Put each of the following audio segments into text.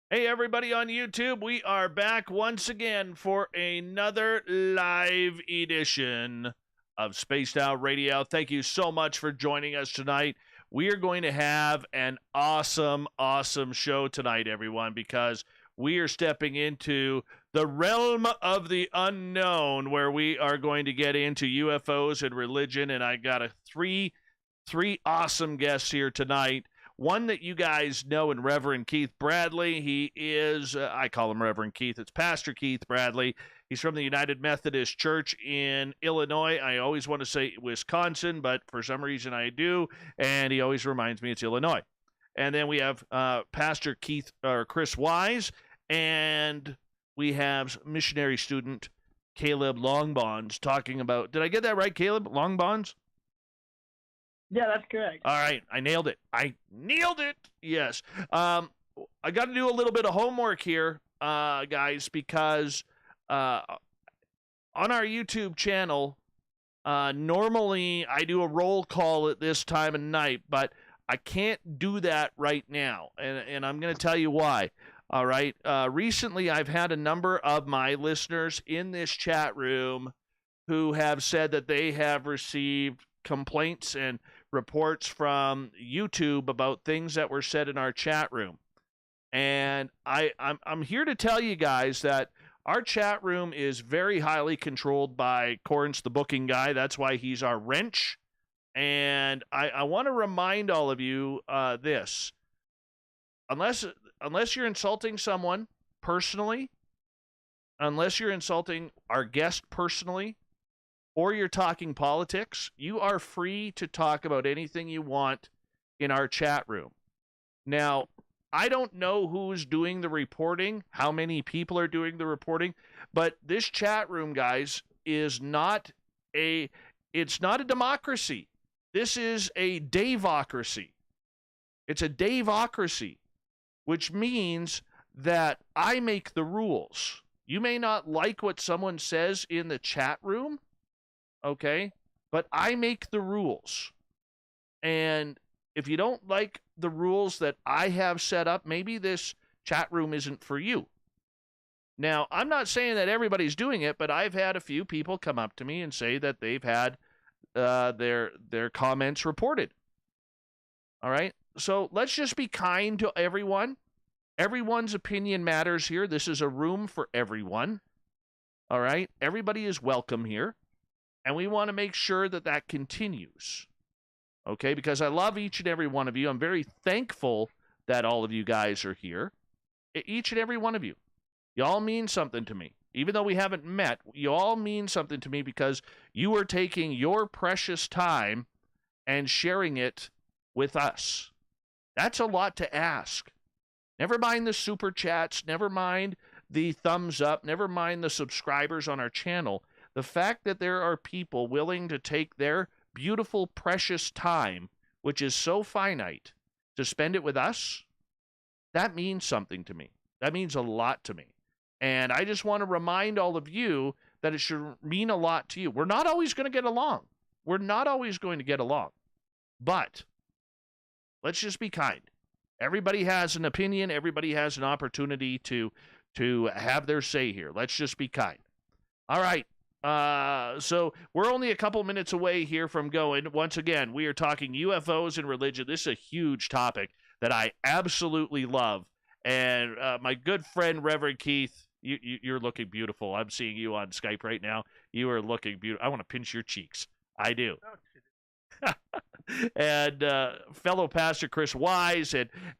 Hey, everybody on YouTube, we are back once again for another live edition of Spaced Out Radio. Thank you so much for joining us tonight. We are going to have an awesome show tonight, everyone, because we are stepping into the realm of the unknown where we are going to get into UFOs and religion. And I got three awesome guests here tonight. One that you guys know in Reverend Keith Bradley. He is, I call him Reverend Keith. It's Pastor Keith Bradley. He's from the United Methodist Church in Illinois. I always want to say Wisconsin, but for some reason I do, and he always reminds me it's Illinois. And then we have Pastor Chris Wise, and we have Missionary Student Caleb Longbons talking about, did I get that right, Caleb? Longbons? Yeah, that's correct. All right, I nailed it. Yes. I got to do a little bit of homework here, guys, because on our YouTube channel, normally I do a roll call at this time of night, but I can't do that right now, and I'm going to tell you why. All right. Recently, I've had a number of my listeners in this chat room who have said that they have received complaints and reports from YouTube about things that were said in our chat room. And I'm here to tell you guys that our chat room is very highly controlled by Corrance, the booking guy. That's why he's our wrench. And I want to remind all of you this. Unless you're insulting someone personally, unless you're insulting our guest personally, or you're talking politics, you are free to talk about anything you want in our chat room. Now, I don't know who's doing the reporting, how many people are doing the reporting, but this chat room, guys, it's not a democracy. This is a Daveocracy. It's a Daveocracy, which means that I make the rules. You may not like what someone says in the chat room, okay? But I make the rules. And if you don't like the rules that I have set up, maybe this chat room isn't for you. Now, I'm not saying that everybody's doing it, but I've had a few people come up to me and say that they've had their comments reported. All right? So let's just be kind to everyone. Everyone's opinion matters here. This is a room for everyone. All right? Everybody is welcome here. And we want to make sure that that continues, okay? Because I love each and every one of you. I'm very thankful that all of you guys are here, each and every one of you. You all mean something to me. Even though we haven't met, you all mean something to me because you are taking your precious time and sharing it with us. That's a lot to ask. Never mind the super chats, never mind the thumbs up, never mind the subscribers on our channel. The fact that there are people willing to take their beautiful, precious time, which is so finite, to spend it with us, that means something to me. That means a lot to me. And I just want to remind all of you that it should mean a lot to you. We're not always going to get along. But let's just be kind. Everybody has an opinion. Everybody has an opportunity to have their say here. Let's just be kind. All right. So we're only a couple minutes away here from going. Once again, we are talking UFOs and religion. This is a huge topic that I absolutely love. And my good friend, Reverend Keith, you're looking beautiful. I'm seeing you on Skype right now. You are looking beautiful. I want to pinch your cheeks. I do. And fellow Pastor Chris Wise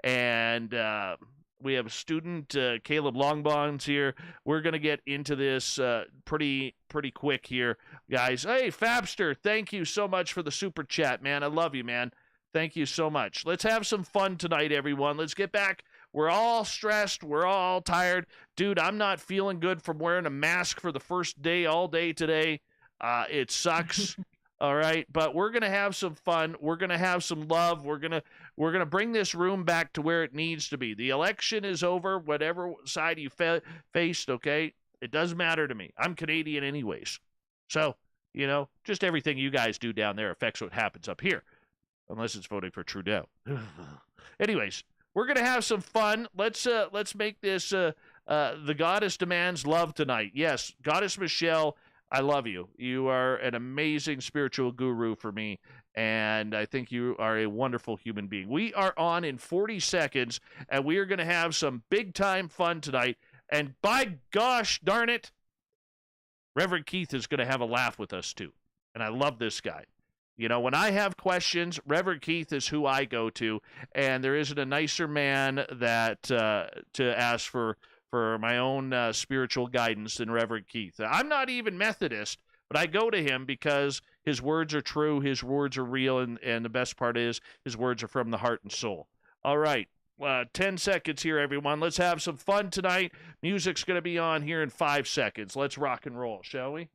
and we have student Caleb Longbons here. We're going to get into this pretty quick here, guys. Hey, Fabster, thank you so much for the super chat, man. I love you, man. Thank you so much. Let's have some fun tonight, everyone. Let's get back. We're all stressed. We're all tired. Dude, I'm not feeling good from wearing a mask for the first day all day today. It sucks. All right, but we're going to have some fun. We're going to have some love. We're going to bring this room back to where it needs to be. The election is over, whatever side you faced, okay? It doesn't matter to me. I'm Canadian anyways. So, just everything you guys do down there affects what happens up here, unless it's voting for Trudeau. Anyways, We're gonna have some fun. Let's make this the goddess demands love tonight. Yes, Goddess Michelle, I love you. You are an amazing spiritual guru for me, and I think you are a wonderful human being. We are on in 40 seconds, and we are going to have some big-time fun tonight. And by gosh darn it, Reverend Keith is going to have a laugh with us, too. And I love this guy. You know, when I have questions, Reverend Keith is who I go to, and there isn't a nicer man that to ask for my own spiritual guidance than Reverend Keith. I'm not even Methodist, but I go to him because his words are true, his words are real, and the best part is his words are from the heart and soul. All right, 10 seconds here, everyone. Let's have some fun tonight. Music's going to be on here in 5 seconds. Let's rock and roll, shall we?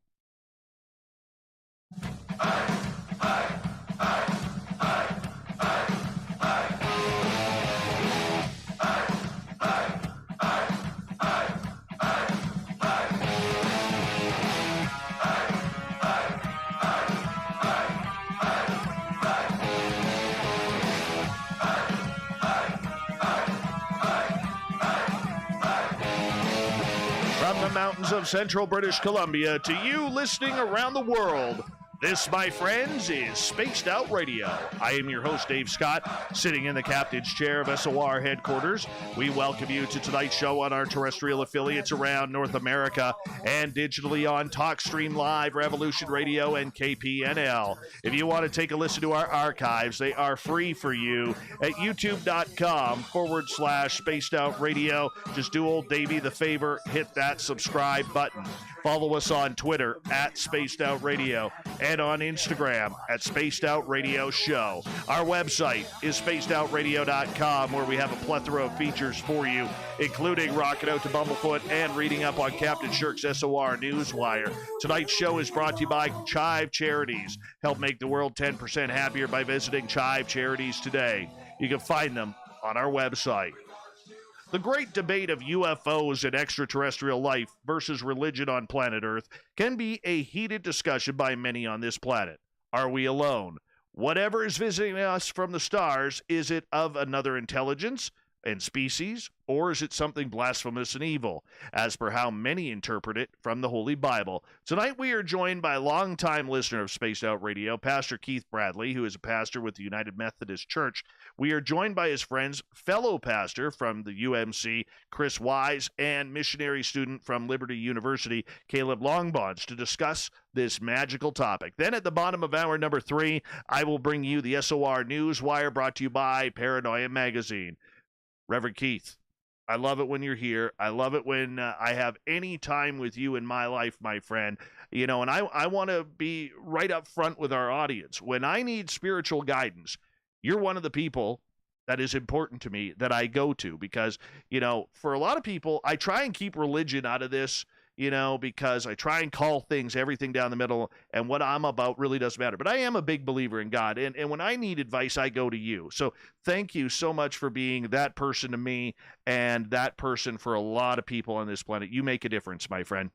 From the mountains of central British Columbia to you listening around the world, this, my friends, is Spaced Out Radio. I am your host, Dave Scott, sitting in the captain's chair of SOR headquarters. We welcome you to tonight's show on our terrestrial affiliates around North America and digitally on TalkStream Live, Revolution Radio, and KPNL. If you want to take a listen to our archives, they are free for you at youtube.com/Spaced Out Radio. Just do old Davey the favor, hit that subscribe button. Follow us on Twitter at Spaced Out Radio and on Instagram at Spaced Out Radio Show. Our website is spacedoutradio.com, where we have a plethora of features for you, including rocking out to Bumblefoot and reading up on Captain Shirk's SOR Newswire. Tonight's show is brought to you by Chive Charities. Help make the world 10% happier by visiting Chive Charities today. You can find them on our website. The great debate of UFOs and extraterrestrial life versus religion on planet Earth can be a heated discussion by many on this planet. Are we alone? Whatever is visiting us from the stars, is it of another intelligence and species, or is it something blasphemous and evil, as per how many interpret it from the Holy Bible? Tonight we are joined by a longtime listener of Spaced Out Radio, Pastor Keith Bradley, who is a pastor with the United Methodist Church. We are joined by his friends, fellow pastor from the UMC, Chris Wise, and missionary student from Liberty University, Caleb Longbons, to discuss this magical topic. Then at the bottom of hour number 3, I will bring you the SOR Newswire, brought to you by Paranoia Magazine. Reverend Keith, I love it when you're here. I love it when I have any time with you in my life, my friend. You know, and I want to be right up front with our audience. When I need spiritual guidance, you're one of the people that is important to me that I go to, because, you know, for a lot of people, I try and keep religion out of this, you know, because I try and call things everything down the middle, and what I'm about really doesn't matter. But I am a big believer in God, and when I need advice, I go to you. So thank you so much for being that person to me and that person for a lot of people on this planet. You make a difference, my friend.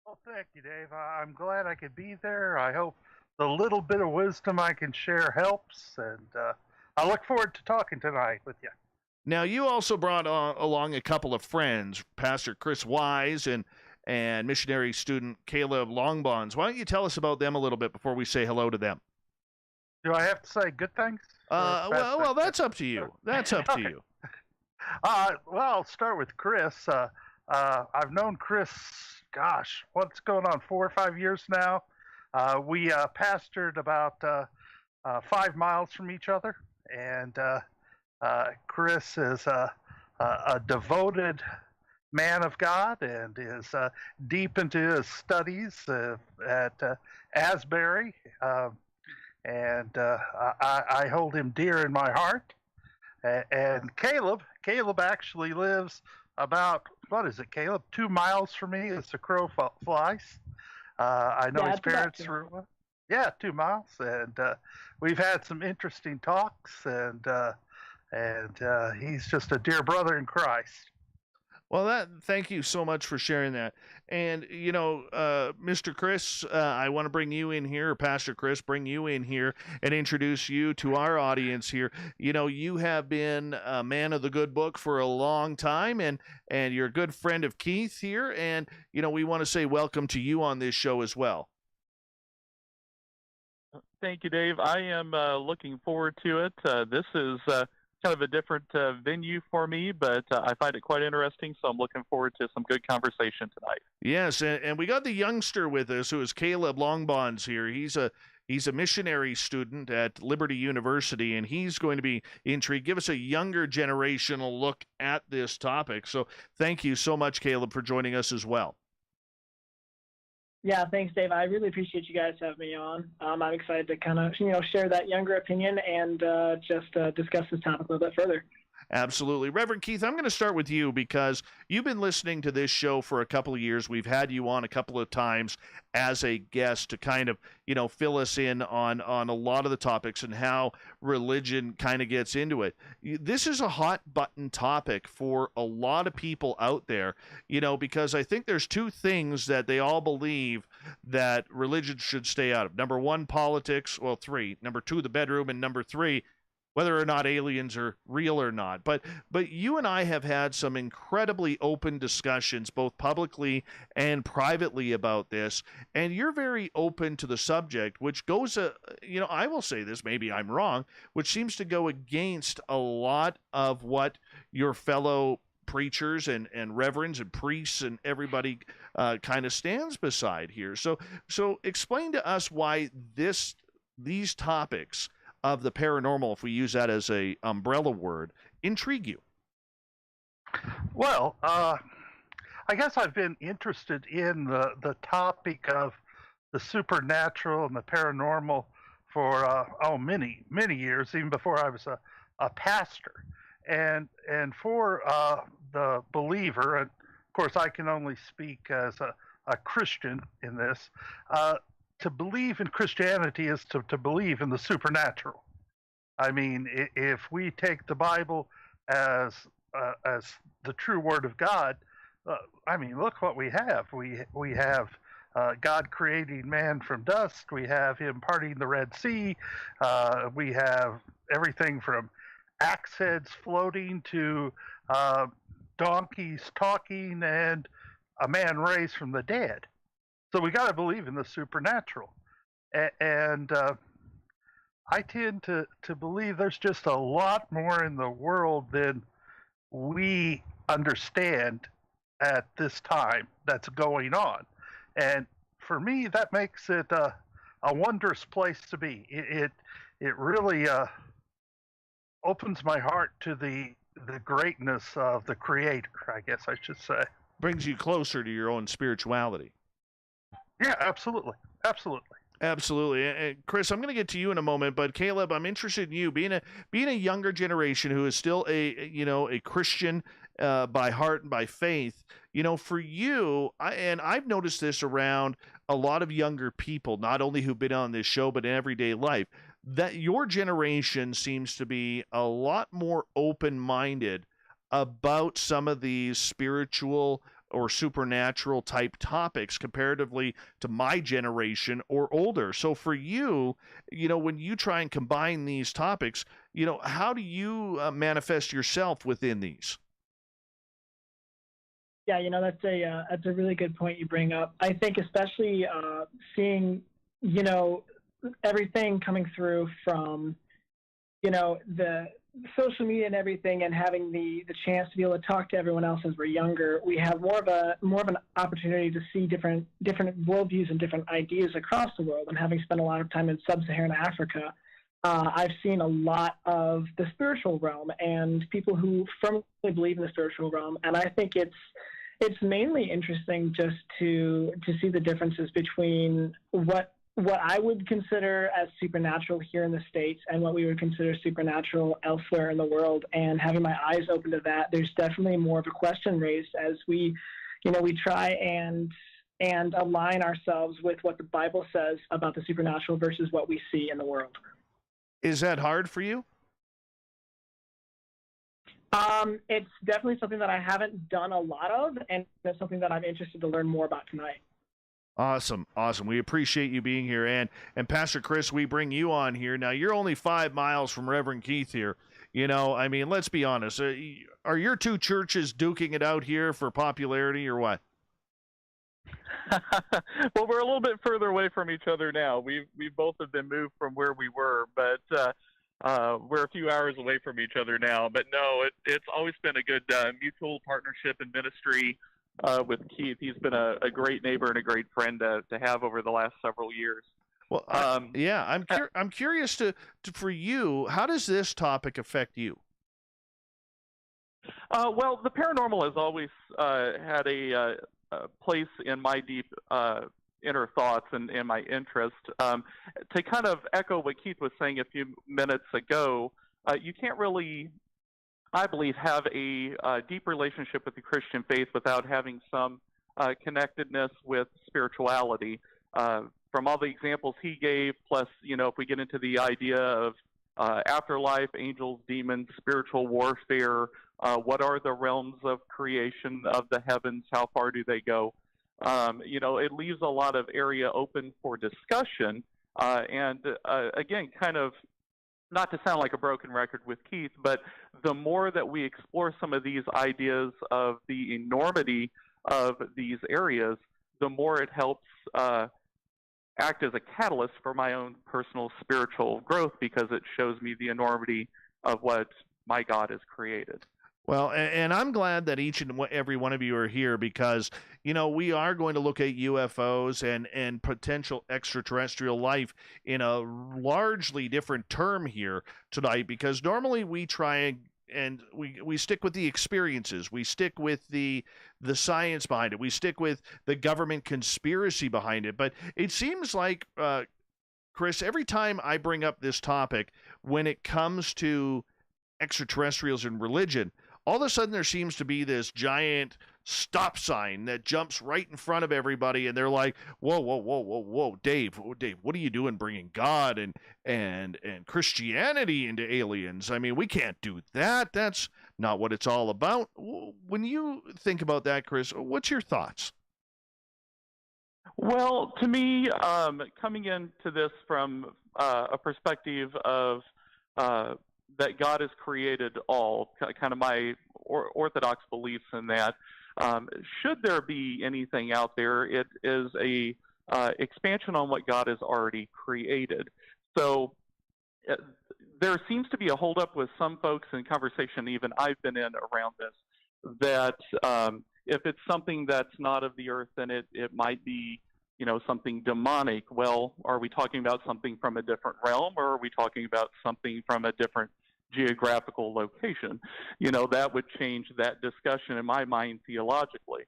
Well, thank you, Dave. I'm glad I could be there. I hope the little bit of wisdom I can share helps, and I look forward to talking tonight with you. Now, you also brought along a couple of friends, Pastor Chris Wise and missionary student Caleb Longbons. Why don't you tell us about them a little bit before we say hello to them? Do I have to say good things? Well, that's up to you. That's up to you. Well, I'll start with Chris. I've known Chris, gosh, what's going on, 4 or 5 years now. We pastored about 5 miles from each other, and Chris is a devoted man of God and is deep into his studies at Asbury, and I hold him dear in my heart. And Caleb actually lives about, what is it, Caleb, 2 miles from me as the crow flies. I know his parents were, 2 miles, and we've had some interesting talks, and he's just a dear brother in Christ. Well, thank you so much for sharing that. And, Mr. Chris, I want to bring you in here, or Pastor Chris, bring you in here and introduce you to our audience here. You have been a man of the good book for a long time, and you're a good friend of Keith here. And, we want to say welcome to you on this show as well. Thank you, Dave. I am looking forward to it. This is kind of a different venue for me, but I find it quite interesting, so I'm looking forward to some good conversation tonight. Yes, and we got the youngster with us, who is Caleb Longbons here. He's a missionary student at Liberty University, and he's going to be intrigued. Give us a younger generational look at this topic. So thank you so much, Caleb, for joining us as well. Yeah, thanks, Dave. I really appreciate you guys having me on. I'm excited to kind of, share that younger opinion and just discuss this topic a little bit further. Absolutely. Reverend Keith, I'm going to start with you because you've been listening to this show for a couple of years. We've had you on a couple of times as a guest to kind of, fill us in on a lot of the topics and how religion kind of gets into it. This is a hot button topic for a lot of people out there, because I think there's two things that they all believe that religion should stay out of. Number one, politics. Well, three. Number two, the bedroom. And number three, whether or not aliens are real or not. But you and I have had some incredibly open discussions, both publicly and privately, about this, and you're very open to the subject, which goes, I will say this, maybe I'm wrong, which seems to go against a lot of what your fellow preachers and reverends and priests and everybody kind of stands beside here. So explain to us why these topics of the paranormal, if we use that as a umbrella word, intrigue you. Well, I guess I've been interested in the topic of the supernatural and the paranormal for many years, even before I was a pastor. And for the believer, and of course I can only speak as a Christian in this, to believe in Christianity is to believe in the supernatural. I mean, if we take the Bible as the true Word of God, I mean, look what we have. We have God creating man from dust. We have Him parting the Red Sea. We have everything from axe heads floating to donkeys talking and a man raised from the dead. So we got to believe in the supernatural. And I tend to believe there's just a lot more in the world than we understand at this time that's going on. And for me, that makes it a wondrous place to be. It really opens my heart to the greatness of the Creator, I guess I should say. Brings you closer to your own spirituality. Yeah, absolutely. Absolutely. And Chris, I'm going to get to you in a moment, but Caleb, I'm interested in you being a younger generation who is still a Christian by heart and by faith. For you, I've noticed this around a lot of younger people, not only who've been on this show, but in everyday life, that your generation seems to be a lot more open-minded about some of these spiritual or supernatural type topics comparatively to my generation or older. So for you, when you try and combine these topics, how do you manifest yourself within these? Yeah, that's a really good point you bring up. I think especially seeing, everything coming through from, the social media and everything, and having the chance to be able to talk to everyone else as we're younger, we have more of an opportunity to see different worldviews and different ideas across the world. And having spent a lot of time in sub-Saharan Africa, I've seen a lot of the spiritual realm and people who firmly believe in the spiritual realm. And I think it's mainly interesting just to see the differences between what I would consider as supernatural here in the States and what we would consider supernatural elsewhere in the world. And having my eyes open to that, there's definitely more of a question raised as we try and align ourselves with what the Bible says about the supernatural versus what we see in the world. Is that hard for you? It's definitely something that I haven't done a lot of, and it's something that I'm interested to learn more about tonight. Awesome. We appreciate you being here. And Pastor Chris, we bring you on here. Now, you're only 5 miles from Reverend Keith here. I mean, let's be honest. Are your two churches duking it out here for popularity or what? Well, we're a little bit further away from each other now. We both have been moved from where we were, but we're a few hours away from each other now. But no, it's always been a good mutual partnership and ministry with Keith. He's been a great neighbor and a great friend to have over the last several years. Well, I'm curious for you. How does this topic affect you? Well, the paranormal has always had a place in my deep inner thoughts and my interest. To kind of echo what Keith was saying a few minutes ago, you can't really, I believe, have a deep relationship with the Christian faith without having some connectedness with spirituality. From all the examples he gave, plus, if we get into the idea of afterlife, angels, demons, spiritual warfare, what are the realms of creation of the heavens, how far do they go? It leaves a lot of area open for discussion. And again, kind of, not to sound like a broken record with Keith, but the more that we explore some of these ideas of the enormity of these areas, the more it helps act as a catalyst for my own personal spiritual growth, because it shows me the enormity of what my God has created. Well, and I'm glad that each and every one of you are here, because, we are going to look at UFOs and potential extraterrestrial life in a largely different term here tonight, because normally we try and we stick with the experiences. We stick with the science behind it. We stick with the government conspiracy behind it. But it seems like, Chris, every time I bring up this topic, when it comes to extraterrestrials and religion, all of a sudden there seems to be this giant stop sign that jumps right in front of everybody, and they're like, whoa, Dave, what are you doing bringing God and Christianity into aliens? I mean, we can't do that. That's not what it's all about. When you think about that, Chris, what's your thoughts? Well, to me, coming into this from a perspective of that God has created all, kind of my orthodox beliefs in that. Should there be anything out there, it is a expansion on what God has already created. So there seems to be a holdup with some folks in conversation, even I've been in around this, that if it's something that's not of the earth, then it might be something demonic. Well, are we talking about something from a different realm, or are we talking about something from a different geographical location? That would change that discussion in my mind theologically.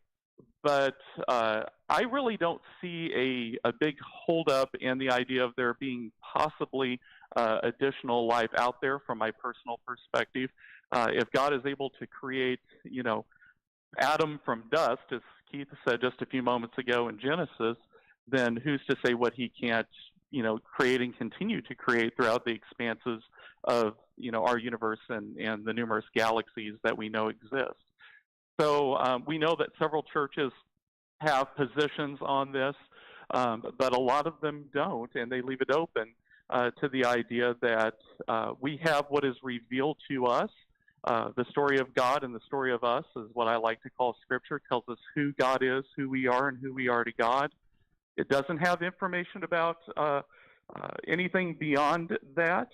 But I really don't see a big holdup in the idea of there being possibly additional life out there from my personal perspective. If God is able to create, Adam from dust, as Keith said just a few moments ago in Genesis, then who's to say what he can't, create and continue to create throughout the expanses of, our universe and the numerous galaxies that we know exist. So we know that several churches have positions on this, but a lot of them don't, and they leave it open to the idea that we have what is revealed to us. The story of God and the story of us is what I like to call Scripture. It tells us who God is, who we are, and who we are to God. It doesn't have information about anything beyond that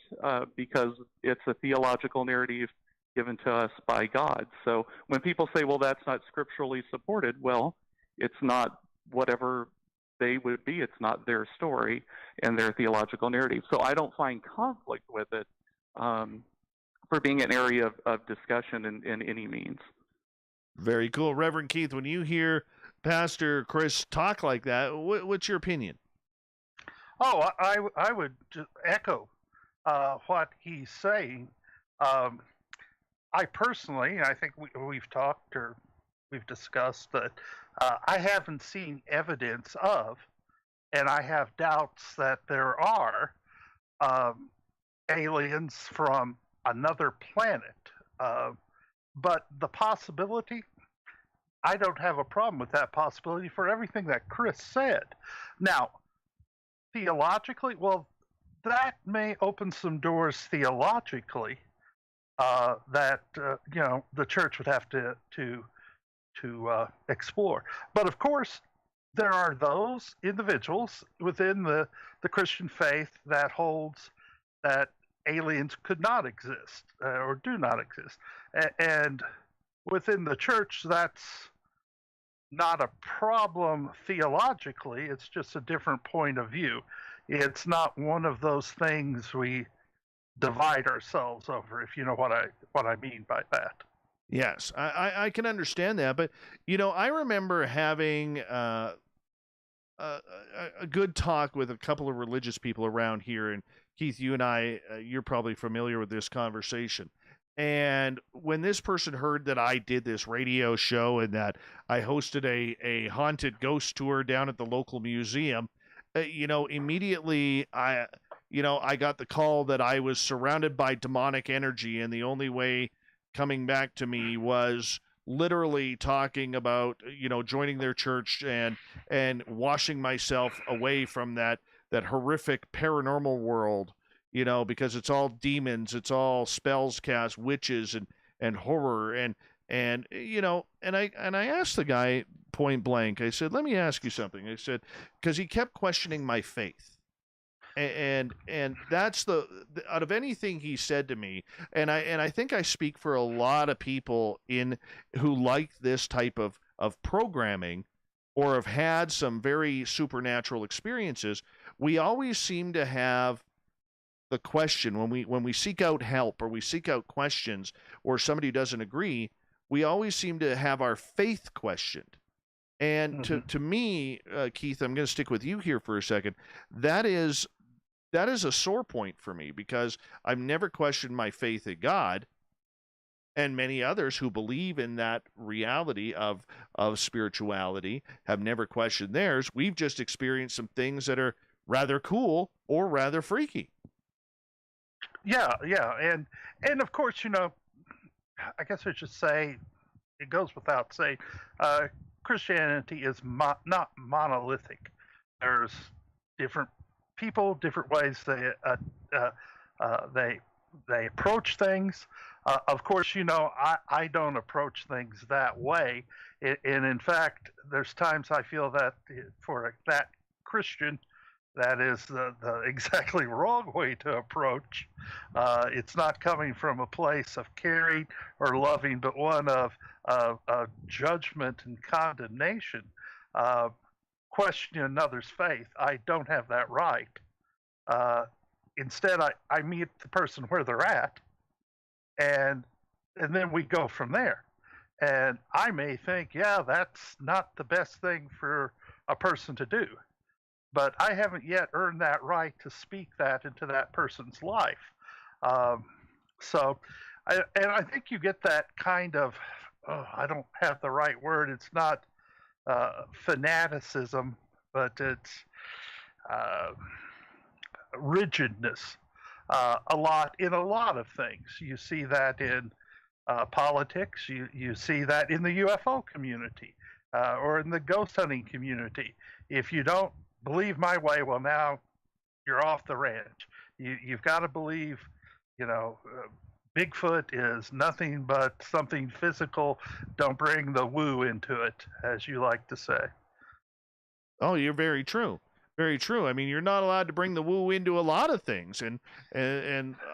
because it's a theological narrative given to us by God. So when people say, well, that's not scripturally supported, well, it's not whatever they would be. It's not their story and their theological narrative. So I don't find conflict with it for being an area of discussion in any means. Very cool. Reverend Keith, when you hear Pastor Chris talk like that, what's your opinion? Oh, I would just echo what he's saying. I personally, I think we've talked or we've discussed that I haven't seen evidence of, and I have doubts that there are aliens from another planet. but the possibility, I don't have a problem with that possibility for everything that Chris said. Now, theologically, well, that may open some doors theologically that the church would have to explore. But of course, there are those individuals within the Christian faith that holds that aliens could not exist or do not exist. And within the church, that's not a problem theologically. It's just a different point of view. It's not one of those things we divide ourselves over, if you know what I mean by that. Yes, I can understand that, but I remember having a good talk with a couple of religious people around here, and Keith, you and I, you're probably familiar with this conversation. And when this person heard that I did this radio show and that I hosted a haunted ghost tour down at the local museum, immediately I got the call that I was surrounded by demonic energy, and the only way coming back to me was literally talking about joining their church and washing myself away from that horrific paranormal world, because it's all demons, it's all spells cast, witches and horror and I asked the guy point blank, I said, let me ask you something. I said, because he kept questioning my faith. And that's the out of anything he said to me, and I think I speak for a lot of people who like this type of programming or have had some very supernatural experiences. We always seem to have the question when we seek out help or we seek out questions or somebody doesn't agree, we always seem to have our faith questioned. And to me, Keith, I'm going to stick with you here for a second. That is a sore point for me, because I've never questioned my faith in God, and many others who believe in that reality of spirituality have never questioned theirs. We've just experienced some things that are rather cool or rather freaky. Yeah, and of course, I guess I should say, it goes without saying, Christianity is not monolithic. There's different people, different ways they approach things. Of course, I don't approach things that way, and in fact, there's times I feel that for that Christian, that is the exactly wrong way to approach. It's not coming from a place of caring or loving, but one of judgment and condemnation. Question another's faith. I don't have that right. Instead, I meet the person where they're at, and then we go from there. And I may think, yeah, that's not the best thing for a person to do, but I haven't yet earned that right to speak that into that person's life. I think you get that kind of, I don't have the right word. It's not fanaticism, but it's rigidness in a lot of things. You see that in politics. You see that in the UFO community or in the ghost hunting community. If you don't believe my way, well, now you're off the ranch. You've got to believe, Bigfoot is nothing but something physical. Don't bring the woo into it, as you like to say. Oh, you're very true. Very true. I mean, you're not allowed to bring the woo into a lot of things. And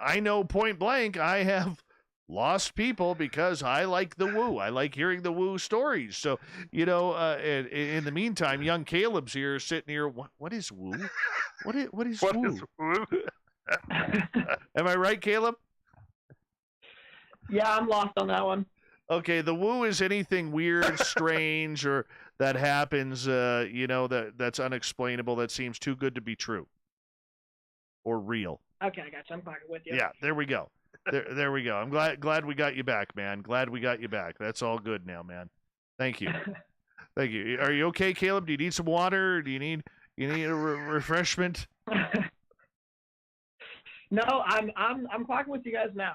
I know point blank, I have lost people because I like the woo. I like hearing the woo stories. So, in the meantime, young Caleb's here sitting here. What is woo? What is woo? Is woo? Am I right, Caleb? Yeah, I'm lost on that one. Okay, the woo is anything weird, strange, or that happens, that's unexplainable, that seems too good to be true or real. Okay, I got you. I'm fucking with you. Yeah, there we go. There we go. I'm glad we got you back, man. Glad we got you back. That's all good now, man. Thank you. Thank you. Are you okay, Caleb? Do you need some water? Do you need a refreshment? No, I'm talking with you guys now.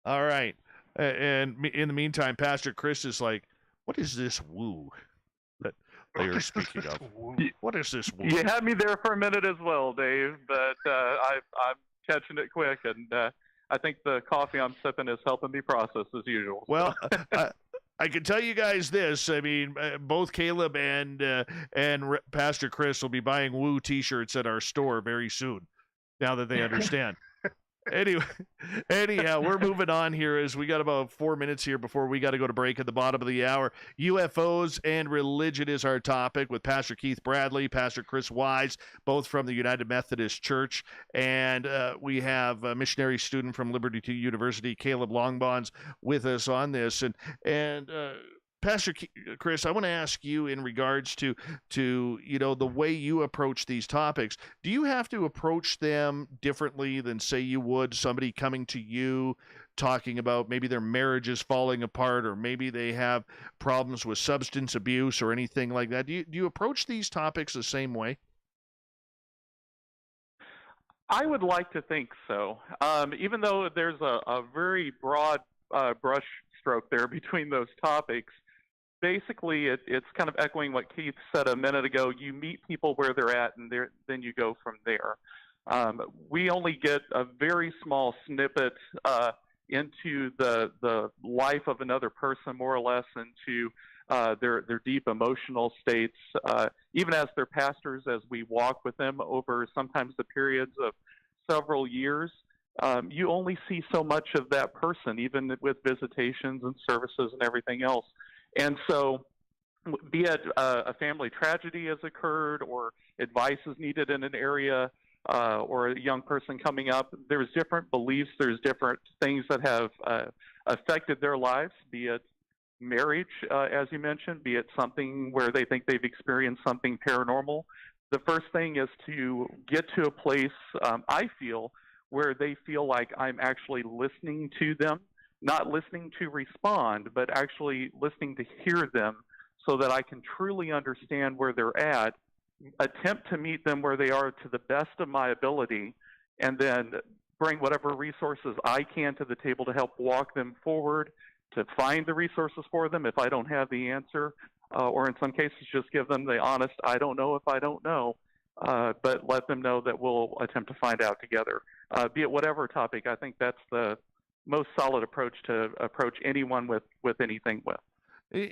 All right. And in the meantime, Pastor Chris is like, what is this woo that they are speaking of? What is this woo? You had me there for a minute as well, Dave, but I'm catching it quick, and I think the coffee I'm sipping is helping me process as usual. Well, I can tell you guys this. I mean, both Caleb and Pastor Chris will be buying woo T-shirts at our store very soon, now that they understand. Anyhow, we're moving on here as we got about 4 minutes here before we got to go to break at the bottom of the hour. UFOs and religion is our topic with Pastor Keith Bradley, Pastor Chris Wise, both from the United Methodist Church, and we have a missionary student from Liberty University, Caleb Longbons, with us on this. And Pastor Chris, I want to ask you in regards to the way you approach these topics. Do you have to approach them differently than, say, you would somebody coming to you talking about maybe their marriage is falling apart, or maybe they have problems with substance abuse or anything like that? Do you approach these topics the same way? I would like to think so. Even though there's a very broad brush stroke there between those topics, basically it's kind of echoing what Keith said a minute ago. You meet people where they're at, and then you go from there. We only get a very small snippet into the life of another person, more or less, into their deep emotional states. Even as their pastors, as we walk with them over sometimes the periods of several years, you only see so much of that person, even with visitations and services and everything else. And so, be it a family tragedy has occurred, or advice is needed in an area, or a young person coming up, there's different beliefs, there's different things that have affected their lives, be it marriage, as you mentioned, be it something where they think they've experienced something paranormal. The first thing is to get to a place, I feel, where they feel like I'm actually listening to them. Not listening to respond, but actually listening to hear them, so that I can truly understand where they're at, attempt to meet them where they are to the best of my ability, and then bring whatever resources I can to the table to help walk them forward, to find the resources for them if I don't have the answer, or in some cases just give them the honest, I don't know if I don't know, but let them know that we'll attempt to find out together. Be it whatever topic, I think that's the most solid approach to approach anyone with anything with.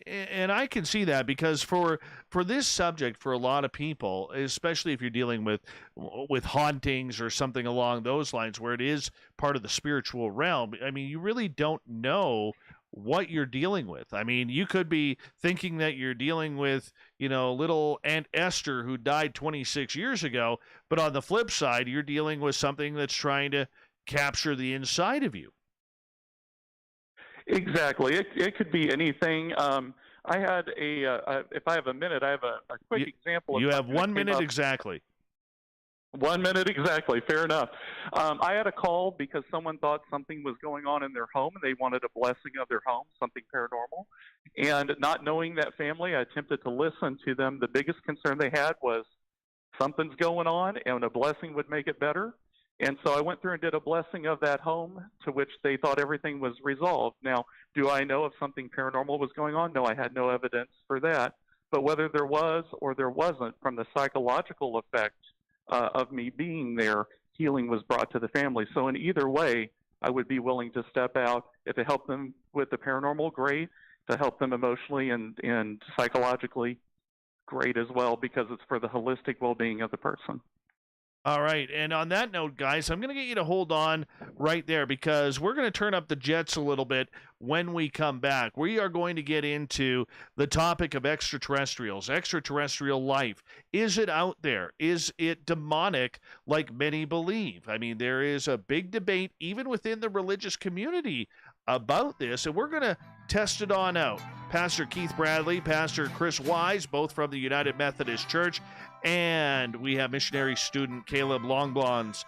And I can see that, because for this subject, for a lot of people, especially if you're dealing with hauntings or something along those lines, where it is part of the spiritual realm, I mean, you really don't know what you're dealing with. I mean, you could be thinking that you're dealing with, little Aunt Esther who died 26 years ago, but on the flip side, you're dealing with something that's trying to capture the inside of you. Exactly. It could be anything. I had if I have a minute, I have a quick example. You have 1 minute exactly. 1 minute exactly. Fair enough. I had a call because someone thought something was going on in their home, and they wanted a blessing of their home, something paranormal. And not knowing that family, I attempted to listen to them. The biggest concern they had was something's going on, and a blessing would make it better. And so I went through and did a blessing of that home, to which they thought everything was resolved. Now, do I know if something paranormal was going on? No, I had no evidence for that. But whether there was or there wasn't, from the psychological effect of me being there, healing was brought to the family. So in either way, I would be willing to step out. If it helped them with the paranormal, great. To help them emotionally and psychologically, great as well, because it's for the holistic well-being of the person. All right, and on that note, guys, I'm going to get you to hold on right there, because we're going to turn up the jets a little bit when we come back. We are going to get into the topic of extraterrestrials, extraterrestrial life. Is it out there? Is it demonic like many believe? I mean, there is a big debate even within the religious community about this, and we're going to test it on out. Pastor Keith Bradley, Pastor Chris Wise, both from the United Methodist Church, and we have missionary student Caleb Longbons.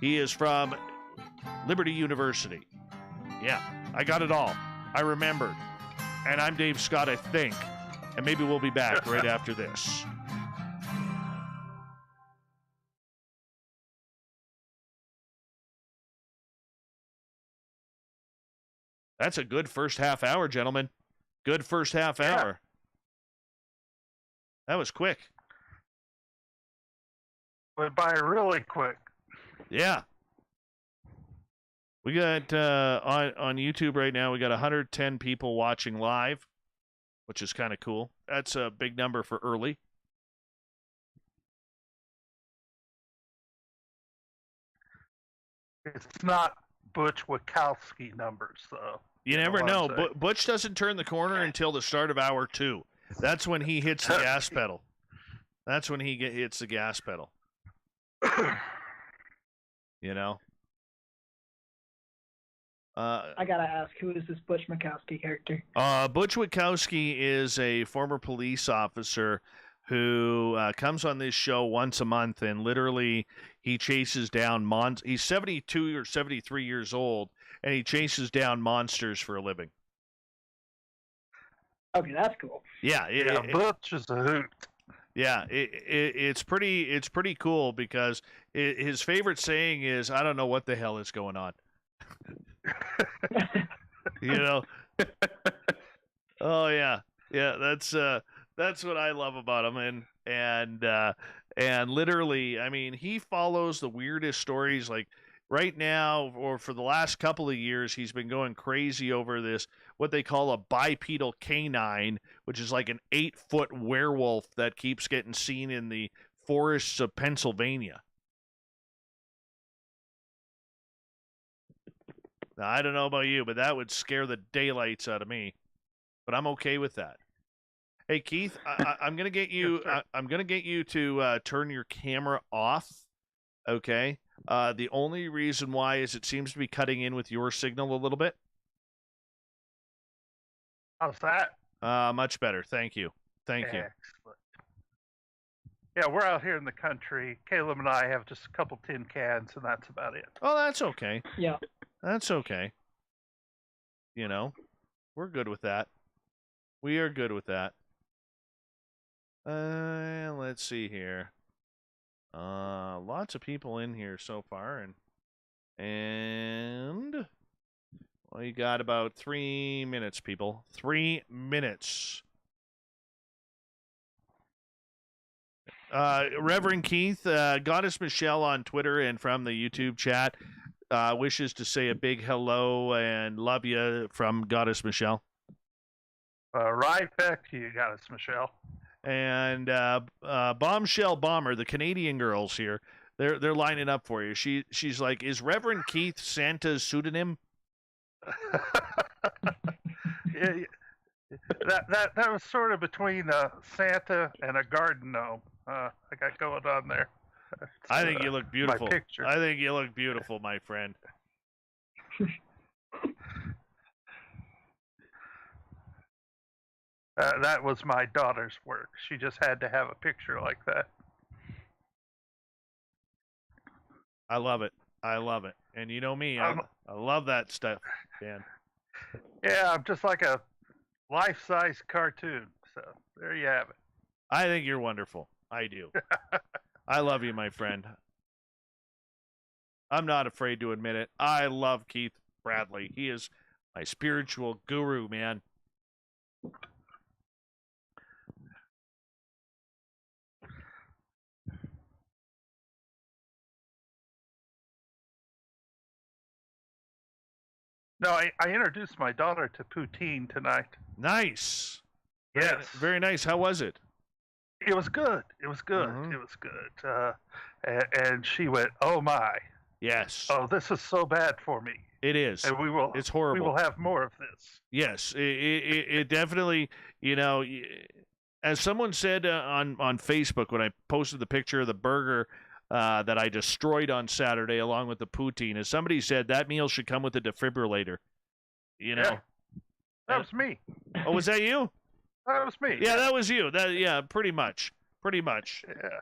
He is from Liberty University. Yeah, I got it all. I remembered. And I'm Dave Scott, I think. And maybe we'll be back right after this. That's a good first half hour, gentlemen. Good first half hour. That was quick. Went by really quick. Yeah. We got on YouTube right now, we got 110 people watching live, which is kind of cool. That's a big number for early. It's not Butch Wachowski numbers, though. You never know. Butch doesn't turn the corner until the start of hour 2. That's when he hits the gas pedal. That's when he hits the gas pedal. You know? I gotta ask, who is this Butch Wachowski character? Butch Wachowski is a former police officer who comes on this show once a month, and literally he chases down he's 72 or 73 years old, and he chases down monsters for a living. Okay, that's cool. Yeah, Butch is a hoot. Yeah, it's pretty cool because his favorite saying is, "I don't know what the hell is going on." You know. Oh yeah, that's what I love about him, and literally, I mean, he follows the weirdest stories. Like right now, or for the last couple of years, he's been going crazy over this what they call a bipedal canine, which is like an 8-foot werewolf that keeps getting seen in the forests of Pennsylvania. Now, I don't know about you, but that would scare the daylights out of me. But I'm okay with that. Hey, Keith, I'm gonna get you. I'm gonna get you to turn your camera off. Okay. The only reason why is it seems to be cutting in with your signal a little bit. How's that? Much better. Thank you. Thank you. Excellent. Yeah, we're out here in the country. Caleb and I have just a couple tin cans, and that's about it. Oh, that's okay. Yeah. That's okay. You know, we're good with that. We are good with that. Let's see here. Lots of people in here so far, and well, you got about 3 minutes, people. 3 minutes. Reverend Keith, Goddess Michelle on Twitter and from the YouTube chat wishes to say a big hello and love you from Goddess Michelle. Right back to you, Goddess Michelle. And Bombshell Bomber, the Canadian girls here, they're lining up for you. She's like, is Reverend Keith Santa's pseudonym? Yeah, that was sort of between Santa and a garden gnome. I got going on there. I think you look beautiful. My picture. I think you look beautiful, my friend. That was my daughter's work. She just had to have a picture like that. I love it. I love it. And you know me, I love that stuff, Dan. Yeah, I'm just like a life-size cartoon. So there you have it. I think you're wonderful. I do. I love you, my friend. I'm not afraid to admit it. I love Keith Bradley. He is my spiritual guru, man. No, I introduced my daughter to poutine tonight. Nice. Yes. Very nice. How was it? It was good. It was good. Mm-hmm. It was good. And she went, "Oh my." Yes. Oh, this is so bad for me. It is. And we will. It's horrible. We will have more of this. Yes. It definitely, you know, as someone said on Facebook when I posted the picture of the burger that I destroyed on Saturday along with the poutine, as somebody said, that meal should come with a defibrillator. You know. Yeah. That was me. Oh, was that you? That was me. Yeah, that was you. Yeah, pretty much. Pretty much. Yeah.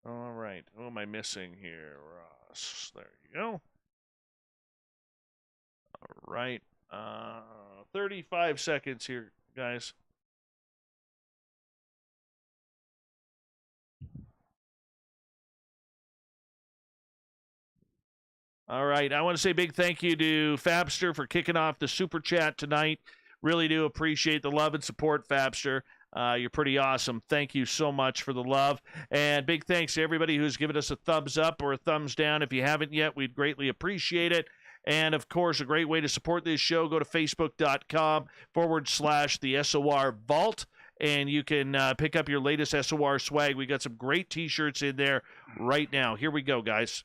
All right. Who am I missing here, Ross? There you go. All right. 35 seconds here, guys. All right. I want to say a big thank you to Fabster for kicking off the Super Chat tonight. Really do appreciate the love and support, Fabster. You're pretty awesome. Thank you so much for the love. And big thanks to everybody who's given us a thumbs up or a thumbs down. If you haven't yet, we'd greatly appreciate it. And, of course, a great way to support this show, go to facebook.com/the SOR Vault, and you can pick up your latest SOR swag. We got some great T-shirts in there right now. Here we go, guys.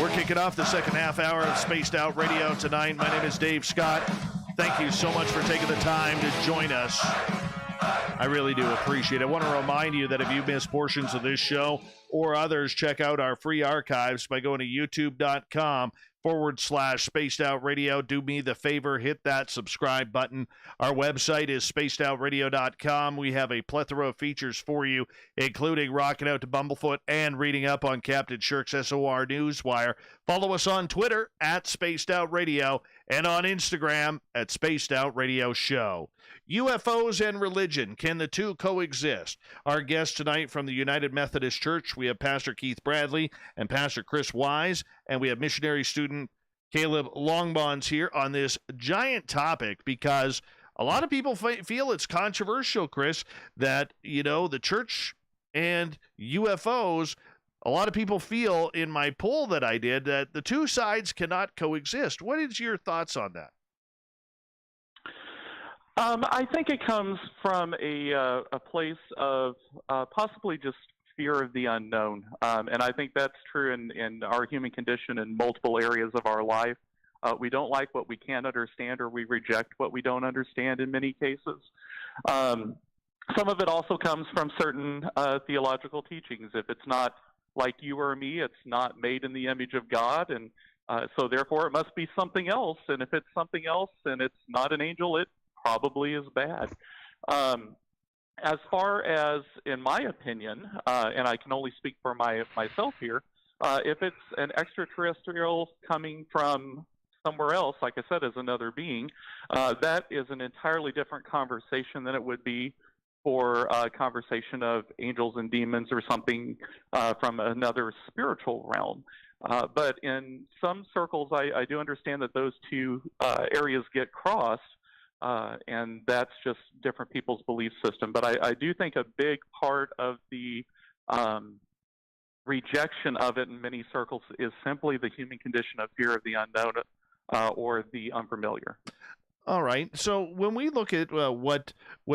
We're kicking off the second half hour of Spaced Out Radio tonight. My name is Dave Scott. Thank you so much for taking the time to join us. I really do appreciate it. I want to remind you that if you missed portions of this show or others, check out our free archives by going to youtube.com/Spaced Out Radio. Do me the favor, hit that subscribe button. Our website is spacedoutradio.com. We have a plethora of features for you, including rocking out to Bumblefoot and reading up on Captain Shirk's SOR Newswire. Follow us on Twitter @SpacedOutRadio and on Instagram @SpacedOutRadioShow. UFOs and religion, can the two coexist? Our guests tonight from the United Methodist Church, we have Pastor Keith Bradley and Pastor Chris Wise, and we have missionary student Caleb Longbons here on this giant topic, because a lot of people feel it's controversial, Chris, that, the church and UFOs, a lot of people feel in my poll that I did that the two sides cannot coexist. What is your thoughts on that? I think it comes from a place of possibly just fear of the unknown. And I think that's true in our human condition in multiple areas of our life. We don't like what we can't understand, or we reject what we don't understand in many cases. Some of it also comes from certain theological teachings. If it's not like you or me, it's not made in the image of God, and so therefore it must be something else. And if it's something else and it's not an angel, it probably is bad. As far as, in my opinion, and I can only speak for myself here, if it's an extraterrestrial coming from somewhere else, like I said, as another being, that is an entirely different conversation than it would be for a conversation of angels and demons or something from another spiritual realm. But in some circles, I do understand that those two areas get crossed. And that's just different people's belief system. But I do think a big part of the rejection of it in many circles is simply the human condition of fear of the unknown or the unfamiliar. All right. So when we look at what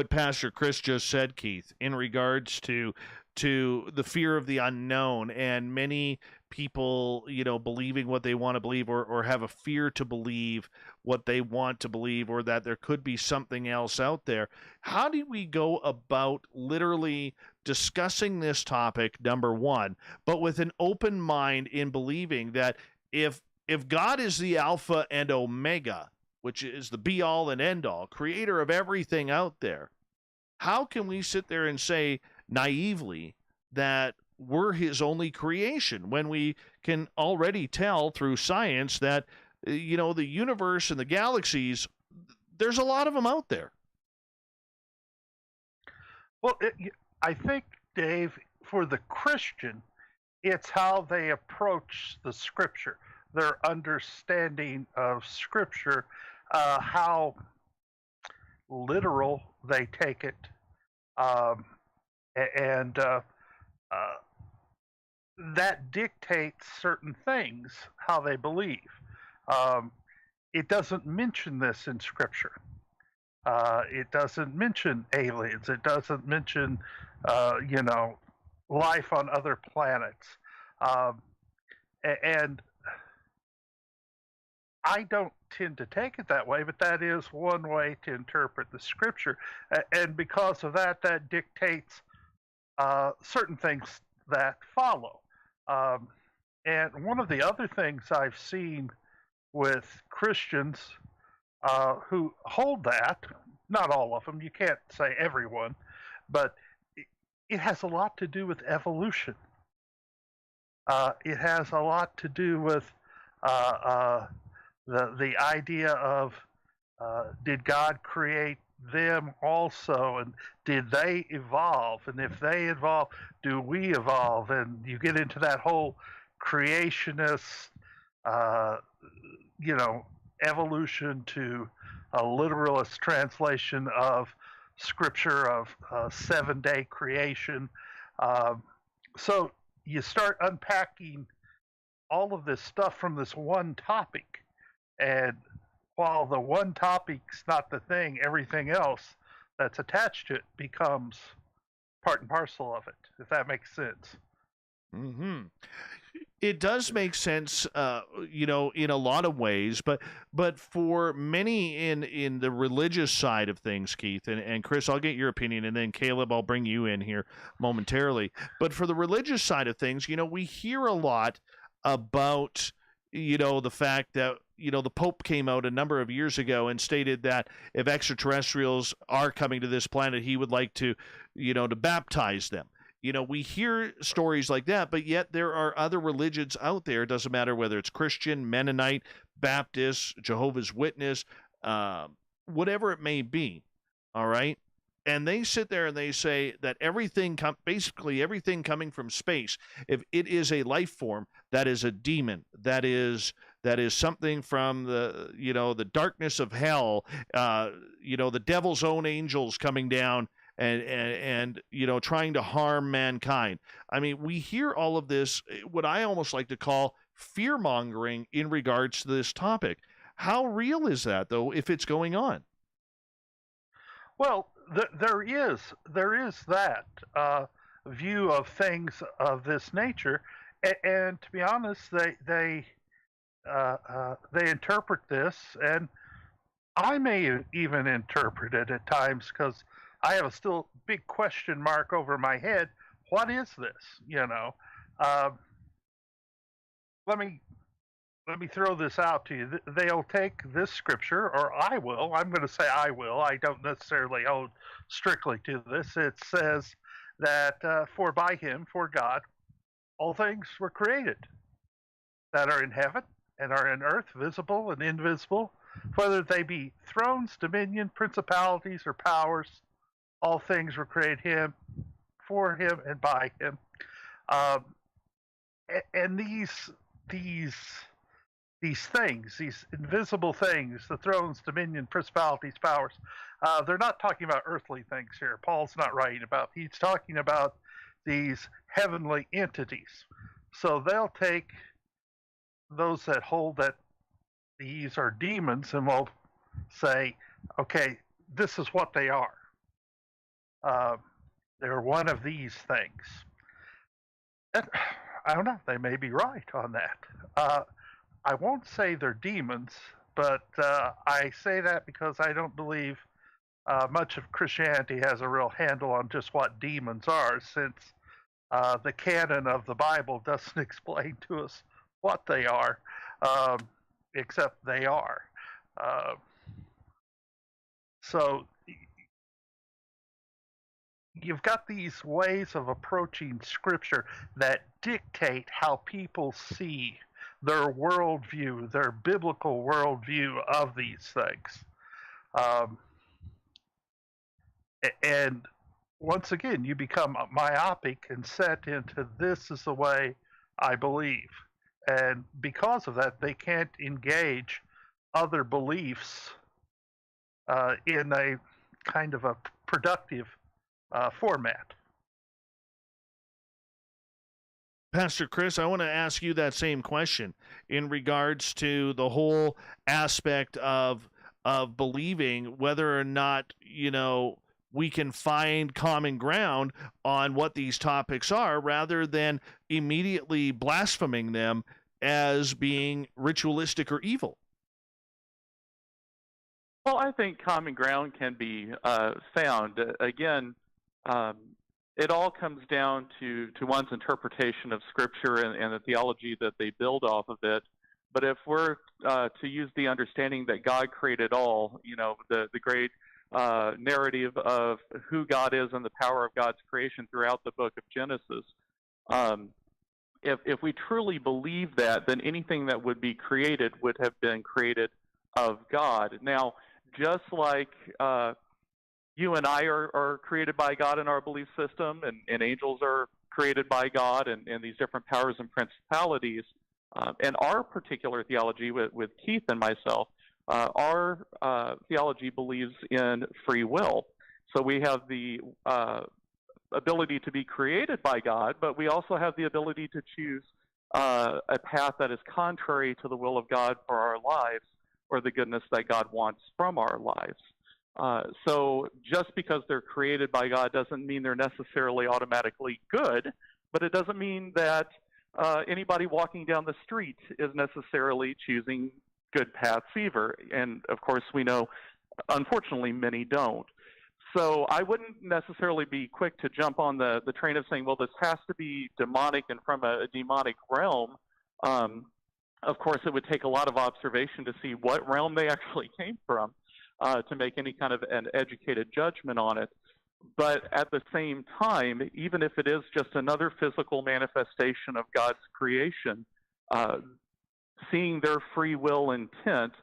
Pastor Chris just said, Keith, in regards to the fear of the unknown, and many people, believing what they want to believe, or have a fear to believe what they want to believe, or that there could be something else out there. How do we go about literally discussing this topic, number one, but with an open mind in believing that if God is the Alpha and Omega, which is the be-all and end-all, creator of everything out there, how can we sit there and say naively that we're his only creation when we can already tell through science that, the universe and the galaxies, there's a lot of them out there? Well, I think, Dave, for the Christian, it's how they approach the Scripture, their understanding of Scripture, how literal they take it, and that dictates certain things, how they believe. It doesn't mention this in Scripture. It doesn't mention aliens. It doesn't mention, life on other planets. And I don't tend to take it that way, but that is one way to interpret the Scripture. And because of that, that dictates certain things that follow. And one of the other things I've seen with Christians who hold that, not all of them, you can't say everyone, but it has a lot to do with evolution. It has a lot to do with the idea of did God create them also, and did they evolve? And if they evolve, do we evolve? And you get into that whole creationist, uh, evolution to a literalist translation of Scripture of 7-day creation. Um, so you start unpacking all of this stuff from this one topic. And while the one topic's not the thing, everything else that's attached to it becomes part and parcel of it, if that makes sense. Mm-hmm. It does make sense, in a lot of ways, but for many in the religious side of things, Keith and Chris, I'll get your opinion, and then Caleb, I'll bring you in here momentarily. But for the religious side of things, we hear a lot about the fact that the Pope came out a number of years ago and stated that if extraterrestrials are coming to this planet, he would like to baptize them. We hear stories like that, but yet there are other religions out there. It doesn't matter whether it's Christian, Mennonite, Baptist, Jehovah's Witness, whatever it may be. All right. And they sit there and they say that basically everything coming from space, if it is a life form, that is a demon, that is something from the darkness of hell, the devil's own angels coming down and trying to harm mankind. I mean, we hear all of this, what I almost like to call fear mongering in regards to this topic. How real is that, though, if it's going on? Well, there is that view of things of this nature, and to be honest, they interpret this, and I may even interpret it at times because I have a still big question mark over my head. What is this? Let me throw this out to you. They'll take this scripture, or I will. I'm going to say I will. I don't necessarily hold strictly to this. It says that for by him, for God, all things were created that are in heaven and are in earth, visible and invisible, whether they be thrones, dominion, principalities, or powers. All things were created him, for him, and by him. And these things, these invisible things, the thrones, dominion, principalities, powers, they're not talking about earthly things here. Paul's not writing about. He's talking about these heavenly entities. So they'll take those that hold that these are demons and will say, okay, this is what they are. They're one of these things. And I don't know, they may be right on that. I won't say they're demons, but I say that because I don't believe much of Christianity has a real handle on just what demons are, since the canon of the Bible doesn't explain to us what they are, except they are. So you've got these ways of approaching Scripture that dictate how people see their worldview, their biblical worldview of these things. And once again, you become myopic and set into this is the way I believe. And because of that, they can't engage other beliefs in a kind of a productive format. Pastor Chris, I want to ask you that same question in regards to the whole aspect of believing whether or not, we can find common ground on what these topics are rather than immediately blaspheming them as being ritualistic or evil. Well, I think common ground can be found. Again, it all comes down to one's interpretation of Scripture and the theology that they build off of it. But if we're to use the understanding that God created all, the great narrative of who God is and the power of God's creation throughout the book of Genesis, if we truly believe that, then anything that would be created would have been created of God. Now, just like you and I are created by God in our belief system, and angels are created by God, and these different powers and principalities, and our particular theology with Keith and myself, our theology believes in free will. So we have the ability to be created by God, but we also have the ability to choose a path that is contrary to the will of God for our lives, or the goodness that God wants from our lives. So just because they're created by God doesn't mean they're necessarily automatically good, but it doesn't mean that anybody walking down the street is necessarily choosing good paths either. And of course, we know, unfortunately, many don't. So I wouldn't necessarily be quick to jump on the train of saying, well, this has to be demonic and from a demonic realm. Of course, it would take a lot of observation to see what realm they actually came from to make any kind of an educated judgment on it. But at the same time, even if it is just another physical manifestation of God's creation, seeing their free will intent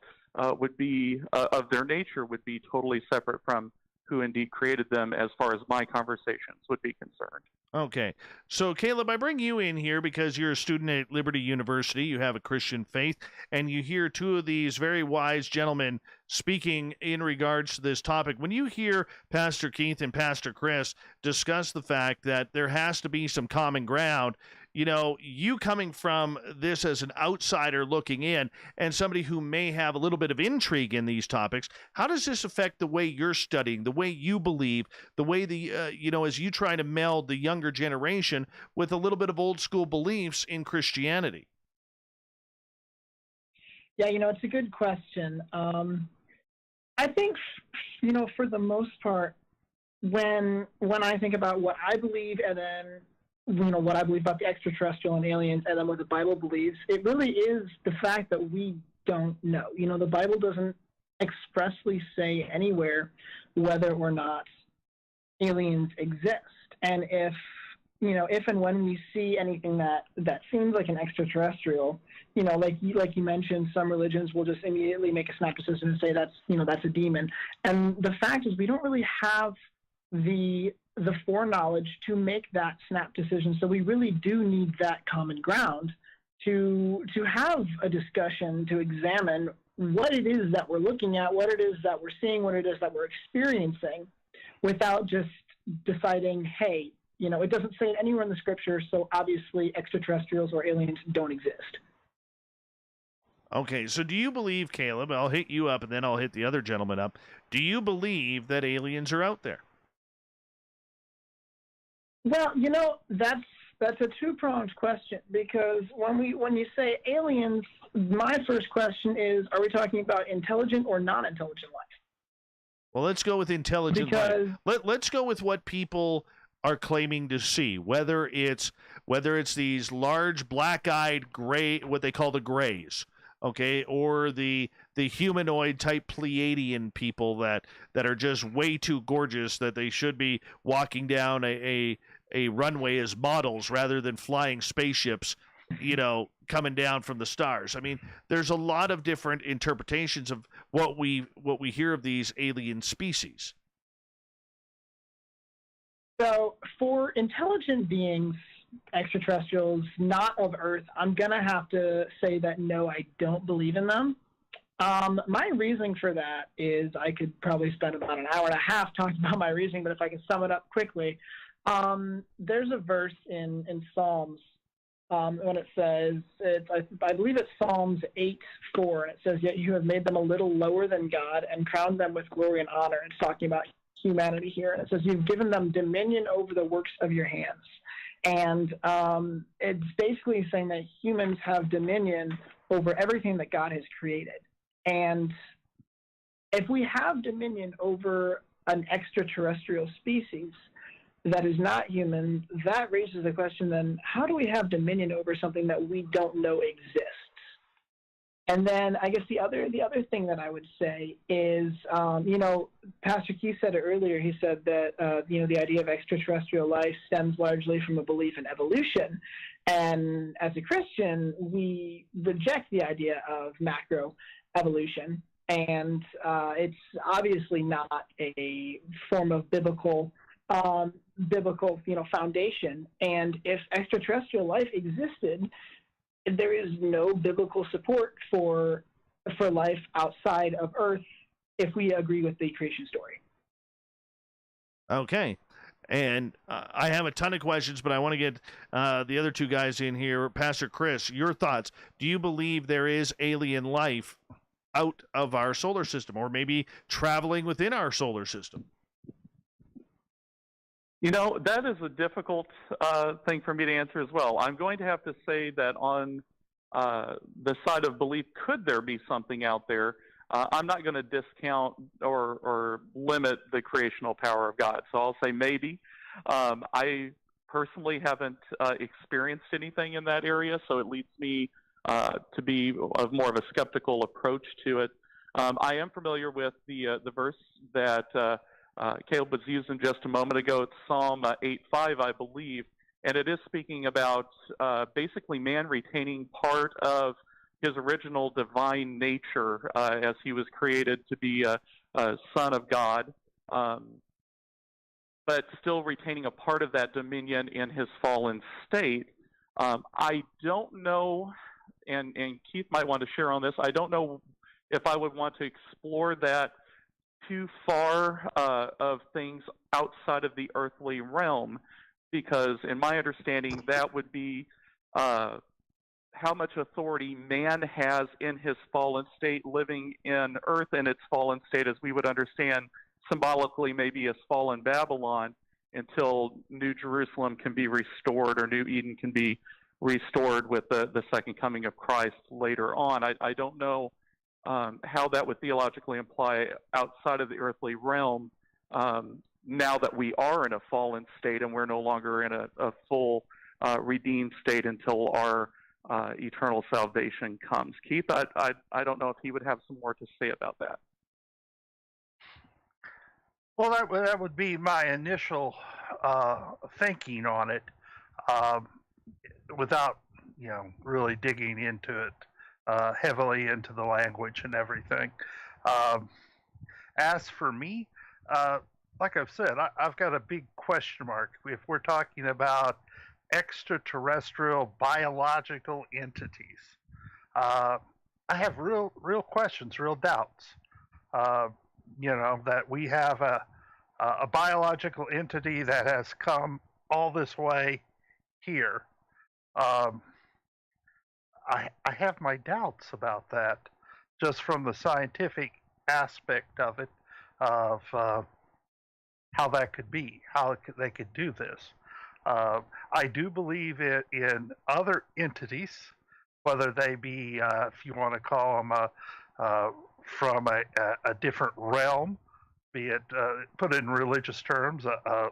would be, of their nature, would be totally separate from who indeed created them, as far as my conversations would be concerned. Okay. So, Caleb, I bring you in here because you're a student at Liberty University. You have a Christian faith, and you hear two of these very wise gentlemen speaking in regards to this topic. When you hear Pastor Keith and Pastor Chris discuss the fact that there has to be some common ground, you know, you coming from this as an outsider looking in and somebody who may have a little bit of intrigue in these topics, how does this affect the way you're studying, the way you believe, the way as you try to meld the younger generation with a little bit of old school beliefs in Christianity? Yeah, it's a good question. I think, for the most part, when I think about what I believe and then what I believe about the extraterrestrial and aliens, and then what the Bible believes, it really is the fact that we don't know. The Bible doesn't expressly say anywhere whether or not aliens exist. And if and when we see anything that seems like an extraterrestrial, like you mentioned, some religions will just immediately make a snap decision and say that's a demon. And the fact is, we don't really have the foreknowledge to make that snap decision. So we really do need that common ground to have a discussion, to examine what it is that we're looking at, what it is that we're seeing, what it is that we're experiencing, without just deciding, hey, it doesn't say it anywhere in the scripture, so obviously extraterrestrials or aliens don't exist. Okay, so do you believe, Caleb, I'll hit you up and then I'll hit the other gentleman up, do you believe that aliens are out there? Well, that's a two-pronged question, because when you say aliens, my first question is, are we talking about intelligent or non-intelligent life? Well, let's go with intelligent life. Let's go with what people are claiming to see, whether it's these large black-eyed gray, what they call the grays, okay, or the humanoid type Pleiadian people that are just way too gorgeous that they should be walking down a runway as models rather than flying spaceships, coming down from the stars. I mean, there's a lot of different interpretations of what we hear of these alien species. So for intelligent beings, extraterrestrials, not of Earth, I'm going to have to say that no, I don't believe in them. My reasoning for that is, I could probably spend about an hour and a half talking about my reasoning, but if I can sum it up quickly, there's a verse in Psalms when it says, I believe it's Psalms 8:4, and it says, "Yet you have made them a little lower than God and crowned them with glory and honor." It's talking about humanity here. And it says, "You've given them dominion over the works of your hands." And it's basically saying that humans have dominion over everything that God has created. And if we have dominion over an extraterrestrial species that is not human, that raises the question, then how do we have dominion over something that we don't know exists? And then I guess the other thing that I would say is, Pastor Keith said it earlier. He said that, the idea of extraterrestrial life stems largely from a belief in evolution. And as a Christian, we reject the idea of macro evolution, and it's obviously not a form of biblical, foundation. And if extraterrestrial life existed, there is no biblical support for life outside of Earth if we agree with the creation story. Okay. And I have a ton of questions, but I want to get the other two guys in here. Pastor Chris, your thoughts. Do you believe there is alien life out of our solar system, or maybe traveling within our solar system? That is a difficult thing for me to answer as well. I'm going to have to say that on the side of belief, could there be something out there? I'm not going to discount or limit the creational power of God. So I'll say maybe. I personally haven't experienced anything in that area, so it leads me to be of more of a skeptical approach to it. I am familiar with the verse that Caleb was using just a moment ago. It's Psalm 8:5, I believe, and it is speaking about basically man retaining part of his original divine nature as he was created to be a son of God, but still retaining a part of that dominion in his fallen state. I don't know, and Keith might want to share on this, I don't know if I would want to explore that too far of things outside of the earthly realm, because in my understanding, that would be how much authority man has in his fallen state, living in earth in its fallen state, as we would understand symbolically maybe as fallen Babylon, until New Jerusalem can be restored, or New Eden can be restored with the second coming of Christ later on. I don't know how that would theologically imply outside of the earthly realm, now that we are in a fallen state and we're no longer in a full redeemed state until our eternal salvation comes. Keith, I don't know if he would have some more to say about that. Well, that would be my initial thinking on it, without really digging into it heavily into the language and everything. As for me, like I've said, I've got a big question mark if we're talking about extraterrestrial biological entities. I have real questions, real doubts. That we have a biological entity that has come all this way here. I have my doubts about that, just from the scientific aspect of it, of how that could be, how they could do this. I do believe in other entities, whether they be, if you want to call them from a different realm, be it put in religious terms,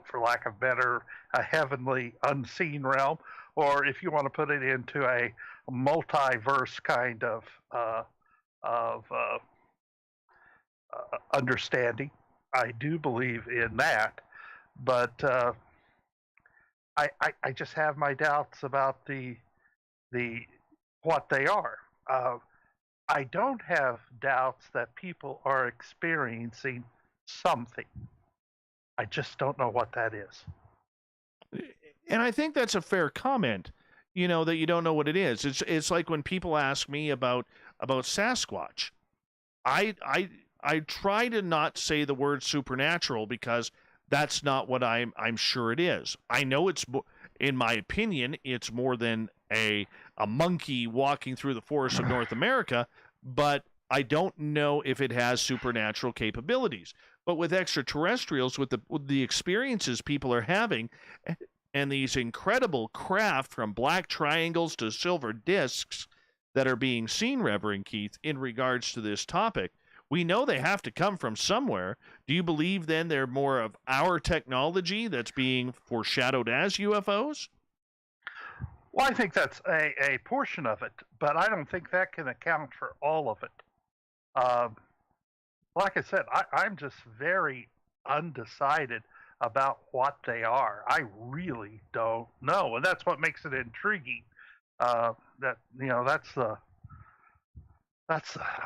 for lack of better, a heavenly unseen realm, or if you want to put it into a multiverse kind of understanding. I do believe in that, but I just have my doubts about the what they are. I don't have doubts that people are experiencing something. I just don't know what that is. And I think that's a fair comment, that you don't know what it is. It's like when people ask me about Sasquatch. I try to not say the word supernatural, because that's not what I'm sure it is. I know it's, in my opinion, it's more than a monkey walking through the forests of North America, but I don't know if it has supernatural capabilities. But with extraterrestrials, with the experiences people are having, and these incredible craft, from black triangles to silver discs, that are being seen, Reverend Keith, in regards to this topic, we know they have to come from somewhere. Do you believe then they're more of our technology that's being foreshadowed as UFOs? Well, I think that's a portion of it, but I don't think that can account for all of it. Like I said, I'm just very undecided about what they are. I really don't know, and that's what makes it intriguing. That's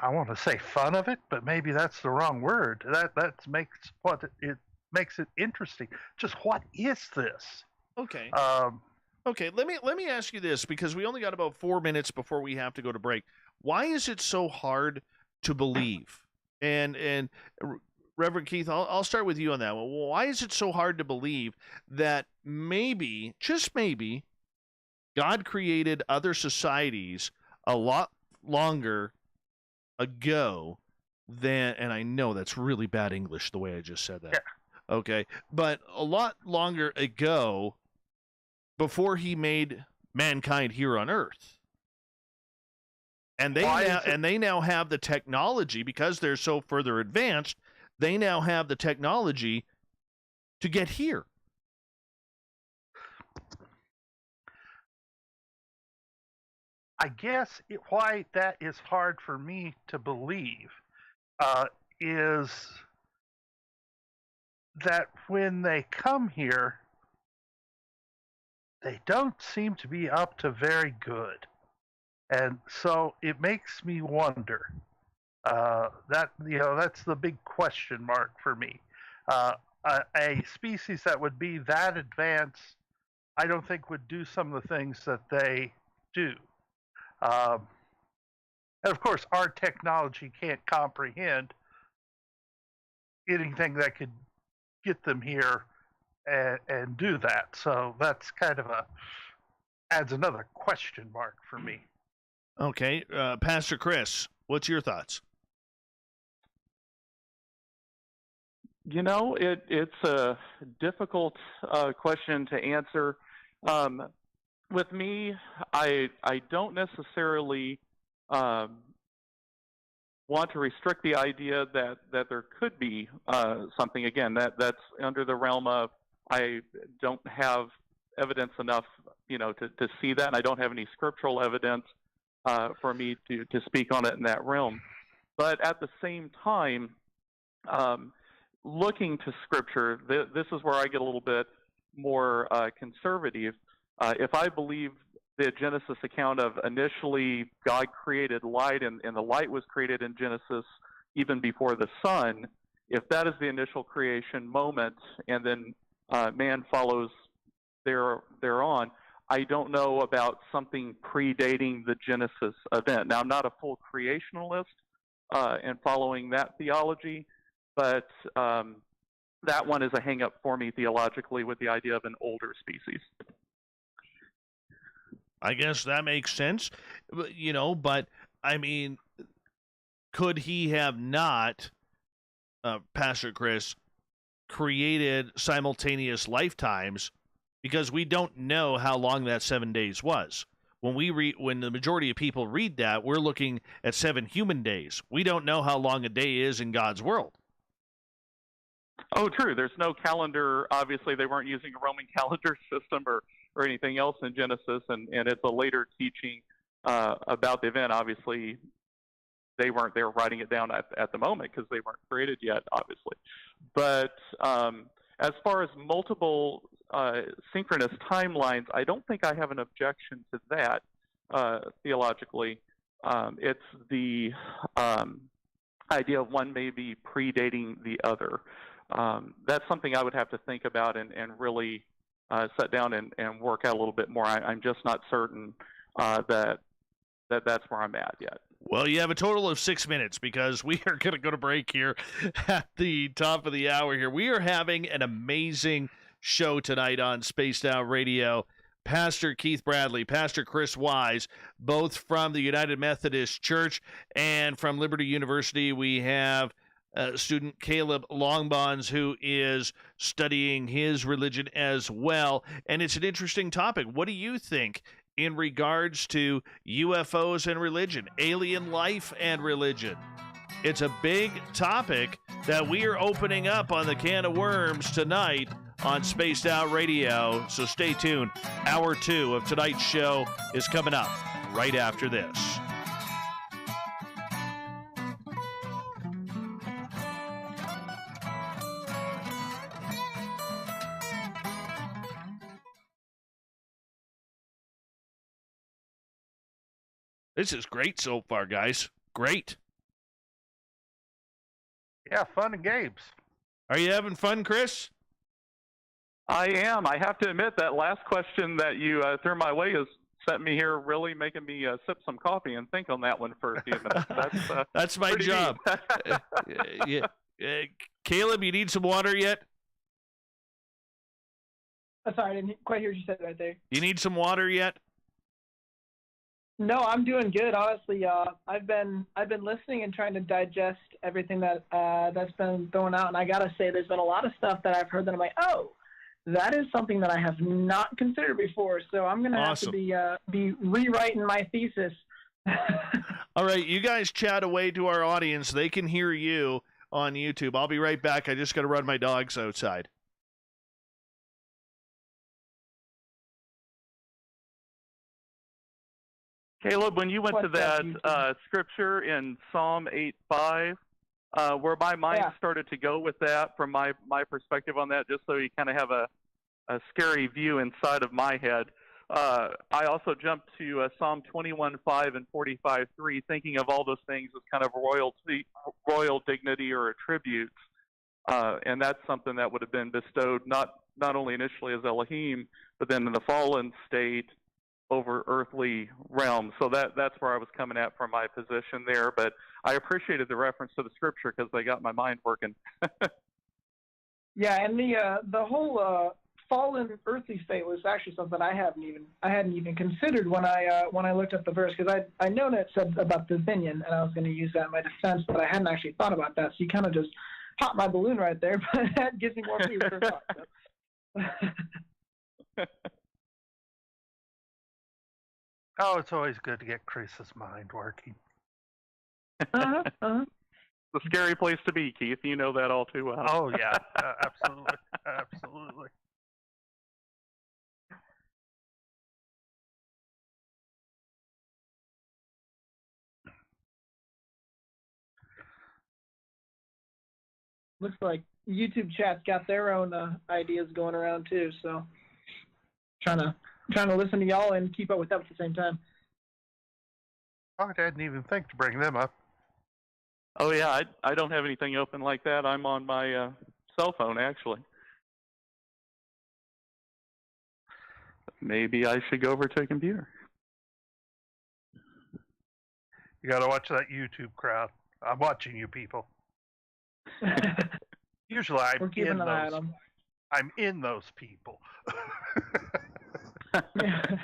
I want to say fun of it, but maybe that's the wrong word. That makes it makes it interesting. Just what is this? Okay. Um, Okay, let me ask you this, because we only got about 4 minutes before we have to go to break. Why is it so hard to believe? And Reverend Keith, I'll start with you on that one. Why is it so hard to believe that maybe, just maybe, God created other societies a lot longer ago than, and I know that's really bad English the way I just said that. Yeah. Okay, but a lot longer ago before he made mankind here on Earth. And they now have the technology, because they're so further advanced, they now have the technology to get here. I guess why that is hard for me to believe is that when they come here, they don't seem to be up to very good. And so it makes me wonder. That's the big question mark for me. A species that would be that advanced, I don't think would do some of the things that they do. And of course, our technology can't comprehend anything that could get them here and do that. So that's kind of adds another question mark for me. Okay, Pastor Chris, what's your thoughts? It's a difficult question to answer. With me, I don't necessarily want to restrict the idea that there could be something. Again, that's under the realm of, I don't have evidence enough, to see that, and I don't have any scriptural evidence for me to speak on it in that realm. But at the same time, looking to Scripture, this is where I get a little bit more conservative. If I believe the Genesis account of initially God created light, and the light was created in Genesis even before the sun, if that is the initial creation moment, and then man follows thereon, I don't know about something predating the Genesis event. Now, I'm not a full creationalist and following that theology, but that one is a hang-up for me theologically with the idea of an older species. I guess that makes sense, but I mean, could he have not, Pastor Chris, created simultaneous lifetimes? Because we don't know how long that 7 days was. When the majority of people read that, we're looking at 7 human days. We don't know how long a day is in God's world. Oh, true. There's no calendar. Obviously, they weren't using a Roman calendar system or anything else in Genesis, and it's a later teaching about the event. Obviously, they were writing it down at the moment because they weren't created yet, obviously. But as far as multiple synchronous timelines, I don't think I have an objection to that theologically. It's the idea of one maybe predating the other. That's something I would have to think about and really sit down and work out a little bit more. I'm just not certain that that's where I'm at yet. Well, you have a total of 6 minutes, because we are going to go to break here at the top of the hour here. We are having an amazing show tonight on Spaced Out Radio. Pastor Keith Bradley, Pastor Chris Wise, both from the United Methodist Church, and from Liberty University, we have student Caleb Longbons, who is studying his religion as well. And it's an interesting topic. What do you think in regards to UFOs and religion, alien life and religion? It's a big topic that we are opening up on the can of worms tonight on Spaced Out Radio. So stay tuned. Hour 2 of tonight's show is coming up right after this. This is great so far, guys. Great. Yeah, fun and games. Are you having fun, Chris? I am. I have to admit that last question that you threw my way has sent me here, really making me sip some coffee and think on that one for a few minutes. That's my job. Yeah. Caleb, you need some water yet? Sorry, I didn't quite hear what you said right there. You need some water yet? No, I'm doing good. Honestly, I've been listening and trying to digest everything that's been thrown out, and I gotta say, there's been a lot of stuff that I've heard that I'm like, oh, that is something that I have not considered before. So I'm gonna have to be rewriting my thesis. All right, you guys chat away to our audience. They can hear you on YouTube. I'll be right back. I just got to run my dogs outside. Caleb, when you went to that scripture in Psalm 8:5, where my mind started to go with that from my perspective on that, just so you kind of have a scary view inside of my head, I also jumped to Psalm 21:5 and 45:3, thinking of all those things as kind of royal dignity or attributes, and that's something that would have been bestowed not only initially as Elohim, but then in the fallen state over earthly realms. So that's where I was coming at from my position there. But I appreciated the reference to the scripture because they got my mind working. Yeah, and the whole fallen earthly state was actually something I hadn't even considered when I looked up the verse, because I know that it said about the Dominion, and I was going to use that in my defense, but I hadn't actually thought about that. So you kind of just popped my balloon right there, but that gives me more food for thought. So. Oh, it's always good to get Chris's mind working. It's a scary place to be, Keith. You know that all too well. Oh, yeah. Absolutely. Absolutely. Looks like YouTube chat's got their own ideas going around too, so trying to listen to y'all and keep up with them at the same time. Oh, I didn't even think to bring them up. Oh yeah, I don't have anything open like that. I'm on my cell phone actually. Maybe I should go over to a computer. You got to watch that YouTube crowd. I'm watching you people. Usually I'm in those people. Yeah.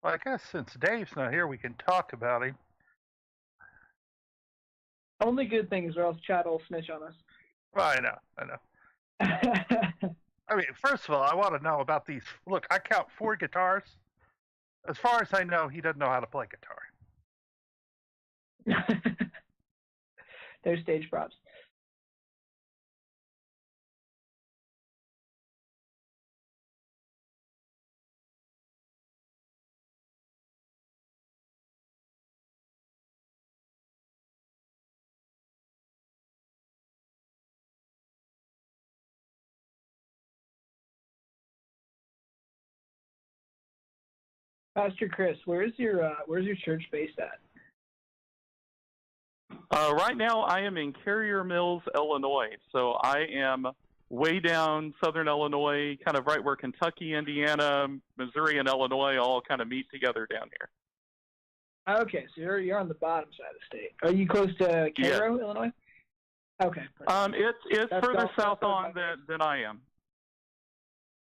Well, I guess since Dave's not here, we can talk about him. Only good things, or else chat will snitch on us. Well, I know. I mean, first of all, I want to know about these. Look, I count 4 guitars. As far as I know, he doesn't know how to play guitar. They're stage props. Pastor Chris, where's your church based at? Right now, I am in Carrier Mills, Illinois. So I am way down southern Illinois, kind of right where Kentucky, Indiana, Missouri, and Illinois all kind of meet together down here. Okay, so you're on the bottom side of the state. Are you close to Cairo, Illinois? Okay. It's further south on than I am.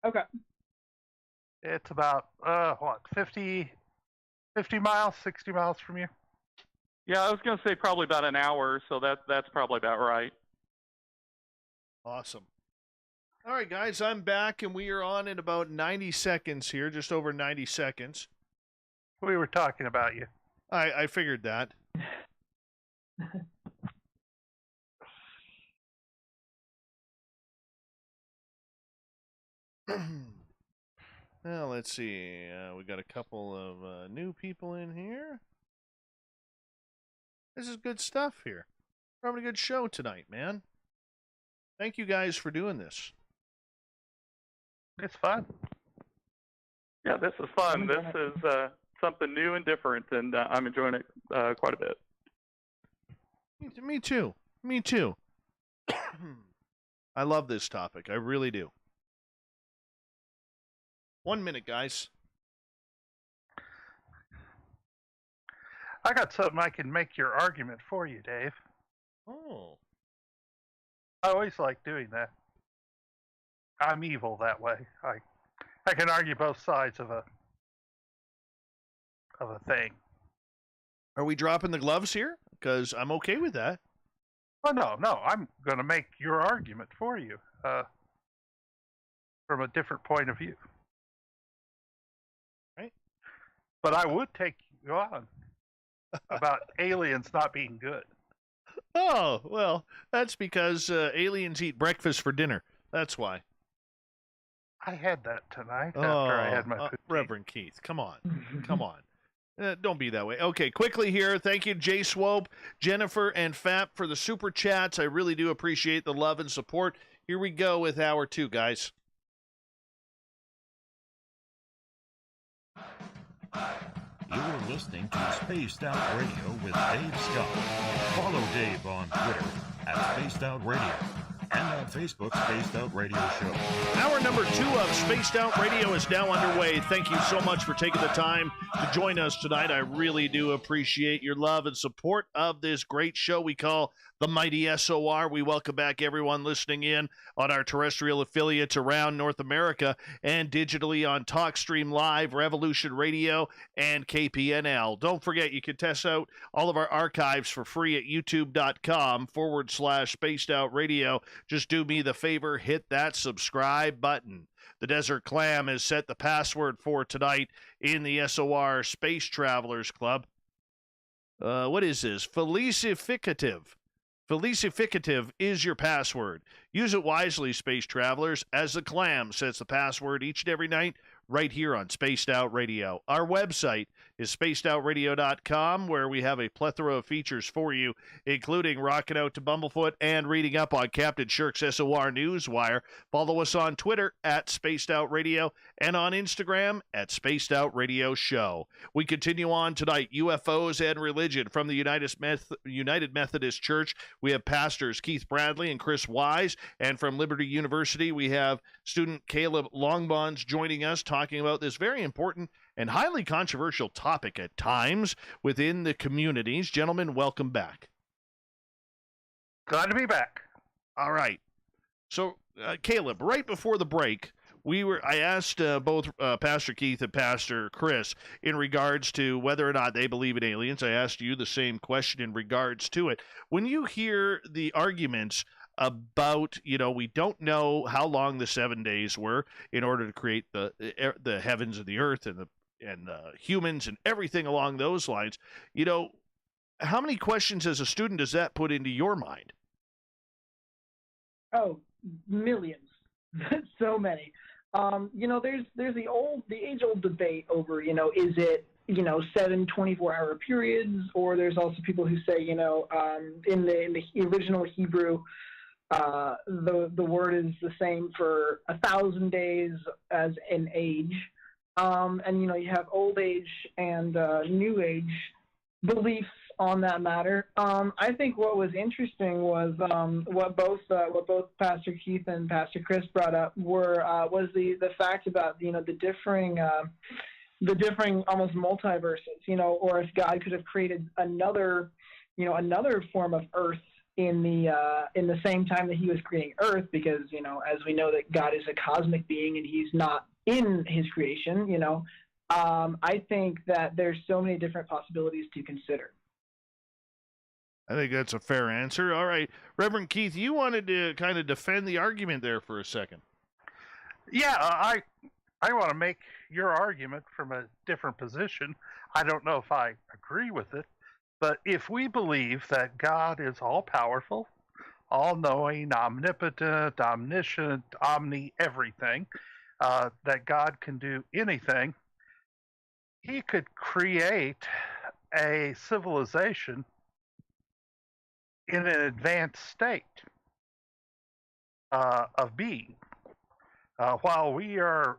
Okay. It's about 50 miles, 60 miles from you. Yeah, I was going to say probably about an hour, so that's probably about right. Awesome. All right, guys, I'm back, and we are on in about 90 seconds here, just over 90 seconds. We were talking about you. I figured that. Well, let's see. We got a couple of new people in here. This is good stuff here. We're having a good show tonight, man. Thank you guys for doing this. It's fun. Yeah, this is fun. This is something new and different, and I'm enjoying it quite a bit. Me too. Me too. I love this topic. I really do. 1 minute, guys. I got something I can make your argument for you, Dave. Oh. I always like doing that. I'm evil that way. I can argue both sides of a thing. Are we dropping the gloves here? Because I'm okay with that. Oh no, I'm going to make your argument for you from a different point of view. Right. But I would take you on about aliens not being good. Oh, well, that's because aliens eat breakfast for dinner. That's why. I had that tonight after I had my poutine. Reverend Keith, come on. Come on. Don't be that way. Okay, quickly here. Thank you, Jay Swope, Jennifer, and Fap for the super chats. I really do appreciate the love and support. Here we go with hour 2, guys. You're listening to Spaced Out Radio with Dave Scott. Follow Dave on Twitter at Spaced Out Radio and on Facebook, Spaced Out Radio Show. Hour number 2 of Spaced Out Radio is now underway. Thank you so much for taking the time to join us tonight. I really do appreciate your love and support of this great show we call the Mighty SOR. We welcome back everyone listening in on our terrestrial affiliates around North America and digitally on TalkStream Live, Revolution Radio, and KPNL. Don't forget, you can test out all of our archives for free at youtube.com/Spaced Out Radio. Just do me the favor, hit that subscribe button. The Desert Clam has set the password for tonight in the SOR Space Travelers Club. What is this? Felicificative. Felicificative is your password. Use it wisely, space travelers, as the Clam sets the password each and every night right here on Spaced Out Radio. Our website is spacedoutradio.com, where we have a plethora of features for you, including rocking out to Bumblefoot and reading up on Captain Shirk's SOR Newswire. Follow us on Twitter at Spaced Out Radio and on Instagram at Spaced Out Radio Show. We continue on tonight, UFOs and Religion from the United Methodist Church. We have pastors Keith Bradley and Chris Wise, and from Liberty University, we have student Caleb Longbons joining us, talking about this very important and highly controversial topic at times within the communities. Gentlemen, welcome back. Glad to be back. All right. So, Caleb, right before the break, I asked both Pastor Keith and Pastor Chris in regards to whether or not they believe in aliens. I asked you the same question in regards to it. When you hear the arguments about, we don't know how long the 7 days were in order to create the heavens and the earth and the humans and everything along those lines, how many questions as a student does that put into your mind? Oh, millions. So many. There's the age-old debate over, is it, 7 24-hour periods, or there's also people who say, in the original Hebrew, the word is the same for 1,000 days as an age. And you have old age and new age beliefs on that matter. I think what was interesting was what both Pastor Keith and Pastor Chris brought up was the fact about the differing almost multiverses, or if God could have created another form of Earth in the same time that He was creating Earth, because as we know that God is a cosmic being and He's not in His creation. I think that there's so many different possibilities to consider. I think that's a fair answer. All right, Reverend Keith, you wanted to kind of defend the argument there for a second. Yeah, I want to make your argument from a different position. I don't know if I agree with it, but if we believe that God is all-powerful, all-knowing, omnipotent, omniscient, everything, that God can do anything, he could create a civilization in an advanced state of being. While we are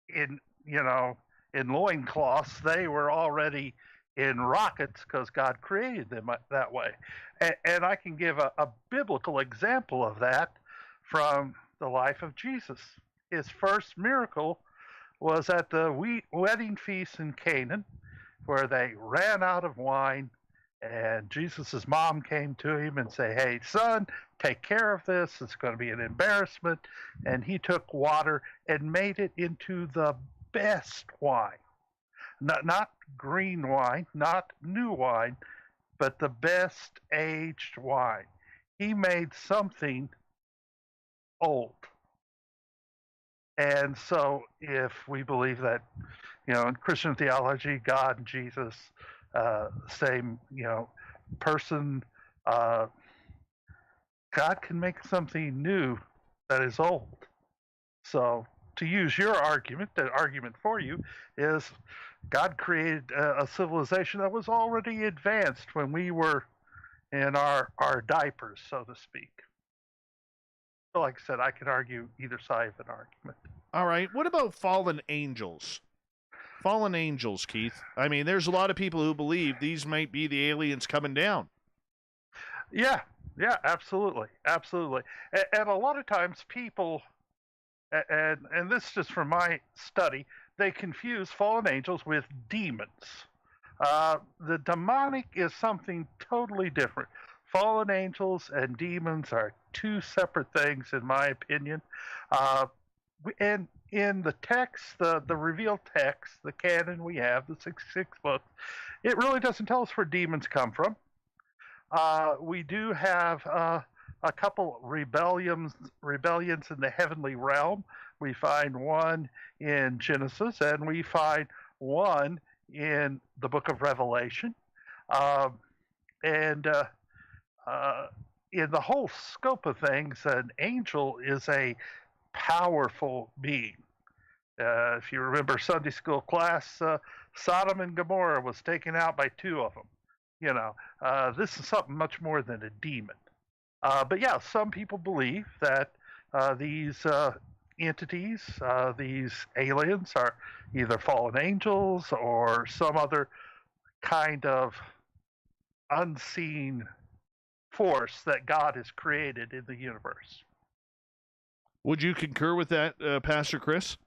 in, in loincloths, they were already in rockets because God created them that way. And I can give a biblical example of that from the life of Jesus. His first miracle was at the wedding feast in Canaan, where they ran out of wine, and Jesus' mom came to him and said, "Hey, son, take care of this. It's going to be an embarrassment." And he took water and made it into the best wine. Not green wine, not new wine, but the best aged wine. He made something old. And so if we believe that, in Christian theology, God and Jesus, same, person, God can make something new that is old. So to use your argument, the argument for you is God created a civilization that was already advanced when we were in our diapers, so to speak. So like I said, I can argue either side of an argument. All right. What about fallen angels? Fallen angels, Keith. I mean, there's a lot of people who believe these might be the aliens coming down. Yeah, absolutely. And a lot of times people, and this is just from my study, they confuse fallen angels with demons. The demonic is something totally different. Fallen angels and demons are two separate things, in my opinion. And in the text, the revealed text, the canon we have, the 66 books, it really doesn't tell us where demons come from. We do have a couple rebellions in the heavenly realm. We find one in Genesis, and we find one in the book of Revelation. And in the whole scope of things, an angel is a powerful being. If you remember Sunday school class, Sodom and Gomorrah was taken out by two of them. This is something much more than a demon. But yeah, some people believe that these entities, these aliens, are either fallen angels or some other kind of unseen force that God has created in the universe. Would you concur with that, Pastor Chris?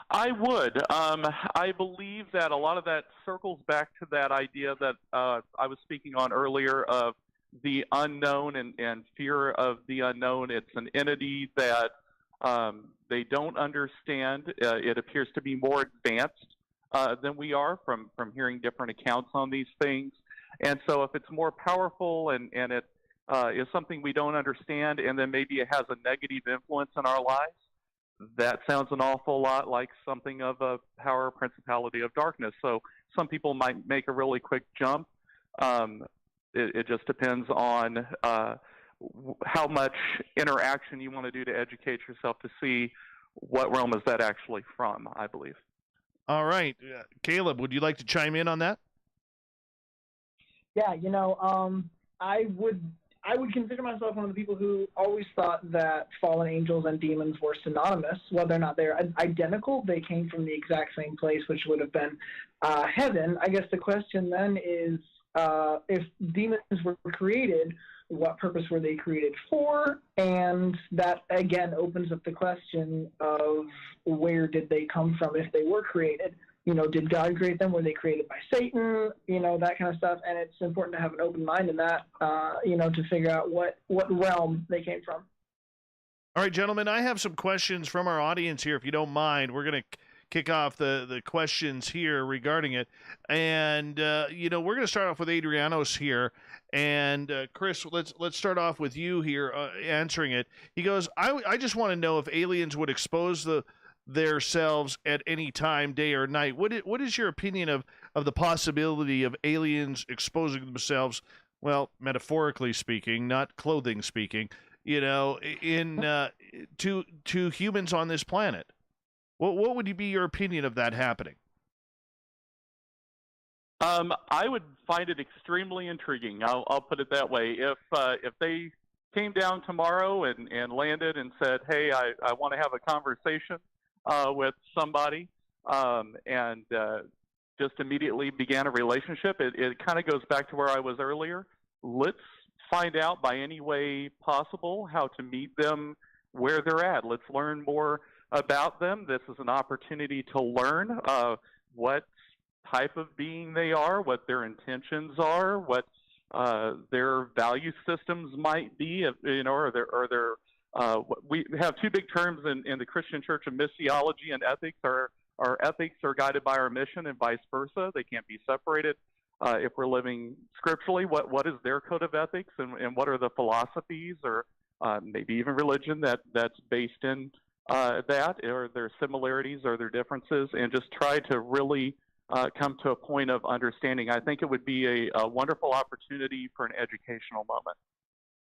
I would. I believe that a lot of that circles back to that idea that I was speaking on earlier of the unknown and fear of the unknown. It's an entity that they don't understand. It appears to be more advanced than we are from hearing different accounts on these things. And so if it's more powerful and it is something we don't understand, and then maybe it has a negative influence in our lives, that sounds an awful lot like something of a power principality of darkness. So some people might make a really quick jump. It just depends on how much interaction you want to do to educate yourself to see what realm is that actually from, I believe. All right. Caleb, would you like to chime in on that? Yeah, I would consider myself one of the people who always thought that fallen angels and demons were synonymous. Whether or not they're identical, they came from the exact same place, which would have been heaven. I guess the question then is, if demons were created, what purpose were they created for? And that, again, opens up the question of where did they come from if they were created? Did God create them? Were they created by Satan? That kind of stuff. And it's important to have an open mind in that, to figure out what realm they came from. All right, gentlemen, I have some questions from our audience here, if you don't mind. We're going to kick off the questions here regarding it. And, we're going to start off with Adrianos here. And, Chris, let's start off with you here answering it. He goes, I just want to know if aliens would expose themselves at any time, day or night. What is your opinion of the possibility of aliens exposing themselves, well, metaphorically speaking, not clothing speaking, in to humans on this planet. What would be your opinion of that happening? I would find it extremely intriguing. I'll put it that way. If they came down tomorrow and landed and said, "Hey, I want to have a conversation with somebody," and just immediately began a relationship, it kind of goes back to where I was earlier. Let's find out by any way possible how to meet them where they're at. Let's learn more about them. This is an opportunity to learn what type of being they are, what their intentions are, what their value systems might be, we have two big terms in the Christian Church of missiology and ethics. Our ethics are guided by our mission and vice versa. They can't be separated. If we're living scripturally, what is their code of ethics, and what are the philosophies or maybe even religion that's based in that, or their similarities or their differences, and just try to really come to a point of understanding. I think it would be a wonderful opportunity for an educational moment.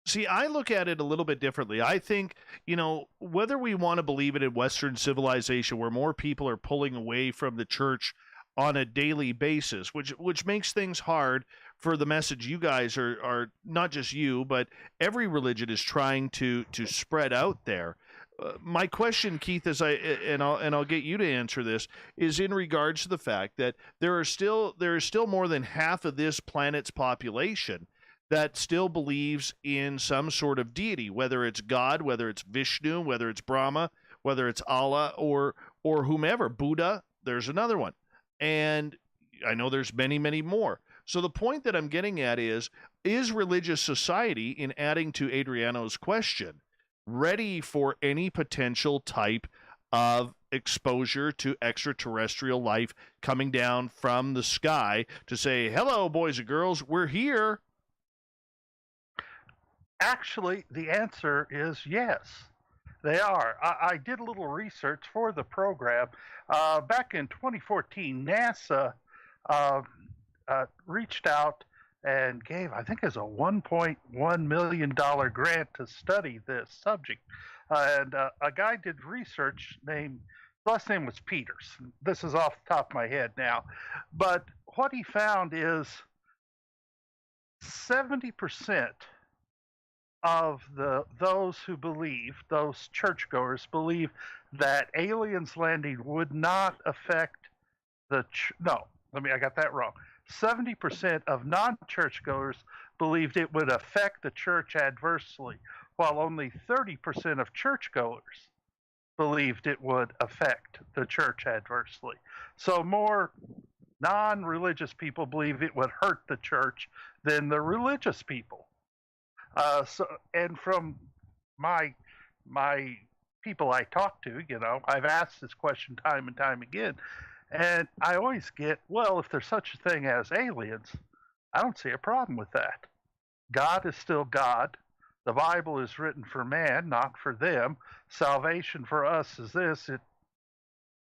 See, I look at it a little bit differently. I think, whether we want to believe it in Western civilization, where more people are pulling away from the church on a daily basis, which makes things hard for the message you guys are not just you, but every religion is trying to spread out there. My question, Keith, I'll get you to answer this, is in regards to the fact that there is still more than half of this planet's population that still believes in some sort of deity, whether it's God, whether it's Vishnu, whether it's Brahma, whether it's Allah, or whomever, Buddha. There's another one, and I know there's many, many more. So the point that I'm getting at is religious society, in adding to Adriano's question, ready for any potential type of exposure to extraterrestrial life coming down from the sky to say, "Hello, boys and girls, we're here"? Actually, the answer is yes. They are. I did a little research for the program. Back in 2014, NASA reached out and gave, I think it was a $1.1 million grant to study this subject. And a guy did research his last name was Peters. This is off the top of my head now. But what he found is 70% of those churchgoers believe that aliens landing would not affect I got that wrong. 70% of non-churchgoers believed it would affect the church adversely, while only 30% of churchgoers believed it would affect the church adversely. So more non-religious people believe it would hurt the church than the religious people. And from my people I talk to, I've asked this question time and time again, and I always get, well, if there's such a thing as aliens, I don't see a problem with that. God is still God. The Bible is written for man, not for them. Salvation for us is this.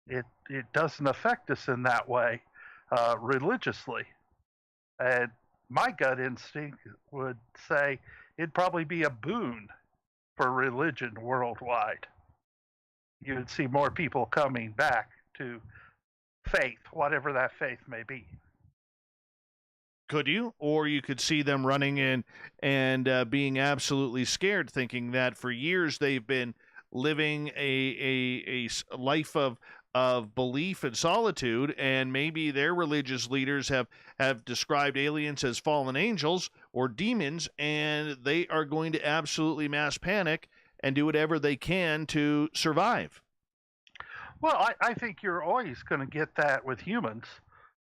It doesn't affect us in that way religiously. And my gut instinct would say it'd probably be a boon for religion worldwide. You would see more people coming back to faith, whatever that faith may be. Could you? Or you could see them running in and being absolutely scared, thinking that for years they've been living a life of belief and solitude, and maybe their religious leaders have described aliens as fallen angels or demons, and they are going to absolutely mass panic and do whatever they can to survive. Well, I think you're always going to get that with humans.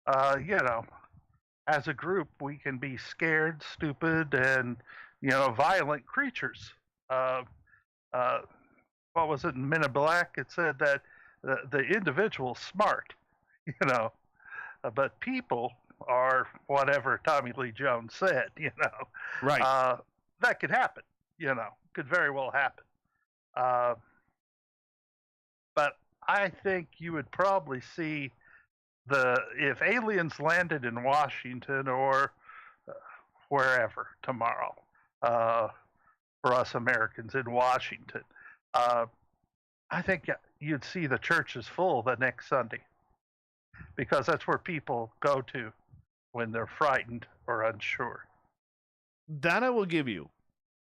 As a group, we can be scared, stupid, and, violent creatures. What was it in Men in Black? It said that the individual's smart, but people are whatever Tommy Lee Jones said, Right. That could happen, could very well happen. But I think you would probably see if aliens landed in Washington or wherever tomorrow, for us Americans in Washington. I think you'd see the churches full the next Sunday, because that's where people go to when they're frightened or unsure. That I will give you.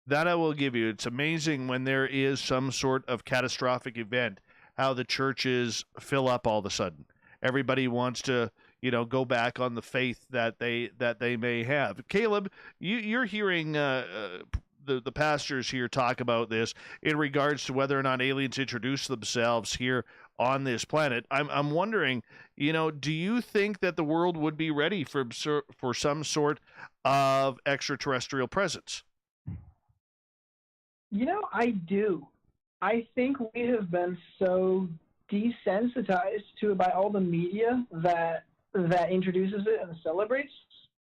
That I will give you. It's amazing when there is some sort of catastrophic event, how the churches fill up all of a sudden. Everybody wants to, go back on the faith that they may have. Caleb, you're hearing the pastors here talk about this in regards to whether or not aliens introduce themselves here on this planet. I'm wondering, do you think that the world would be ready for some sort of extraterrestrial presence? I do. I think we have been so desensitized to it by all the media that introduces it and celebrates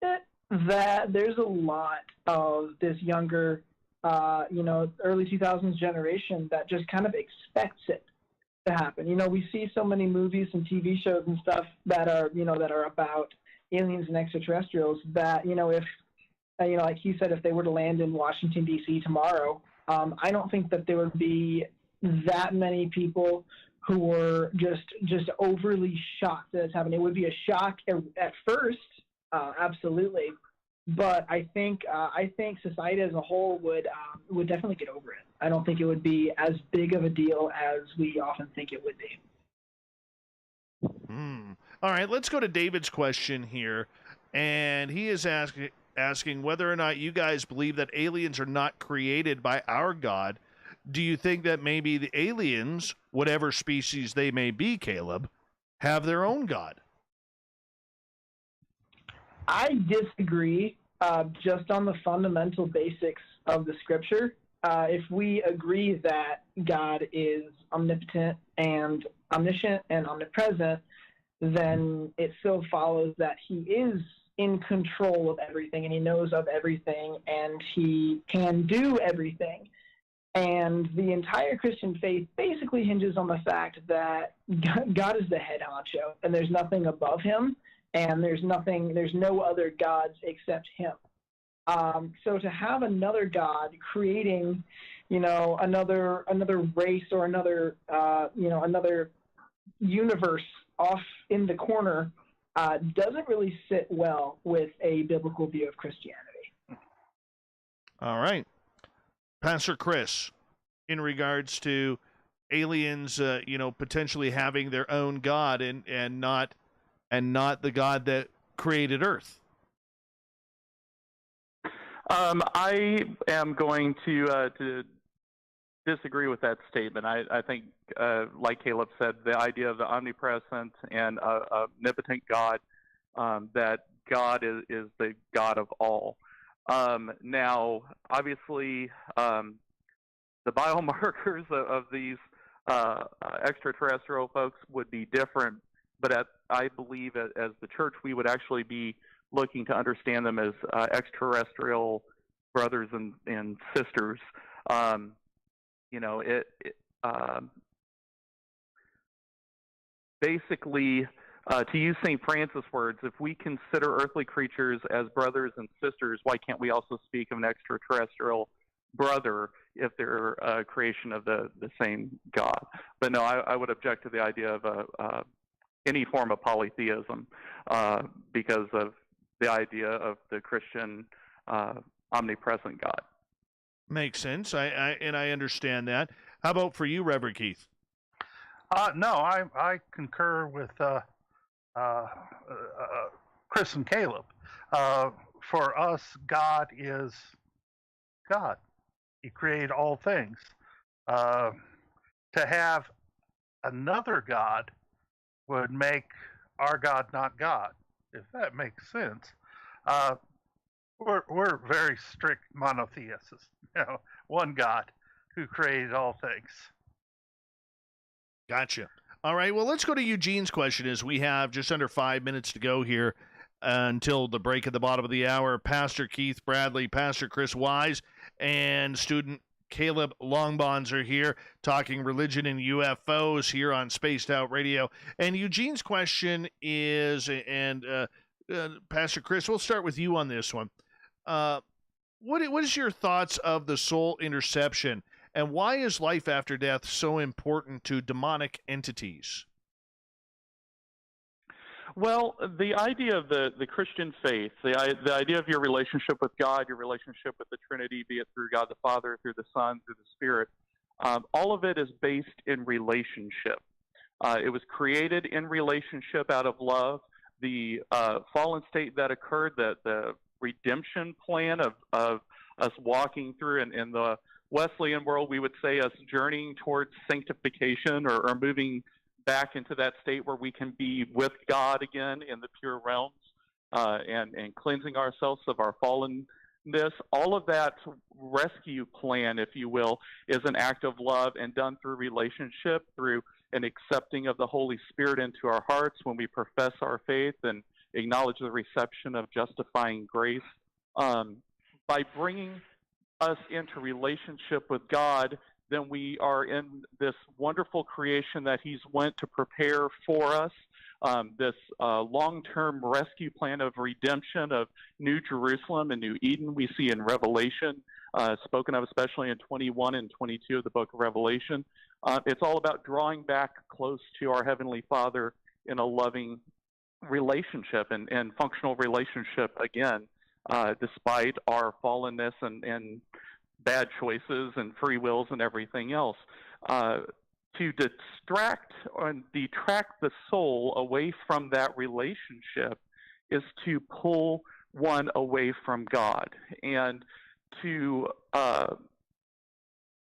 it, that there's a lot of this younger, early 2000s generation that just kind of expects it to happen. We see so many movies and TV shows and stuff that are about aliens and extraterrestrials that, if, like he said, if they were to land in Washington, D.C. tomorrow, I don't think that there would be that many people who were just overly shocked that it's happening. It would be a shock at first, absolutely, but I think society as a whole would definitely get over it. I don't think it would be as big of a deal as we often think it would be. All right, let's go to David's question here, and he is asking whether or not you guys believe that aliens are not created by our God. Do you think that maybe the aliens, whatever species they may be, Caleb, have their own God? I disagree, just on the fundamental basics of the scripture. If we agree that God is omnipotent and omniscient and omnipresent, then it still follows that he is in control of everything, and he knows of everything, and he can do everything. And the entire Christian faith basically hinges on the fact that God is the head honcho, and there's nothing above him, and there's no other gods except him. So to have another God creating, another race or another universe off in the corner doesn't really sit well with a biblical view of Christianity. All right. Pastor Chris, in regards to aliens, potentially having their own God and not the God that created Earth. I am going to disagree with that statement. I think, like Caleb said, the idea of the omnipresent and omnipotent God, that God is the God of all. Now, obviously, the biomarkers of these extraterrestrial folks would be different, but I believe as the church, we would actually be looking to understand them as extraterrestrial brothers and sisters. Basically, to use St. Francis' words, if we consider earthly creatures as brothers and sisters, why can't we also speak of an extraterrestrial brother if they're a creation of the same God? But no, I would object to the idea of any form of polytheism because of the idea of the Christian omnipresent God. Makes sense. I understand that. How about for you, Reverend Keith? No, I concur with Chris and Caleb. For us, God is God. He created all things. To have another God would make our God not God, if that makes sense. We're very strict monotheists. One God who created all things. Gotcha. All right, well, let's go to Eugene's question as we have just under 5 minutes to go here until the break at the bottom of the hour. Pastor Keith Bradley, Pastor Chris Wise, and student Caleb Longbons are here talking religion and UFOs here on Spaced Out Radio. And Eugene's question is, and Pastor Chris, we'll start with you on this one. what is your thoughts of the soul interception, and why is life after death so important to demonic entities? Well, the idea of the Christian faith, the idea of your relationship with God, your relationship with the Trinity, be it through God the Father, through the Son, through the Spirit, all of it is based in relationship. It was created in relationship out of love. The fallen state that occurred, the redemption plan of us walking through, in the Wesleyan world, we would say us journeying towards sanctification or moving back into that state where we can be with God again in the pure realms, and cleansing ourselves of our fallenness. All of that rescue plan, if you will, is an act of love and done through relationship, through an accepting of the Holy Spirit into our hearts when we profess our faith and acknowledge the reception of justifying grace. By bringing us into relationship with God, then we are in this wonderful creation that He's went to prepare for us, this long-term rescue plan of redemption of New Jerusalem and New Eden we see in Revelation, spoken of especially in 21 and 22 of the book of Revelation. It's all about drawing back close to our Heavenly Father in a loving relationship and functional relationship again, despite our fallenness and bad choices and free wills and everything else. To distract and detract the soul away from that relationship is to pull one away from God. And to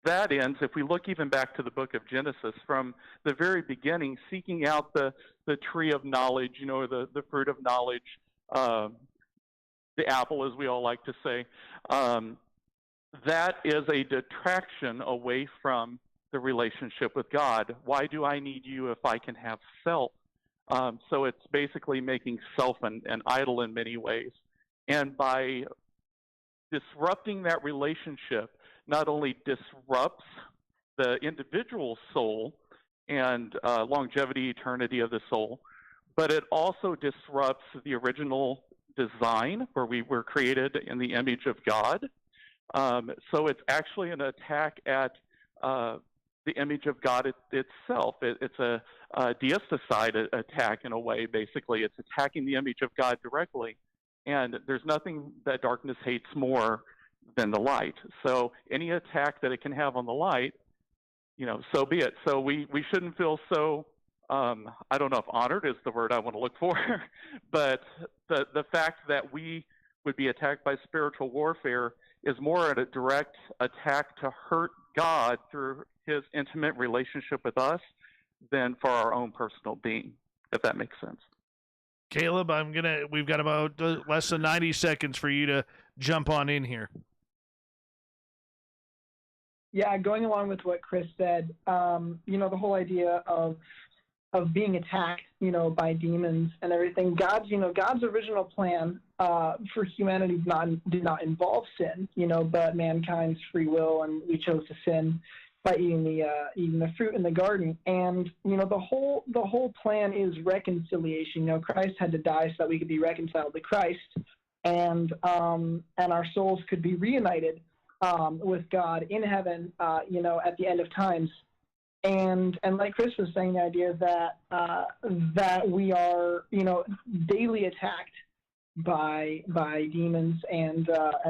that ends, if we look even back to the book of Genesis, from the very beginning, seeking out the tree of knowledge, the fruit of knowledge, the apple, as we all like to say, that is a detraction away from the relationship with God. Why do I need you if I can have self? So it's basically making self an idol in many ways. And by disrupting that relationship, not only disrupts the individual soul and longevity, eternity of the soul, but it also disrupts the original design where we were created in the image of God. So it's actually an attack at the image of God itself. It's a deisticide attack in a way, basically. It's attacking the image of God directly. And there's nothing that darkness hates more than the light. So any attack that it can have on the light, so be it. So we shouldn't feel so, I don't know if honored is the word I want to look for, but the fact that we would be attacked by spiritual warfare is more a direct attack to hurt God through His intimate relationship with us than for our own personal being, if that makes sense. Caleb, we've got about less than 90 seconds for you to jump on in here. Yeah, going along with what Chris said, the whole idea of being attacked, by demons and everything. God's original plan for humanity did not involve sin, but mankind's free will, and we chose to sin by eating the fruit in the garden. And the whole plan is reconciliation. Christ had to die so that we could be reconciled to Christ, and our souls could be reunited with God in heaven, at the end of times. And like Chris was saying, the idea that we are, daily attacked by demons and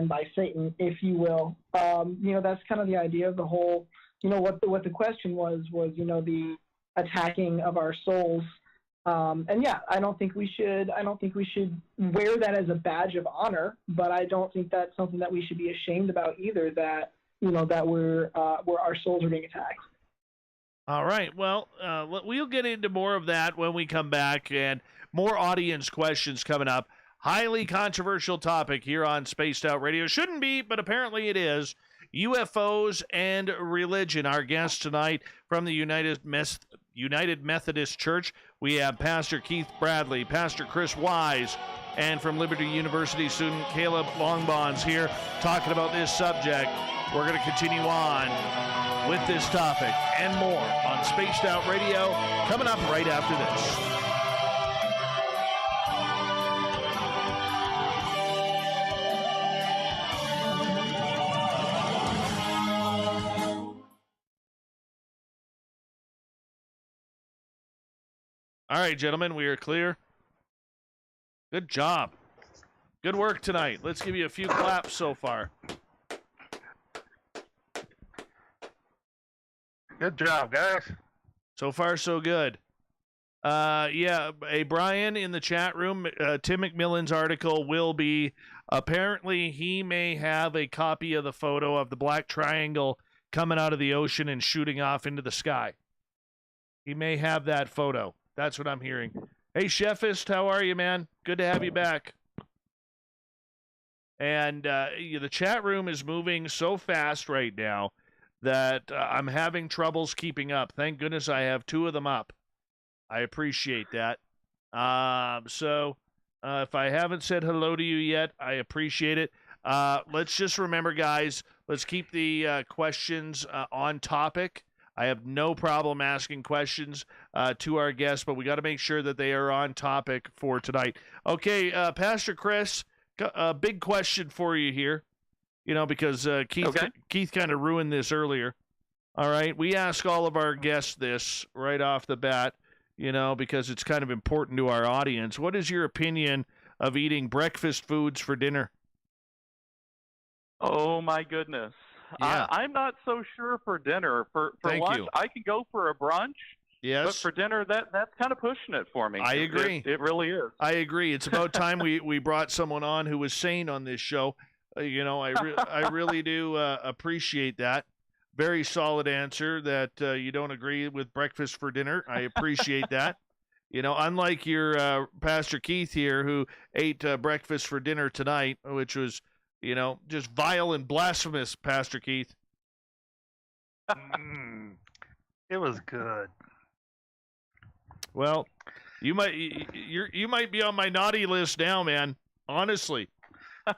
by Satan, if you will. That's kind of the idea of the whole. What the question was the attacking of our souls. And yeah, I don't think we should wear that as a badge of honor, but I don't think that's something that we should be ashamed about either, that where our souls are being attacked. All right. Well, we'll get into more of that when we come back, and more audience questions coming up. Highly controversial topic here on Spaced Out Radio. Shouldn't be, but apparently it is. UFOs and religion. Our guest tonight from the United Methodist Church, we have Pastor Keith Bradley, Pastor Chris Wise, and from Liberty University student Caleb Longbons here talking about this subject. We're going to continue on with this topic and more on Spaced Out Radio, coming up right after this. All right, gentlemen, we are clear. Good job. Good work tonight. Let's give you a few claps so far. Good job, guys. So far, so good. Yeah, Brian in the chat room, Tim McMillan's article will be, apparently he may have a copy of the photo of the black triangle coming out of the ocean and shooting off into the sky. He may have that photo. That's what I'm hearing. Hey, Chefist, how are you, man? Good to have you back. And the chat room is moving so fast right now that I'm having troubles keeping up. Thank goodness I have 2 of them up. I appreciate that. So if I haven't said hello to you yet, I appreciate it. Let's just remember, guys, let's keep the questions on topic. I have no problem asking questions to our guests, but we got to make sure that they are on topic for tonight. Okay, Pastor Chris, a big question for you here, because Keith kind of ruined this earlier. All right, we ask all of our guests this right off the bat, because it's kind of important to our audience. What is your opinion of eating breakfast foods for dinner? Oh, my goodness. Yeah. I'm not so sure for dinner. For Thank lunch, you. I can go for a brunch. Yes. But for dinner, that's kind of pushing it for me. I agree. It really is. I agree. It's about time we brought someone on who was sane on this show. I really do appreciate that. Very solid answer that you don't agree with breakfast for dinner. I appreciate that. Unlike your Pastor Keith here, who ate breakfast for dinner tonight, which was, just vile and blasphemous, Pastor Keith. It was good. Well, you might be on my naughty list now, man. Honestly, See,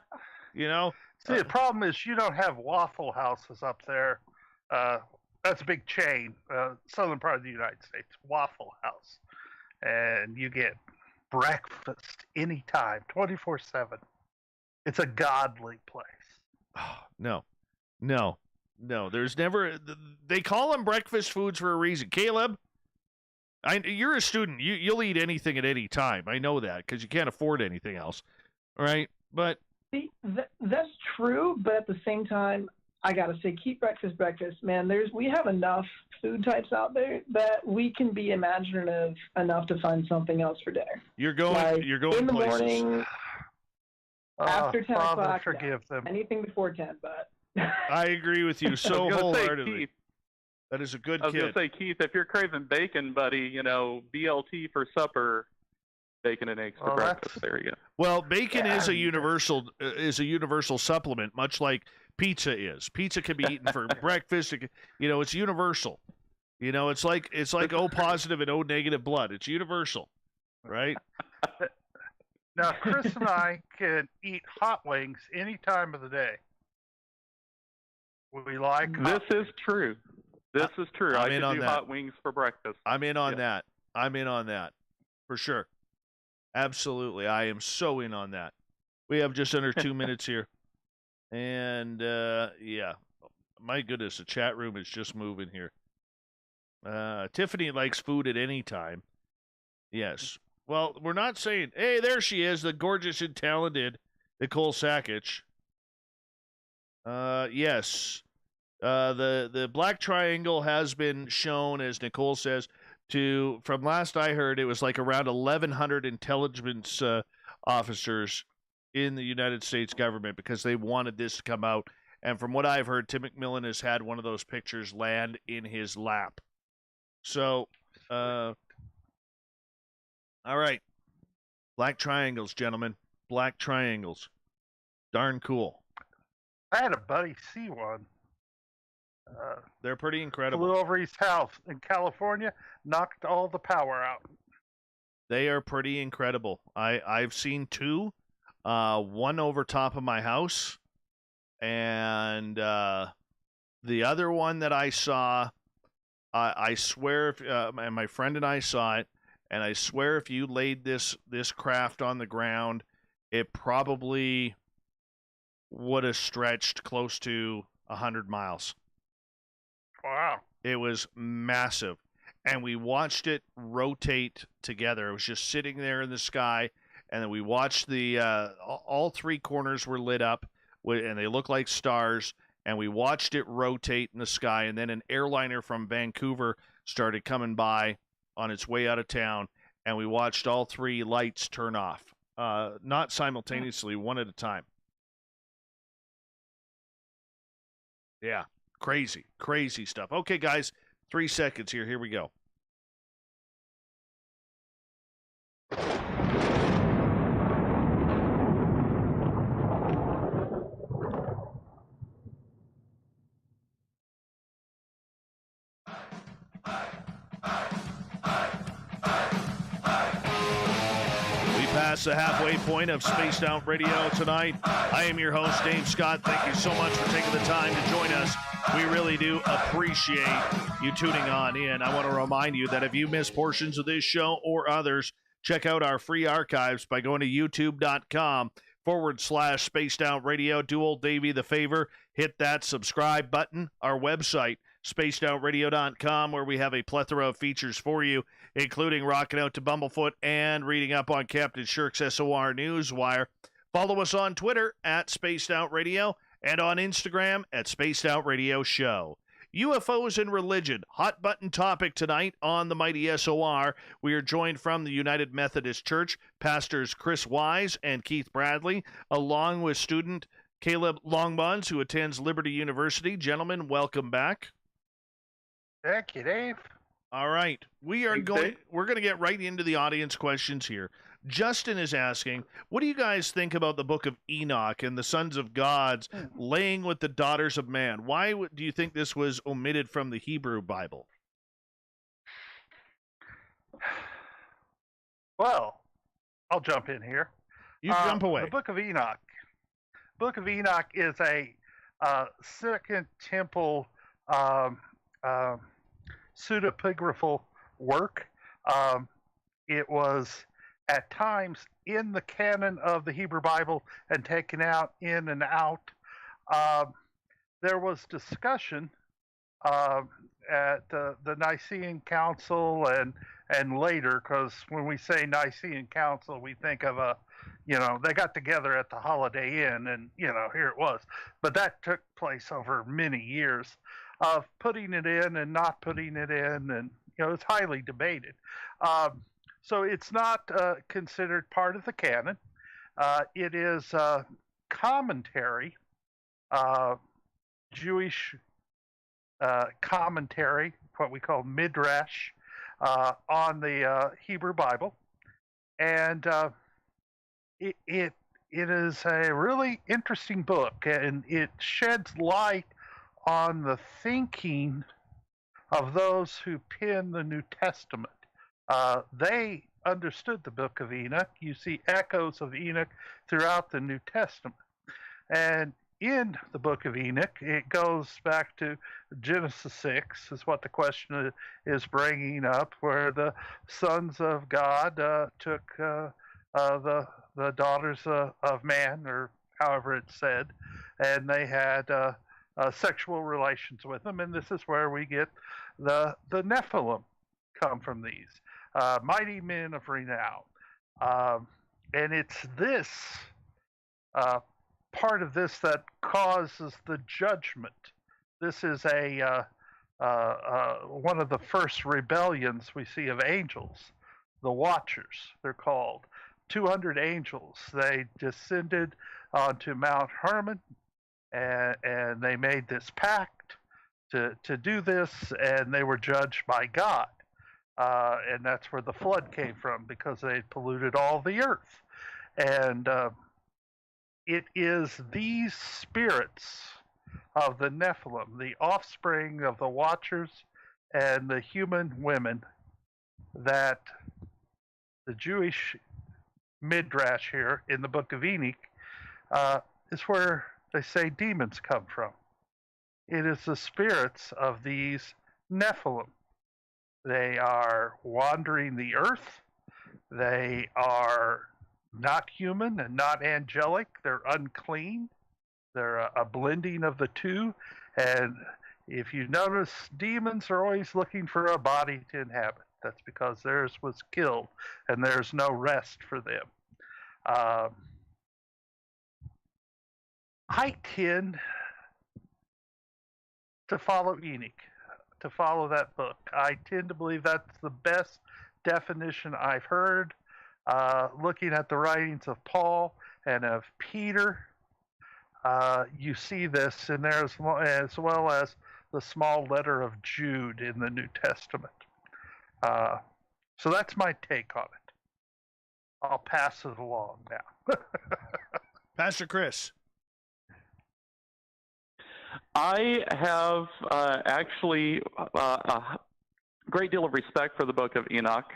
the problem is you don't have Waffle Houses up there. That's a big chain, southern part of the United States, Waffle House, and you get breakfast anytime, 24/7. It's a godly place. Oh, no. There's never. They call them breakfast foods for a reason. Caleb, you're a student. You'll eat anything at any time. I know that because you can't afford anything else, right? But See, that's true, but at the same time, I gotta say, keep breakfast, man. We have enough food types out there that we can be imaginative enough to find something else for dinner. You're going in the places. Morning, after 10 Father, o'clock. forgive them. Anything before 10, but. I agree with you so wholeheartedly. Keith, that is a good I was kid. going to say, Keith, if you're craving bacon, buddy, BLT for supper, bacon and eggs for breakfast. There you go. Well, bacon is a universal supplement, much like pizza is. Pizza can be eaten for breakfast. It's universal. It's like O positive and O negative blood. It's universal, right? Now, Chris and I can eat hot wings any time of the day. We like this is true. This is true. I in can on do that. hot wings for breakfast. I'm in on that. I'm in on that for sure. Absolutely, I am so in on that. We have just under 2 minutes here, and yeah, my goodness, the chat room is just moving here. Tiffany likes food at any time. Yes. Well, we're not saying, hey, there she is, the gorgeous and talented Nicole Sakic. Yes. The black triangle has been shown, as Nicole says, from last I heard, it was like around 1,100 intelligence officers in the United States government because they wanted this to come out. And from what I've heard, Tim McMillan has had one of those pictures land in his lap. So, all right. Black triangles, gentlemen. Black triangles. Darn cool. I had a buddy see one. They're pretty incredible. Flew over his house in California, knocked all the power out. They are pretty incredible. I've seen 2. One over top of my house. And the other one that I saw, I swear, and my friend and I saw it, and I swear if you laid this craft on the ground, it probably would have stretched close to 100 miles. Wow. It was massive. and we watched it rotate together. It was just sitting there in the sky, and then we watched the all three corners were lit up, and they looked like stars, and we watched it rotate in the sky, and then an airliner from Vancouver started coming by on its way out of town, and we watched all three lights turn off, not simultaneously, one at a time. Yeah, crazy stuff. Okay, guys, 3 seconds here. Here we go. Past the halfway point of Spaced Out Radio tonight. I am your host, Dave Scott. Thank you so much for taking the time to join us. We really do appreciate you tuning on in. I want to remind you that if you miss portions of this show or others, check out our free archives by going to youtube.com/Spaced Out Radio. Do old Davey the favor, hit that subscribe button. Our website, spacedoutradio.com, where we have a plethora of features for you, including rocking out to Bumblefoot and reading up on Captain Shirk's SOR Newswire. Follow us on Twitter at Spaced Out Radio and on Instagram at Spaced Out Radio Show. UFOs and religion, hot button topic tonight on the mighty SOR. We are joined from the United Methodist Church, pastors Chris Wise and Keith Bradley, along with student Caleb Longbons, who attends Liberty University. Gentlemen, welcome back. Thank you, Dave. All right. We're going to get right into the audience questions here. Justin is asking, what do you guys think about the book of Enoch and the sons of gods laying with the daughters of man? Why do you think this was omitted from the Hebrew Bible? Well, I'll jump in here. You jump away. The book of Enoch. Book of Enoch is a Second Temple pseudepigraphal work. It was at times in the canon of the Hebrew Bible and taken out in and out. There was discussion at the Nicene Council and later, because when we say Nicene Council, we think of they got together at the Holiday Inn and, here it was. But that took place over many years of putting it in and not putting it in, and, it's highly debated. So it's not considered part of the canon. It is commentary, Jewish commentary, what we call midrash, on the Hebrew Bible. And it is a really interesting book, and it sheds light on the thinking of those who penned the New Testament. They understood the book of Enoch. You see echoes of Enoch throughout the New Testament. And in the book of Enoch, it goes back to Genesis 6, is what the question is bringing up, where the sons of God took the daughters of man, or however it's said, and they had sexual relations with them. And this is where we get the Nephilim come from, these mighty men of renown. And it's this part of this that causes the judgment. This is one of the first rebellions we see of angels, the Watchers, they're called. 200 angels. They descended onto Mount Hermon, and they made this pact to do this, and they were judged by God. And that's where the flood came from, because they polluted all the earth. And it is these spirits of the Nephilim, the offspring of the Watchers and the human women, that the Jewish midrash here in the book of Enoch is where they say demons come from. It is the spirits of these Nephilim. They are wandering the earth. They are not human and not angelic. They're unclean. They're a blending of the two. And If you notice, demons are always looking for a body to inhabit. That's because theirs was killed, and there's no rest for them. I tend to follow Enoch, to follow that book. I tend to believe that's the best definition I've heard. Looking at the writings of Paul and of Peter, you see this in there as well as the small letter of Jude in the New Testament. So that's my take on it. I'll pass it along now. Pastor Chris. I have actually a great deal of respect for the Book of Enoch.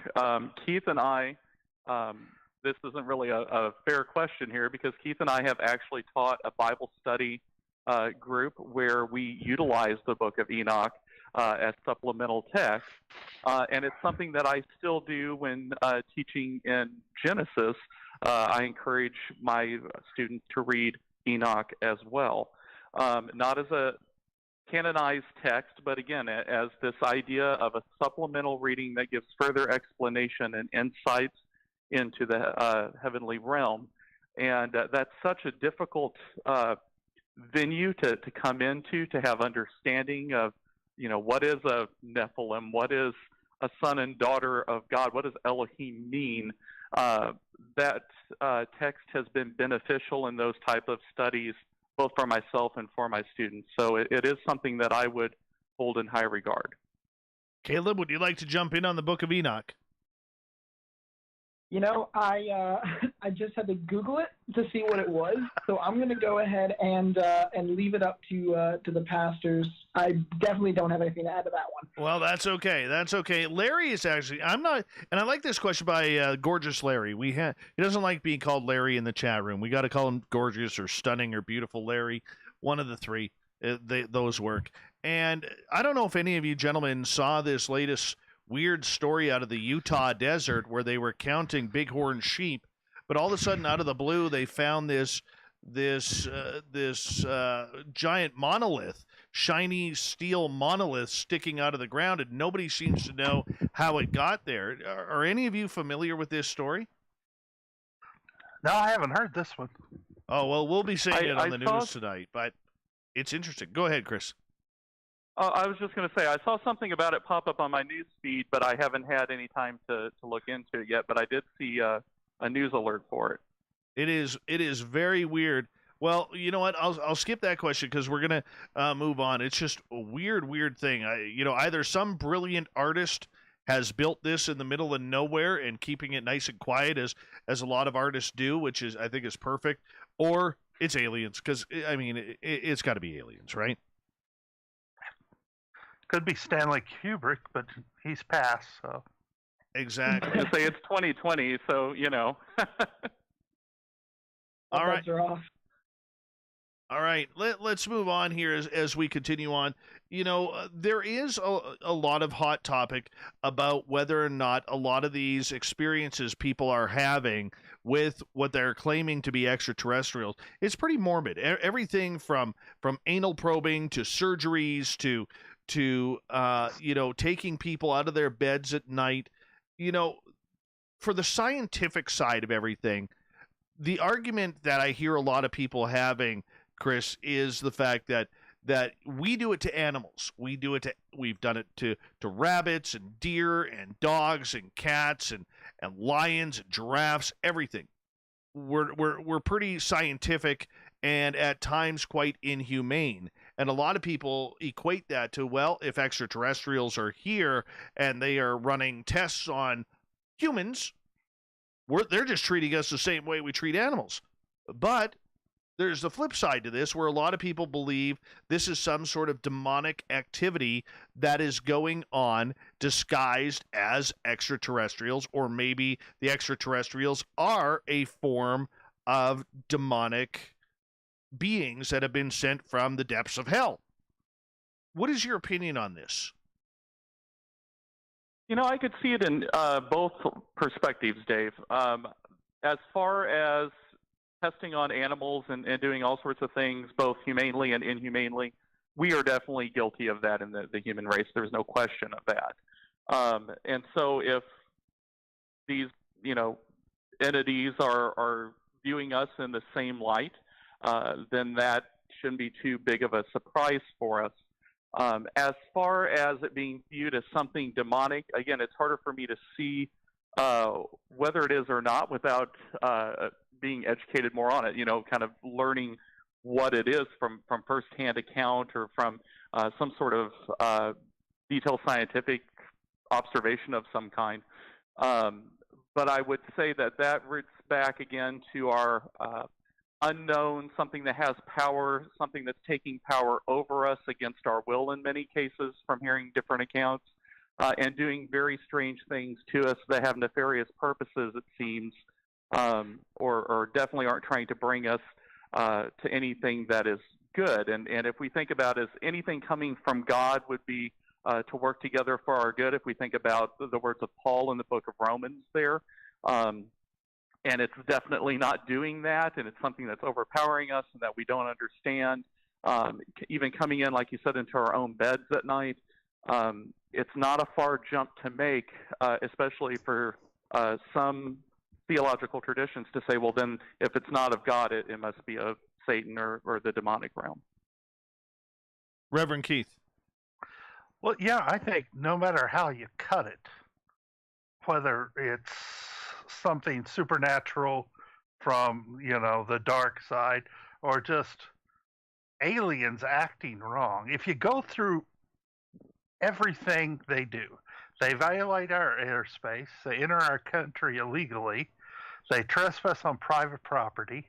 Keith and I, this isn't really a fair question here because Keith and I have actually taught a Bible study group where we utilize the Book of Enoch as supplemental text. And it's something that I still do when teaching in Genesis. I encourage my students to read Enoch as well. Not as a canonized text, but again, as this idea of a supplemental reading that gives further explanation and insights into the heavenly realm. And that's such a difficult venue to come into, to have understanding of, what is a Nephilim, what is a son and daughter of God, what does Elohim mean? That text has been beneficial in those type of studies, both for myself and for my students. So it is something that I would hold in high regard. Caleb, would you like to jump in on the Book of Enoch? I just had to Google it to see what it was, so I'm going to go ahead and leave it up to the pastors. I definitely don't have anything to add to that one. Well, that's okay. That's okay. Larry is actually, I'm not, and I like this question by Gorgeous Larry. He doesn't like being called Larry in the chat room. We got to call him Gorgeous or Stunning or Beautiful Larry. One of the three. Those work. And I don't know if any of you gentlemen saw this latest weird story out of the Utah desert where they were counting bighorn sheep, but all of a sudden, out of the blue, they found this giant monolith, shiny steel monolith sticking out of the ground, and nobody seems to know how it got there. Are any of you familiar with this story? No, I haven't heard this one. Oh, well, we'll be saying it on the news tonight, but it's interesting. Go ahead, Chris. I was just going to say, I saw something about it pop up on my news feed, but I haven't had any time to look into it yet. But I did see a news alert for it. It is very weird. Well, you know what? I'll skip that question because we're gonna move on. It's just a weird thing. Either some brilliant artist has built this in the middle of nowhere and keeping it nice and quiet, as a lot of artists do, which is I think is perfect, or it's aliens. Because I mean, it's got to be aliens, right? Could be Stanley Kubrick, but he's passed, so. Exactly. I was gonna say it's 2020, so All right. Are off. All right, let's move on here as we continue on. There is a lot of hot topic about whether or not a lot of these experiences people are having with what they're claiming to be extraterrestrials. It's pretty morbid. Everything from anal probing to surgeries to taking people out of their beds at night. For the scientific side of everything, the argument that I hear a lot of people having, Chris, is the fact that we do it to animals. We've done it to rabbits and deer and dogs and cats and lions and giraffes, everything. We're pretty scientific and at times quite inhumane. And a lot of people equate that to, well, if extraterrestrials are here and they are running tests on humans, they're just treating us the same way we treat animals. But there's the flip side to this, where a lot of people believe this is some sort of demonic activity that is going on disguised as extraterrestrials, or maybe the extraterrestrials are a form of demonic beings that have been sent from the depths of hell. What is your opinion on this? I could see it in both perspectives, Dave. As far as testing on animals and doing all sorts of things, both humanely and inhumanely, we are definitely guilty of that in the human race. There's no question of that. And so if these, entities are viewing us in the same light, then that shouldn't be too big of a surprise for us. As far as it being viewed as something demonic, again, it's harder for me to see whether it is or not without being educated more on it, kind of learning what it is from firsthand account or from some sort of detailed scientific observation of some kind. But I would say that roots back again to our unknown, something that has power, something that's taking power over us against our will in many cases from hearing different accounts, and doing very strange things to us that have nefarious purposes, it seems, or definitely aren't trying to bring us to anything that is good. And if we think about as anything coming from God would be to work together for our good, if we think about the words of Paul in the book of Romans there, and it's definitely not doing that, and it's something that's overpowering us and that we don't understand, even coming in, like you said, into our own beds at night, it's not a far jump to make, especially for some theological traditions to say, well, then if it's not of God, it must be of Satan or the demonic realm. Reverend Keith. Well, yeah, I think no matter how you cut it, whether it's something supernatural from, the dark side or just aliens acting wrong, if you go through everything they do, they violate our airspace, they enter our country illegally, they trespass on private property,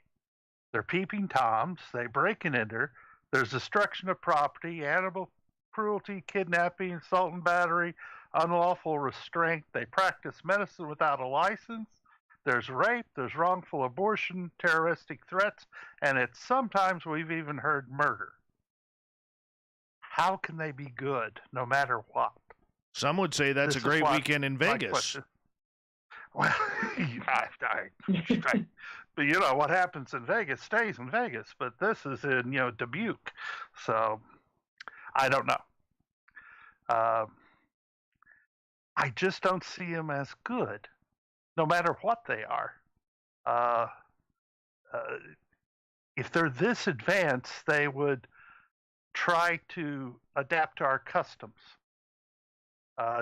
they're peeping toms, they break and enter, there's destruction of property, animal cruelty, kidnapping, assault and battery, unlawful restraint, they practice medicine without a license, there's rape, there's wrongful abortion, terroristic threats, and sometimes we've even heard murder. How can they be good no matter what? Some would say that's a great weekend in Vegas. Well, but what happens in Vegas stays in Vegas. But this is in Dubuque, so I don't know. I just don't see them as good, no matter what they are. If they're this advanced, they would try to adapt to our customs,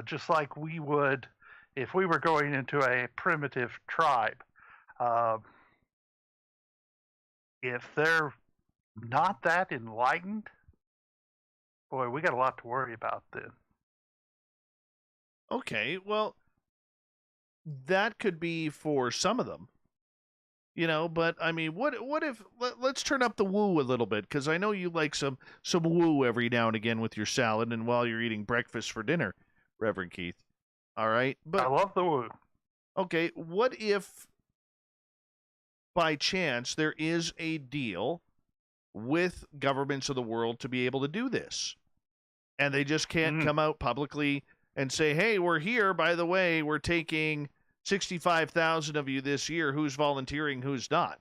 just like we would if we were going into a primitive tribe. If they're not that enlightened, boy, we got a lot to worry about then. Okay, well, that could be for some of them. But I mean, what if let's turn up the woo a little bit, because I know you like some woo every now and again with your salad and while you're eating breakfast for dinner, Reverend Keith. All right, but I love the woo. Okay, what if by chance there is a deal with governments of the world to be able to do this, and they just can't come out publicly and say, "Hey, we're here. By the way, we're taking 65,000 of you this year. Who's volunteering? Who's not?"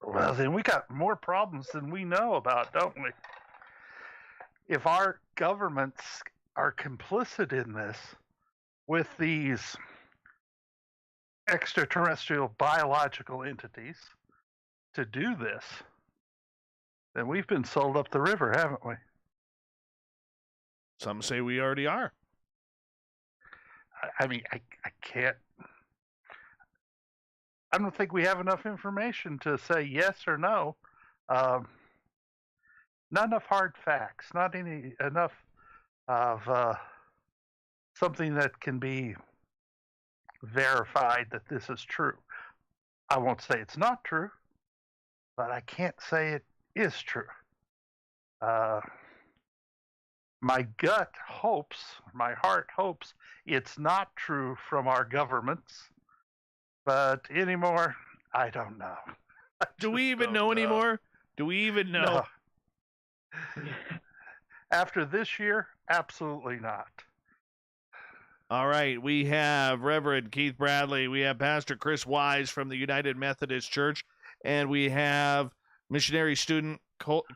Well, then we got more problems than we know about, don't we? If our governments are complicit in this with these extraterrestrial biological entities to do this, then we've been sold up the river, haven't we? Some say we already are. I mean, I can't. I don't think we have enough information to say yes or no. Not enough hard facts. Not enough of something that can be verified that this is true. I won't say it's not true, but I can't say it is true. My gut hopes, my heart hopes it's not true from our governments, but anymore, I don't know. Do we even know anymore? Do we even know? No. After this year, absolutely not. All right, we have Reverend Keith Bradley, we have Pastor Chris Wise from the United Methodist Church, and we have Missionary Student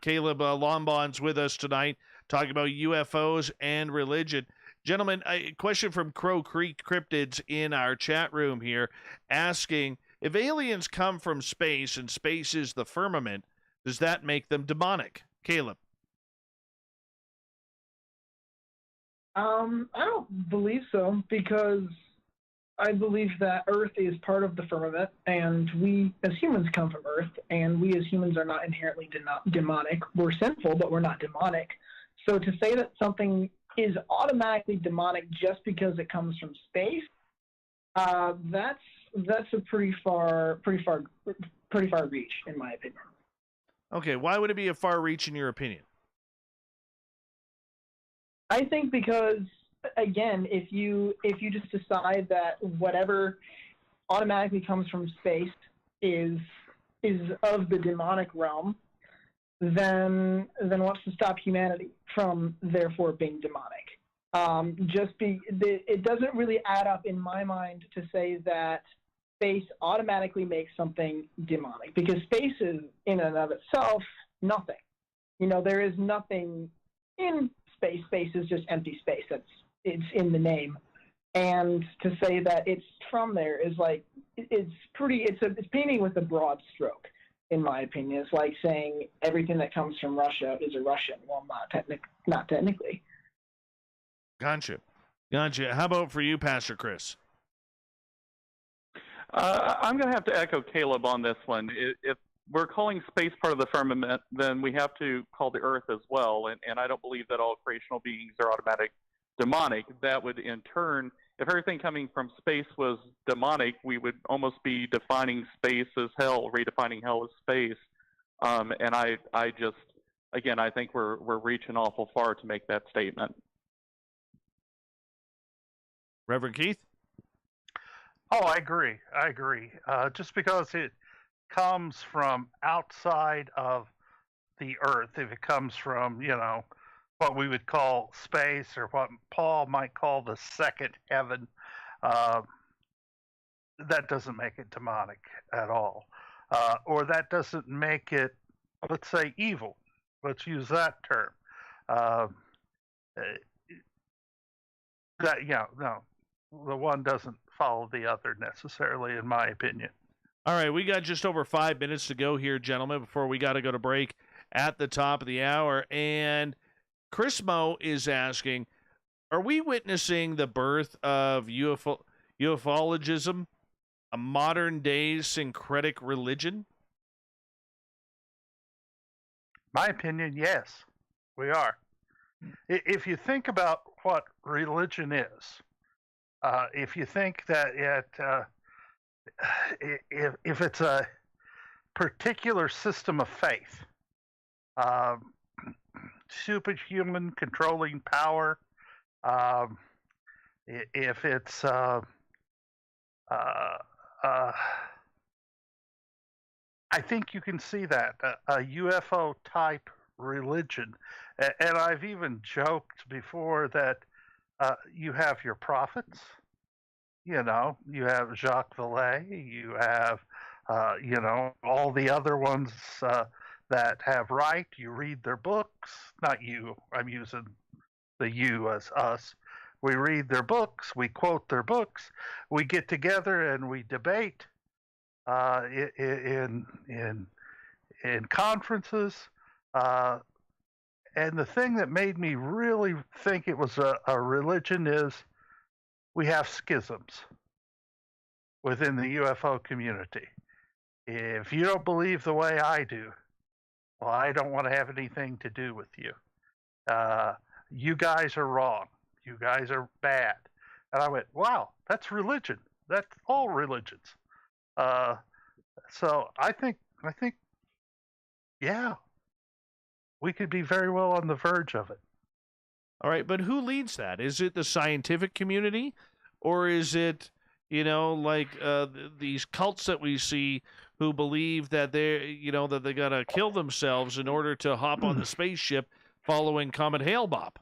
Caleb Longbons with us tonight, talking about UFOs and religion. Gentlemen, a question from Crow Creek Cryptids in our chat room here, asking, if aliens come from space and space is the firmament, does that make them demonic? Caleb. I don't believe so, because I believe that Earth is part of the firmament, and we as humans come from Earth, and we as humans are not inherently demonic. We're sinful, but we're not demonic. So to say that something is automatically demonic just because it comes from space, that's a pretty far reach, in my opinion. Okay, why would it be a far reach in your opinion? I think because, again, if you just decide that whatever automatically comes from space is of the demonic realm, then what's to stop humanity from therefore being demonic? It doesn't really add up in my mind to say that space automatically makes something demonic, because space is in and of itself nothing. There is nothing in space. Space is just empty space. It's in the name. And to say that it's from there is like, it's painting with a broad stroke, in my opinion. It's like saying everything that comes from Russia is a Russian. Well, not technically. Gotcha. How about for you, Pastor Chris? I'm going to have to echo Caleb on this one. If we're calling space part of the firmament, then we have to call the Earth as well. And I don't believe that all creational beings are automatic demonic. That would, in turn, if everything coming from space was demonic, we would almost be defining space as hell, redefining hell as space. And I just, again, I think we're reaching awful far to make that statement. Reverend Keith? Oh, I agree. Just because it comes from outside of the Earth, if it comes from, what we would call space, or what Paul might call the second heaven, that doesn't make it demonic at all. Or that doesn't make it, let's say, evil. Let's use that term. The one doesn't follow the other necessarily, in my opinion. All right, we got just over 5 minutes to go here, gentlemen, before we got to go to break at the top of the hour. And Chris Moe is asking, are we witnessing the birth of ufologism, a modern-day syncretic religion? My opinion, yes, we are. If you think about what religion is, if you think that if it's a particular system of faith, superhuman controlling power, if it's I think you can see that a UFO type religion, and I've even joked before that you have your prophets, you have Jacques Vallée, you have all the other ones that have right. You read their books, not you. I'm using the you as us. We read their books, we quote their books, we get together and we debate in conferences. And the thing that made me really think it was a religion is we have schisms within the UFO community. If you don't believe the way I do, well, I don't want to have anything to do with you. You guys are wrong. You guys are bad. And I went, wow, that's religion. That's all religions. So I think, yeah, we could be very well on the verge of it. All right, but who leads that? Is it the scientific community, or is it, like these cults that we see who believe that that they gotta kill themselves in order to hop on the spaceship following Comet Hale-Bopp?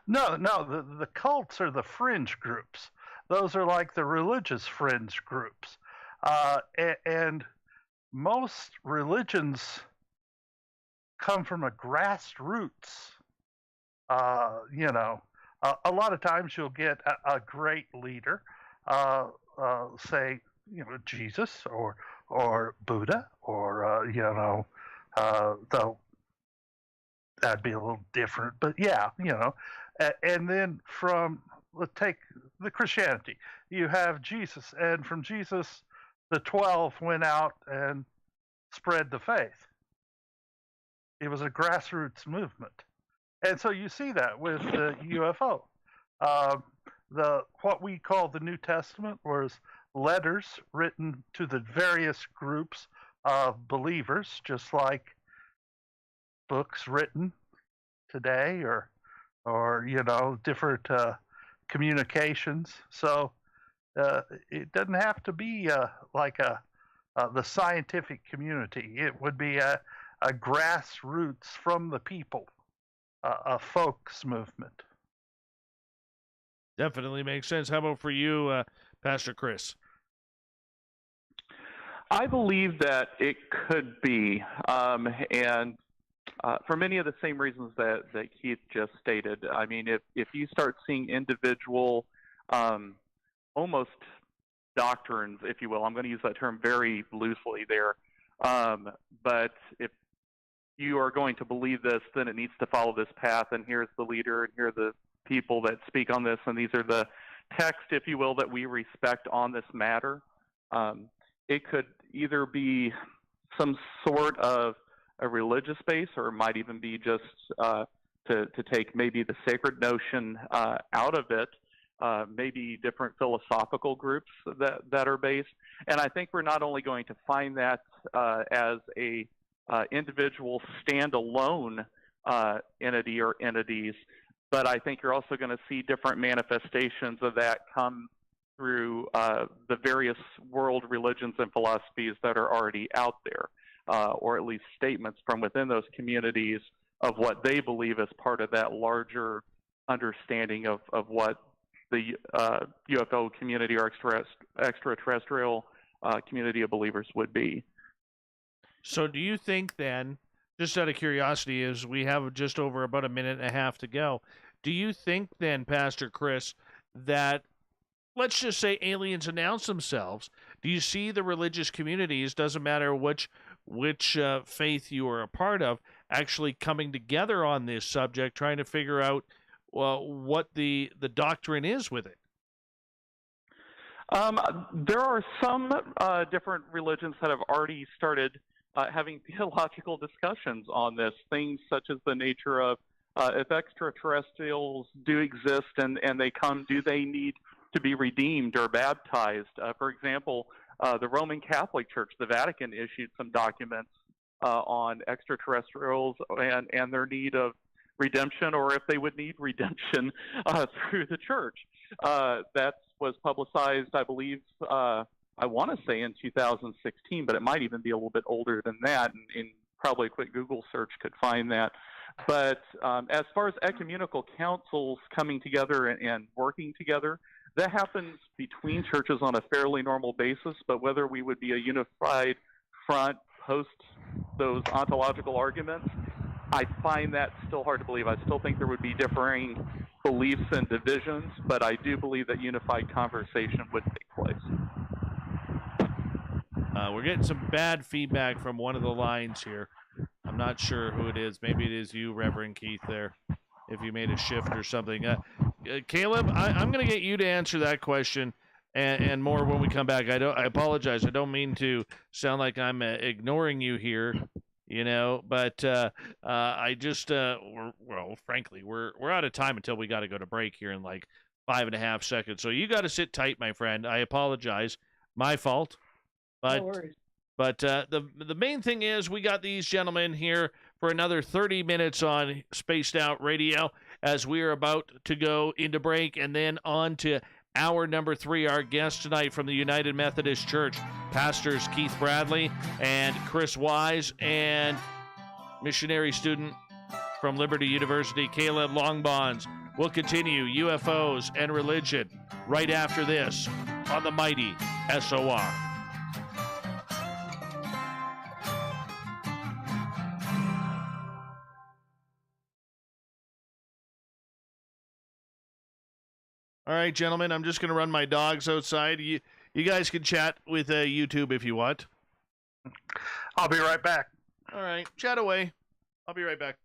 No, the cults are the fringe groups. Those are like the religious fringe groups, and most religions come from a grassroots. A lot of times you'll get a great leader, say, Jesus or Buddha, or though that'd be a little different, but yeah, and then let's take the Christianity. You have Jesus, and from Jesus, the 12 went out and spread the faith. It was a grassroots movement. And so you see that with the UFO. What we call the New Testament was letters written to the various groups of believers, just like books written today, or different communications. So it doesn't have to be like the scientific community. It would be a grassroots from the people, a folks movement. Definitely makes sense. How about for you, Pastor Chris? I believe that it could be, and for many of the same reasons that Keith just stated. I mean, if you start seeing individual, almost doctrines, if you will, I'm going to use that term very loosely there, but if you are going to believe this, then it needs to follow this path, and here's the leader, and here are the people that speak on this, and these are the text, if you will, that we respect on this matter. It could either be some sort of a religious base, or it might even be just to take maybe the sacred notion out of it, maybe different philosophical groups that are based. And I think we're not only going to find that as a individual standalone entity or entities, but I think you're also going to see different manifestations of that come through the various world religions and philosophies that are already out there, or at least statements from within those communities of what they believe as part of that larger understanding of what the UFO community or extraterrestrial community of believers would be. So do you think then, just out of curiosity, as we have just over about a minute and a half to go, do you think then, Pastor Chris, that, let's just say aliens announce themselves, do you see the religious communities, doesn't matter which faith you are a part of, actually coming together on this subject, trying to figure out what the doctrine is with it? There are some different religions that have already started having theological discussions on this, things such as the nature of if extraterrestrials do exist and they come, do they need to be redeemed or baptized? For example, the Roman Catholic Church, the Vatican, issued some documents on extraterrestrials and their need of redemption, or if they would need redemption through the church. That was publicized, I believe, I want to say in 2016, but it might even be a little bit older than that, and probably a quick Google search could find that. But as far as ecumenical councils coming together and working together, that happens between churches on a fairly normal basis, but whether we would be a unified front post those ontological arguments, I find that still hard to believe. I still think there would be differing beliefs and divisions, but I do believe that unified conversation would take place. We're getting some bad feedback from one of the lines here. I'm not sure who it is. Maybe it is you, Reverend Keith, there, if you made a shift or something. Caleb, I'm going to get you to answer that question and more when we come back. I apologize. I don't mean to sound like I'm ignoring you here, but I just, frankly, we're out of time until we got to go to break here in like 5.5 seconds. So you got to sit tight, my friend. I apologize. My fault. But, no worries. But the main thing is we got these gentlemen here for another 30 minutes on Spaced Out Radio as we are about to go into break and then on to hour number 3. Our guest tonight from the United Methodist Church, Pastors Keith Bradley and Chris Wise, and Missionary Student from Liberty University, Caleb Longbons. We'll continue UFOs and religion right after this on the mighty SOR. All right, gentlemen, I'm just going to run my dogs outside. You guys can chat with YouTube if you want. I'll be right back. All right, chat away. I'll be right back.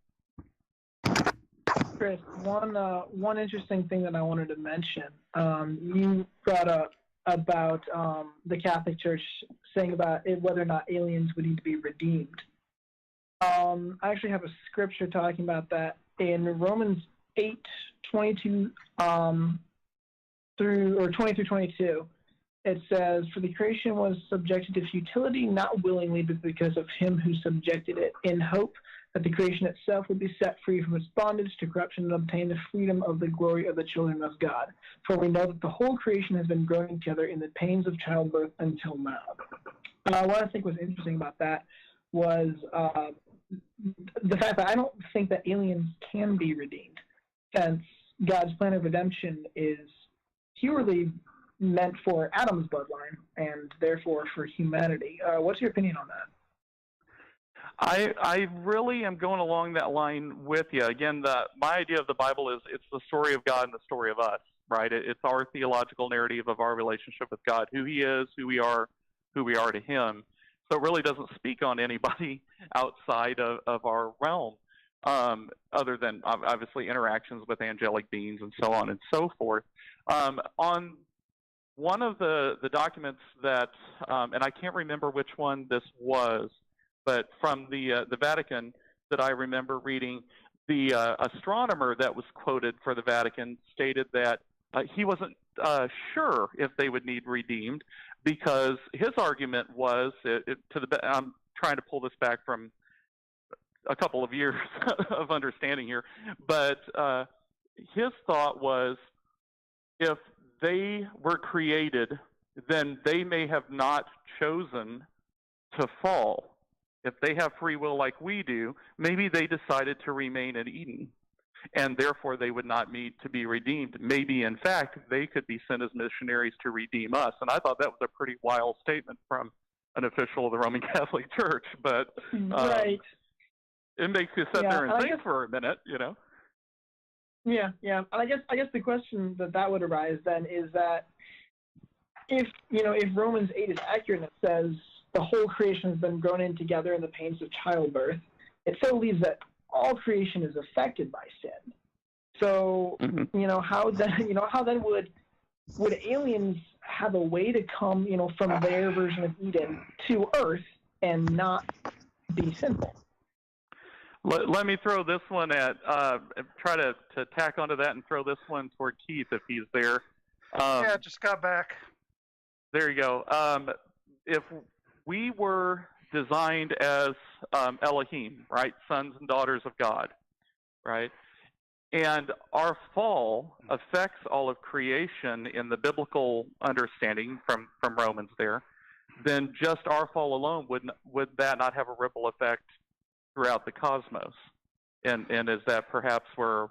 Chris, one interesting thing that I wanted to mention. You brought up about the Catholic Church saying about whether or not aliens would need to be redeemed. I actually have a scripture talking about that in Romans 8:22 through 22. It says, "For the creation was subjected to futility, not willingly, but because of him who subjected it, in hope that the creation itself would be set free from its bondage to corruption and obtain the freedom of the glory of the children of God. For we know that the whole creation has been growing together in the pains of childbirth until now." What I think was interesting about that was the fact that I don't think that aliens can be redeemed, since God's plan of redemption is purely meant for Adam's bloodline and therefore for humanity. What's your opinion on that? I really am going along that line with you. Again, my idea of the Bible is it's the story of God and the story of us, right? It's our theological narrative of our relationship with God, who He is, who we are to Him. So it really doesn't speak on anybody outside of our realm, other than obviously interactions with angelic beings and so on and so forth. On one of the documents that, and I can't remember which one this was, but from the Vatican that I remember reading, the astronomer that was quoted for the Vatican stated that he wasn't sure if they would need redeemed, because his argument was, I'm trying to pull this back from a couple of years of understanding here, but his thought was, if they were created, then they may have not chosen to fall. If they have free will like we do, maybe they decided to remain in Eden, and therefore they would not need to be redeemed. Maybe, in fact, they could be sent as missionaries to redeem us. And I thought that was a pretty wild statement from an official of the Roman Catholic Church. But right. It makes you sit there and think for a minute, you know? Yeah. And I guess the question that would arise then is that if Romans 8 is accurate and it says the whole creation has been grown in together in the pains of childbirth, it so leaves that all creation is affected by sin. So, how then would aliens have a way to come, from their version of Eden to Earth and not be sinful? Let me throw this one at, try to tack onto that and throw this one toward Keith if he's there. Yeah, just got back. There you go. If we were designed as Elohim, right, sons and daughters of God, right, and our fall affects all of creation in the biblical understanding from Romans there, then just our fall alone, would that not have a ripple effect throughout the cosmos? And is that perhaps where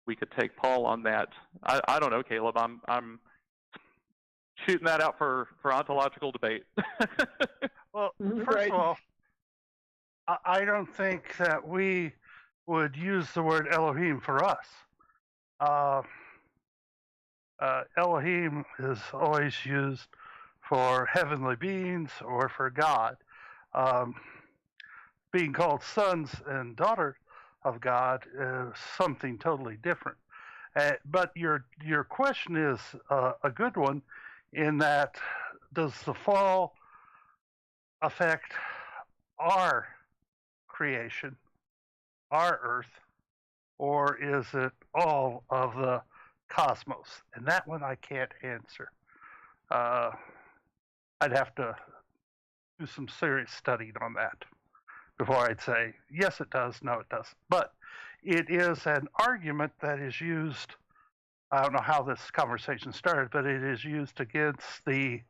we could take Paul on that? I don't know, Caleb. I'm shooting that out for ontological debate. Well, first of all, I don't think that we would use the word Elohim for us. Elohim is always used for heavenly beings or for God. Being called sons and daughters of God is something totally different. But your question is a good one, in that, does the fall affect our creation, our earth, or is it all of the cosmos? And that one I can't answer. I'd have to do some serious studying on that before I'd say, yes, it does, no, it doesn't. But it is an argument that is used, I don't know how this conversation started, but it is used against the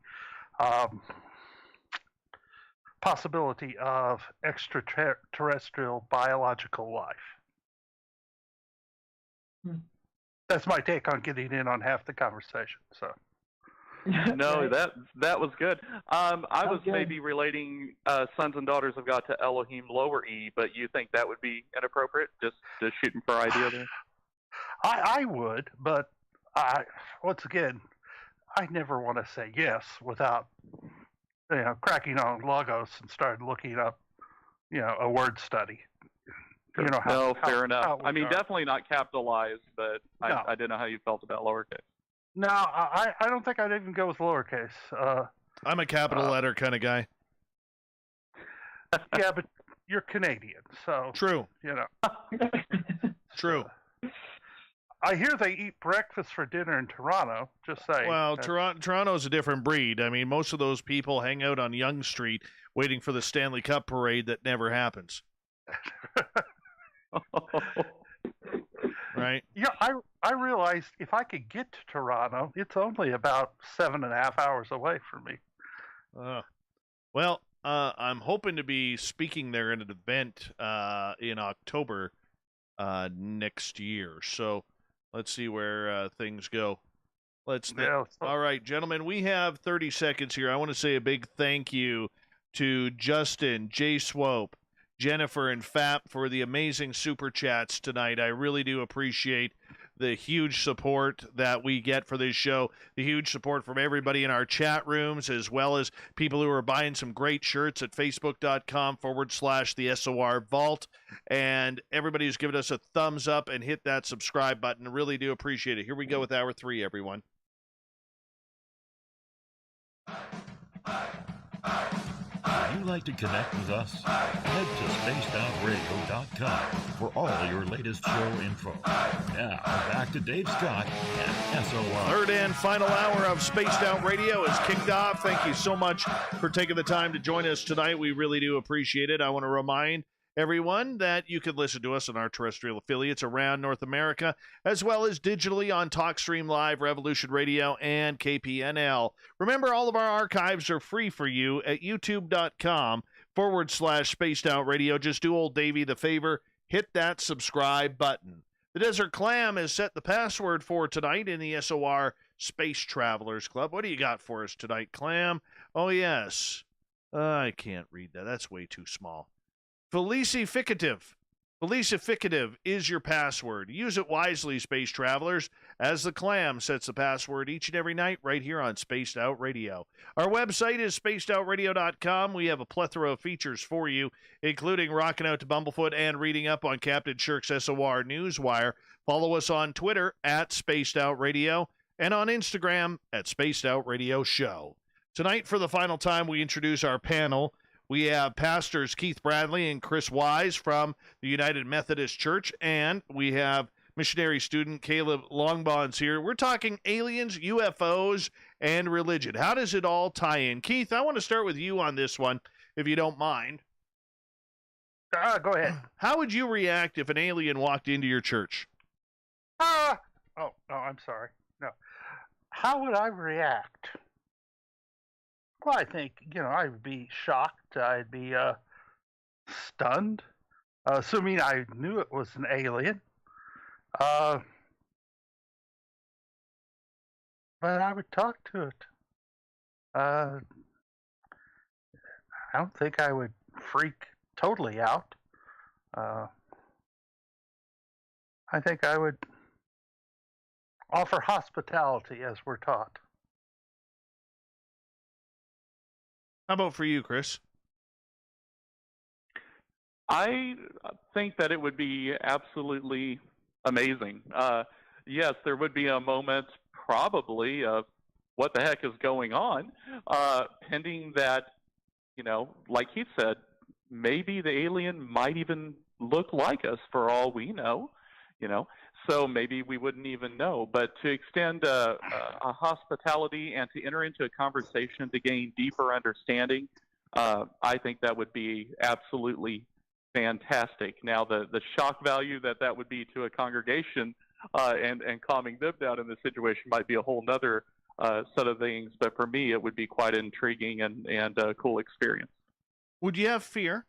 possibility of extraterrestrial biological life. That's my take on getting in on half the conversation. So, no, that was good. I was good. maybe relating sons and daughters of God to Elohim lower E, but you think that would be inappropriate? Just shooting for idea there. I would, but once again, I never want to say yes without, cracking on Logos and start looking up, a word study. Sure. You know how, fair enough. how I mean, are. definitely not capitalized, but No. I didn't know how you felt about lowercase. No, I don't think I'd even go with lowercase. I'm a capital letter kind of guy. Yeah, but you're Canadian, so True. True. I hear they eat breakfast for dinner in Toronto. Just saying. Well, Toronto's a different breed. I mean, most of those people hang out on Yonge Street waiting for the Stanley Cup parade that never happens. Right? Yeah, I realized if I could get to Toronto, it's only about 7.5 hours away from me. Well, I'm hoping to be speaking there at an event in October next year. So let's see where things go. All right, gentlemen, we have 30 seconds here. I want to say a big thank you to Justin, Jay Swope, Jennifer, and Fap for the amazing super chats tonight. I really do appreciate the huge support that we get for this show, the huge support from everybody in our chat rooms, as well as people who are buying some great shirts at facebook.com/the SOR Vault. And everybody who's given us a thumbs up and hit that subscribe button. I really do appreciate it. Here we go with hour 3, everyone. If you'd like to connect with us, head to spacedoutradio.com for all your latest show info. Now, back to Dave Scott and SOR. Third and final hour of Spaced Out Radio is kicked off. Thank you so much for taking the time to join us tonight. We really do appreciate it. I want to remind everyone that you can listen to us on our terrestrial affiliates around North America, as well as digitally on TalkStream Live, Revolution Radio, and KPNL. Remember, all of our archives are free for you at youtube.com/Spaced Out Radio. Just do old Davey the favor, hit that subscribe button. The Desert Clam has set the password for tonight in the SOR Space Travelers Club. What do you got for us tonight, Clam? Oh, yes. I can't read that. That's way too small. Felicificative. Felicificative is your password. Use it wisely, space travelers, as the Clam sets the password each and every night right here on Spaced Out Radio. Our website is spacedoutradio.com. We have a plethora of features for you, including rocking out to Bumblefoot and reading up on Captain Shirk's SOR Newswire. Follow us on Twitter at Spaced Out Radio and on Instagram at Spaced Out Radio Show. Tonight, for the final time, we introduce our panel. We have pastors Keith Bradley and Chris Wise from the United Methodist Church, and we have missionary student Caleb Longbons here. We're talking aliens, UFOs, and religion. How does it all tie in? Keith, I want to start with you on this one, if you don't mind. Go ahead. How would you react if an alien walked into your church? Oh, I'm sorry. No. How would I react? Well, I think, I'd be shocked. I'd be stunned, assuming I knew it was an alien. But I would talk to it. I don't think I would freak totally out. I think I would offer hospitality as we're taught. How about for you, Chris? I think that it would be absolutely amazing. Yes, there would be a moment probably of what the heck is going on, pending that, like he said, maybe the alien might even look like us for all we know, so maybe we wouldn't even know. But to extend a hospitality and to enter into a conversation to gain deeper understanding, I think that would be absolutely fantastic. Now, the shock value that would be to a congregation and calming them down in this situation might be a whole nother set of things. But for me, it would be quite an intriguing and a cool experience. Would you have fear?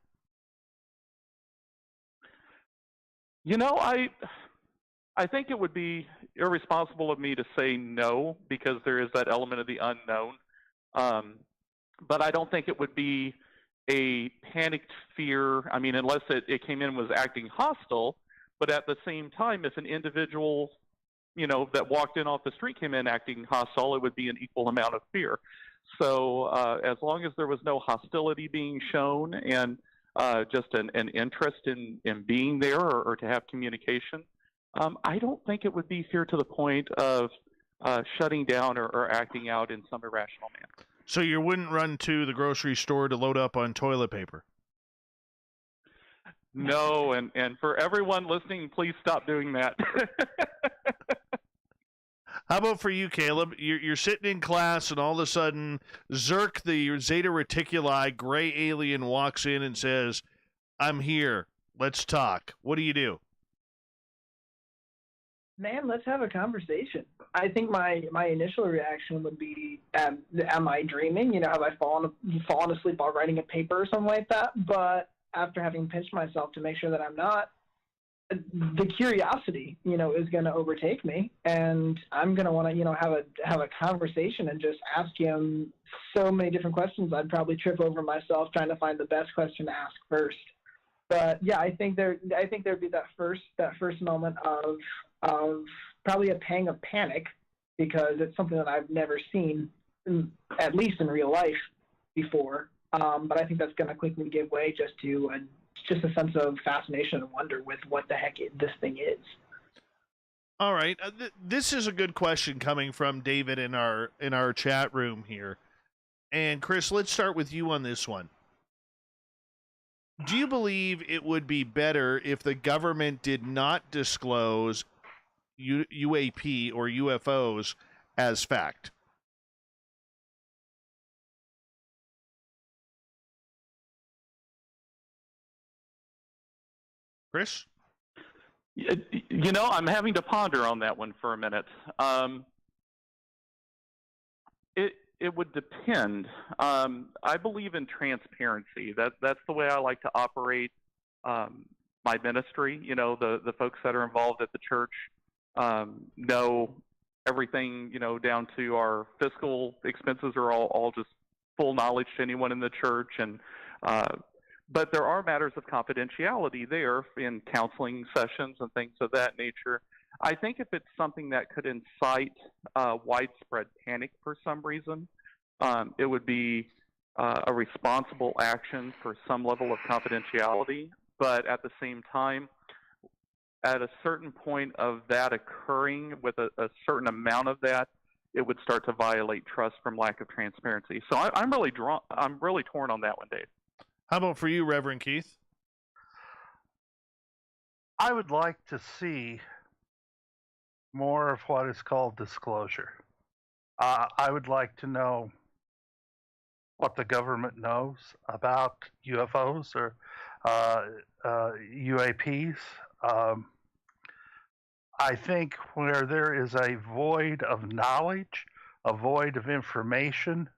I think it would be irresponsible of me to say no, because there is that element of the unknown. But I don't think it would be a panicked fear. I mean, unless it came in and was acting hostile. But at the same time, if an individual that walked in off the street came in acting hostile, it would be an equal amount of fear. So as long as there was no hostility being shown and just an interest in being there or to have communication, I don't think it would be fear to the point of shutting down or acting out in some irrational manner. So you wouldn't run to the grocery store to load up on toilet paper? No, and for everyone listening, please stop doing that. How about for you, Caleb? You're sitting in class, and all of a sudden, Zerk, the Zeta Reticuli gray alien, walks in and says, "I'm here. Let's talk." What do you do? Man, let's have a conversation. I think my initial reaction would be, am I dreaming? Have I fallen asleep while writing a paper or something like that? But after having pinched myself to make sure that I'm not, the curiosity, is going to overtake me, and I'm going to want to, have a conversation and just ask him so many different questions. I'd probably trip over myself trying to find the best question to ask first. But yeah, I think there'd be that first moment of probably a pang of panic, because it's something that I've never seen, at least in real life, before. But I think that's going to quickly give way just a sense of fascination and wonder with what the heck this thing is. All right, this is a good question coming from David in our chat room here. And Chris, let's start with you on this one. Do you believe it would be better if the government did not disclose UAP or UFOs as fact? Chris? I'm having to ponder on that one for a minute. It would depend. I believe in transparency. That's the way I like to operate my ministry. The folks that are involved at the church know everything, down to our fiscal expenses are all just full knowledge to anyone in the church. And but there are matters of confidentiality there in counseling sessions and things of that nature. I think if it's something that could incite widespread panic for some reason, it would be a responsible action for some level of confidentiality. But at the same time, at a certain point of that occurring with a certain amount of that, it would start to violate trust from lack of transparency. So I'm really torn on that one, Dave. How about for you, Reverend Keith? I would like to see more of what is called disclosure. I would like to know what the government knows about UFOs or UAPs. I think where there is a void of knowledge, a void of information,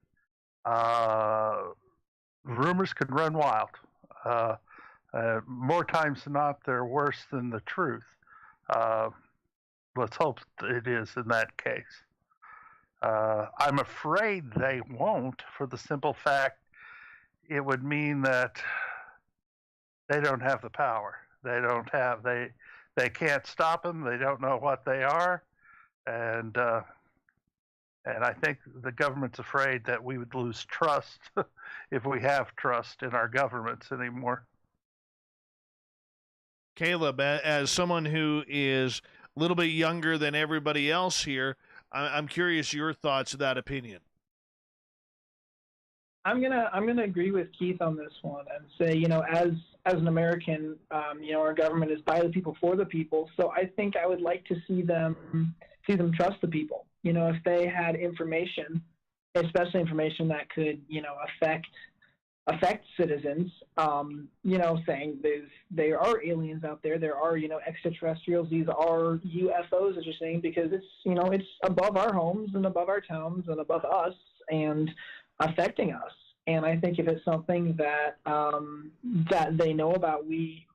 rumors can run wild. More times than not, they're worse than the truth. Let's hope it is in that case. I'm afraid they won't, for the simple fact it would mean that they don't have the power. They can't stop them. They don't know what they are, and I think the government's afraid that we would lose trust if we have trust in our governments anymore. Caleb, as someone who is a little bit younger than everybody else here, I'm curious your thoughts of that opinion. I'm gonna agree with Keith on this one and say, as an American, our government is by the people for the people. So I think I would like to see them trust the people. If they had information, especially information that could, affect citizens, saying there are aliens out there, there are, extraterrestrials, these are UFOs, as you're saying, because it's above our homes and above our towns and above us and affecting us. And I think if it's something that that they know about, we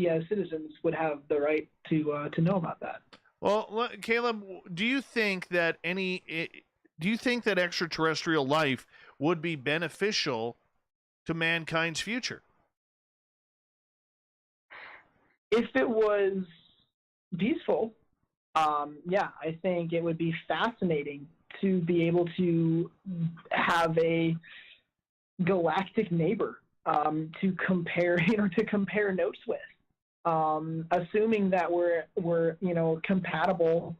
as citizens would have the right to know about that. Well, Caleb, do you think that extraterrestrial life would be beneficial to mankind's future? If it was peaceful, yeah, I think it would be fascinating to be able to have a galactic neighbor to compare, to compare notes with. Assuming that we're compatible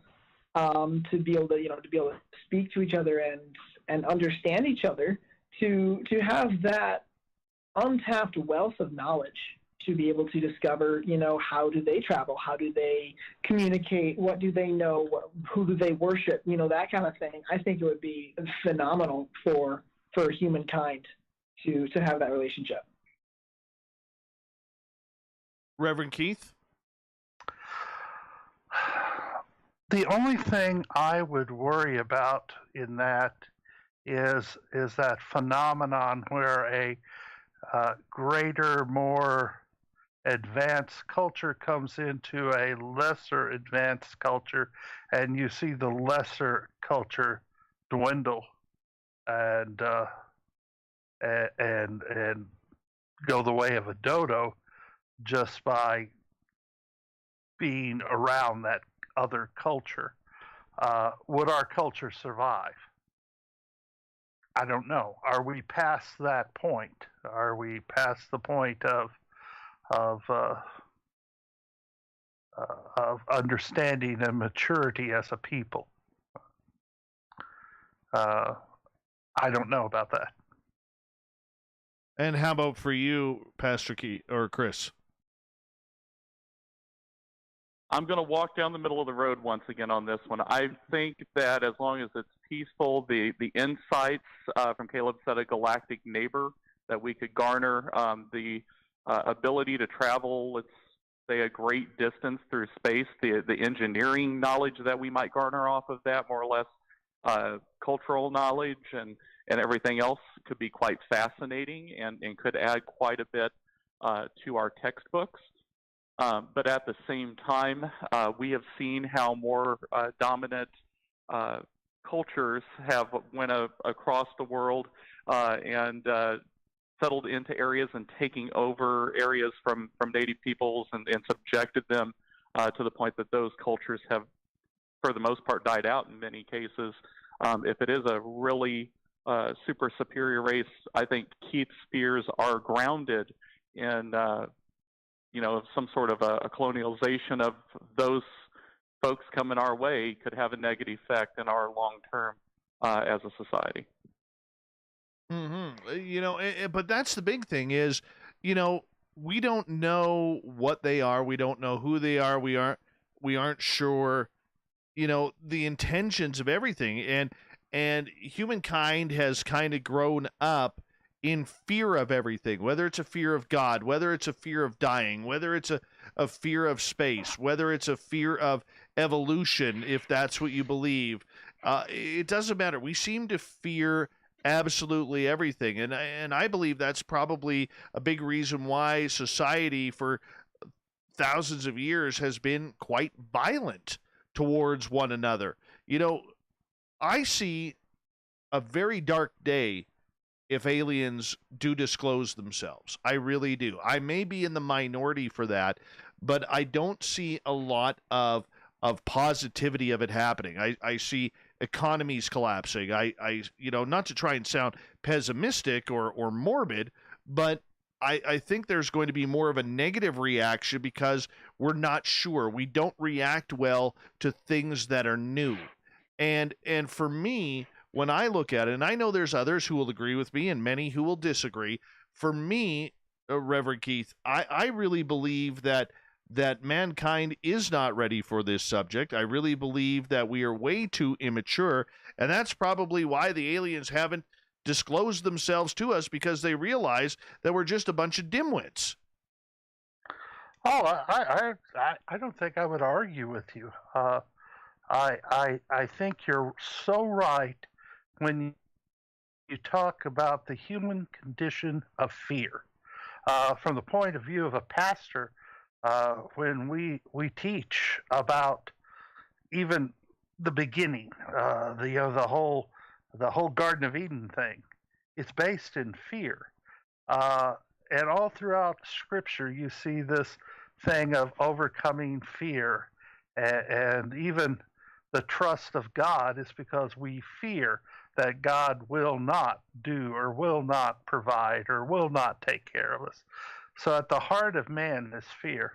to be able to speak to each other and understand each other, to have that untapped wealth of knowledge to be able to discover, how do they travel, how do they communicate, what do they know, who do they worship, that kind of thing. I think it would be phenomenal for humankind to have that relationship. Reverend Keith? The only thing I would worry about in that is that phenomenon where a greater, more advanced culture comes into a lesser advanced culture, and you see the lesser culture dwindle and go the way of a dodo just by being around that other culture. Would our culture survive? I don't know. Are we past that point? Are we past the point of understanding and maturity as a people? I don't know about that. And how about for you, Pastor Keith or Chris? I'm going to walk down the middle of the road once again on this one. I think that as long as it's peaceful, the insights from Caleb said a galactic neighbor that we could garner, the ability to travel, let's say, a great distance through space, the engineering knowledge that we might garner off of that, more or less cultural knowledge and everything else could be quite fascinating and could add quite a bit to our textbooks. But at the same time, we have seen how more dominant cultures have went across the world and settled into areas and taking over areas from native peoples and subjected them to the point that those cultures have, for the most part, died out in many cases. If it is a really super superior race, I think Keith's fears are grounded in some sort of a colonialization of those folks coming our way could have a negative effect in our long term as a society. Mm-hmm. But that's the big thing is, we don't know what they are. We don't know who they are. We aren't sure, the intentions of everything. And humankind has kind of grown up in fear of everything, whether it's a fear of God, whether it's a fear of dying, whether it's a fear of space, whether it's a fear of evolution, if that's what you believe. It doesn't matter. We seem to fear absolutely everything. And I believe that's probably a big reason why society for thousands of years has been quite violent towards one another. I see a very dark day if aliens do disclose themselves. I really do. I may be in the minority for that, but I don't see a lot of positivity of it happening. I see economies collapsing. I not to try and sound pessimistic or morbid, but I think there's going to be more of a negative reaction because we're not sure. We don't react well to things that are new. And for me, when I look at it, and I know there's others who will agree with me and many who will disagree, for me, Reverend Keith, I really believe that mankind is not ready for this subject. I really believe that we are way too immature, and that's probably why the aliens haven't disclosed themselves to us, because they realize that we're just a bunch of dimwits. Oh, I don't think I would argue with you. I think you're so right when you talk about the human condition of fear. From the point of view of a pastor, when we teach about even the beginning, the whole Garden of Eden thing, it's based in fear. And all throughout Scripture, you see this thing of overcoming fear and even the trust of God is because we fear that God will not do or will not provide or will not take care of us. So at the heart of man is fear.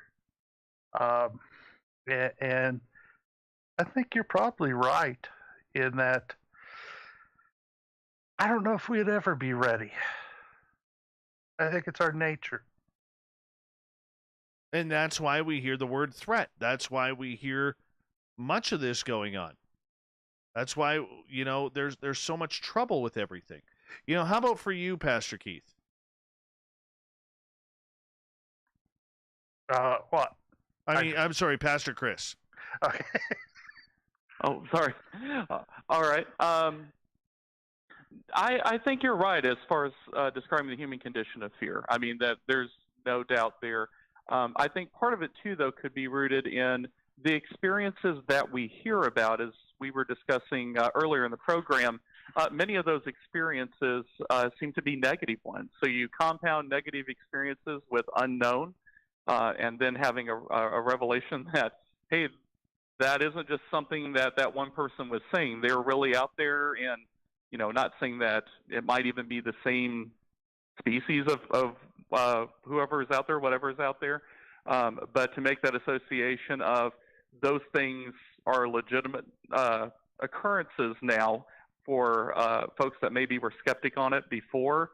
And I think you're probably right in that I don't know if we'd ever be ready. I think it's our nature. And that's why we hear the word threat. That's why we hear much of this going on. That's why, there's so much trouble with everything. How about for you, Pastor Keith? What? I'm sorry, Pastor Chris. Okay. Oh, sorry. All right. I think you're right as far as describing the human condition of fear. I mean, that there's no doubt there. I think part of it, too, though, could be rooted in the experiences that we hear about, as we were discussing earlier in the program. Many of those experiences seem to be negative ones. So you compound negative experiences with unknown, and then having a revelation that, hey, that isn't just something that one person was saying. They're really out there, and not saying that it might even be the same species of whoever is out there, whatever is out there, but to make that association of those things are legitimate occurrences now for folks that maybe were skeptic on it before.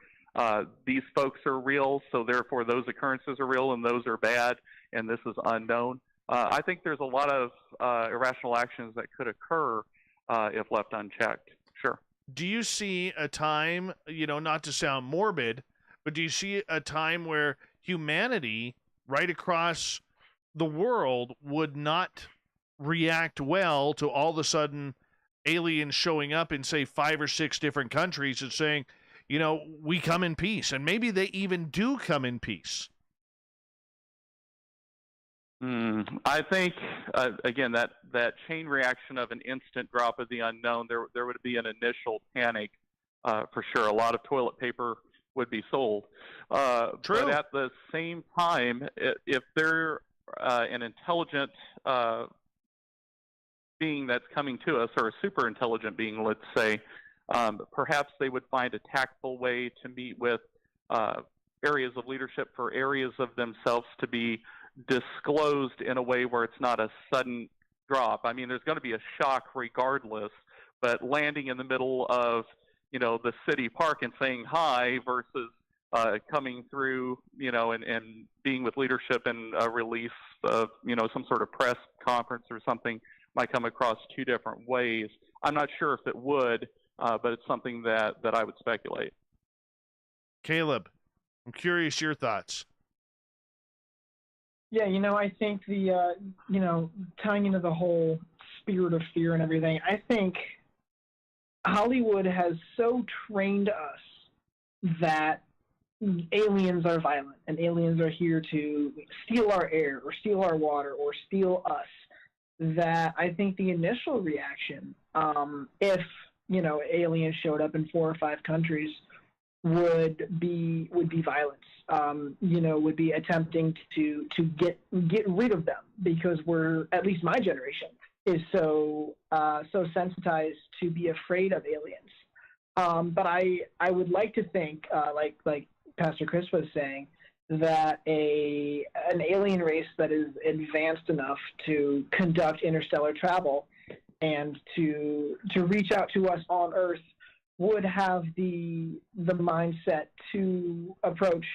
These folks are real, so therefore those occurrences are real and those are bad, and this is unknown. I think there's a lot of irrational actions that could occur if left unchecked. Sure. Do you see a time, not to sound morbid, but do you see a time where humanity right across the world would not react well to all of a sudden aliens showing up in, say, 5 or 6 different countries and saying, we come in peace, and maybe they even do come in peace? I think, again, that chain reaction of an instant drop of the unknown, there would be an initial panic for sure. A lot of toilet paper would be sold. True. But at the same time, if they're an intelligent being that's coming to us, or a super intelligent being, let's say, perhaps they would find a tactful way to meet with areas of leadership for areas of themselves to be disclosed in a way where it's not a sudden drop. I mean, there's going to be a shock regardless, but landing in the middle of, the city park and saying hi versus coming through, and being with leadership and a release of, some sort of press conference or something might come across 2 different ways. I'm not sure if it would, but it's something that I would speculate. Caleb, I'm curious your thoughts. Yeah, I think the, tying into the whole spirit of fear and everything, I think Hollywood has so trained us that aliens are violent and aliens are here to steal our air or steal our water or steal us, that I think the initial reaction, if, aliens showed up in 4 or 5 countries, would be violence. Would be attempting to get rid of them, because we're, at least my generation, is so sensitized to be afraid of aliens. But I would like to think, like Pastor Chris was saying, that an alien race that is advanced enough to conduct interstellar travel and to reach out to us on Earth would have the mindset to approach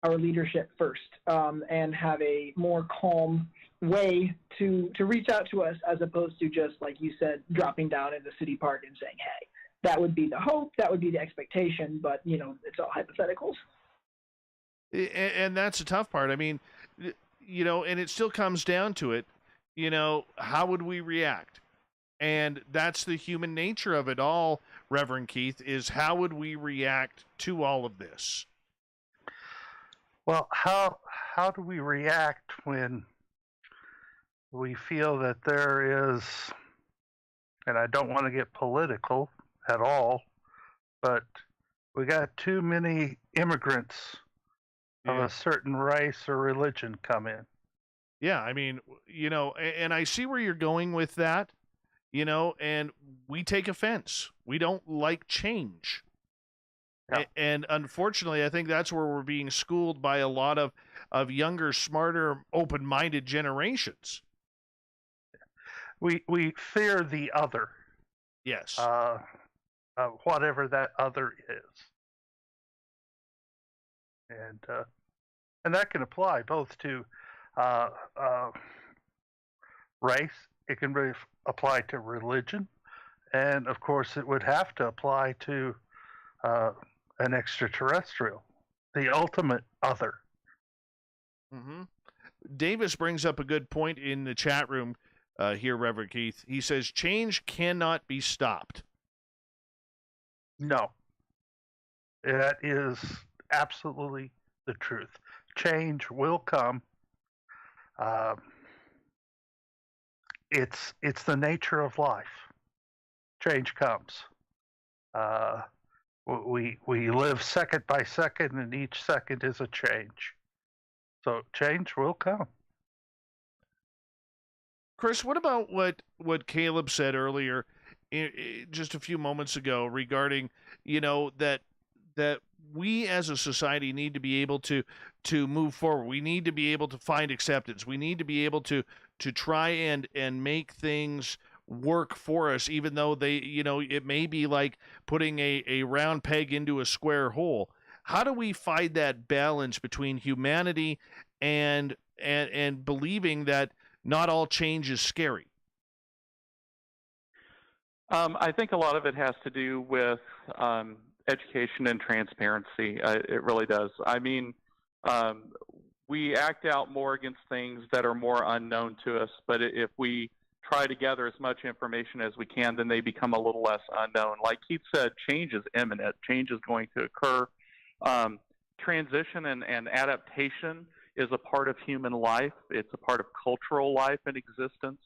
our leadership first, and have a more calm way to reach out to us, as opposed to just, like you said, dropping down in the city park and saying, hey. That would be the hope, that would be the expectation, but, it's all hypotheticals. And that's the tough part. I mean, and it still comes down to it, how would we react? And that's the human nature of it all, Reverend Keith, is how would we react to all of this? Well, how do we react when we feel that there is, and I don't want to get political at all, but we got too many immigrants of a certain race or religion come in? Yeah, I mean, and I see where you're going with that, and we take offense. We don't like change. Yeah. And unfortunately, I think that's where we're being schooled by a lot of younger, smarter, open-minded generations. We fear the other. Yes. Whatever that other is. And that can apply both to race. It can really apply to religion, and of course, it would have to apply to an extraterrestrial, the ultimate other. Mm-hmm. Davis brings up a good point in the chat room here, Reverend Keith. He says change cannot be stopped. No, that is absolutely the truth. Change will come. It's the nature of life. Change comes. We live second by second, and each second is a change. So change will come. Chris, what about what Caleb said earlier, just a few moments ago, regarding that we as a society need to be able to move forward. We need to be able to find acceptance. We need to be able to try and make things work for us, even though they it may be like putting a round peg into a square hole. How do we find that balance between humanity and believing that not all change is scary? I think a lot of it has to do with education and transparency. It really does. I mean, we act out more against things that are more unknown to us, but if we try to gather as much information as we can, then they become a little less unknown. Like Keith said, change is imminent. Change is going to occur. Transition and adaptation is a part of human life. It's a part of cultural life and existence.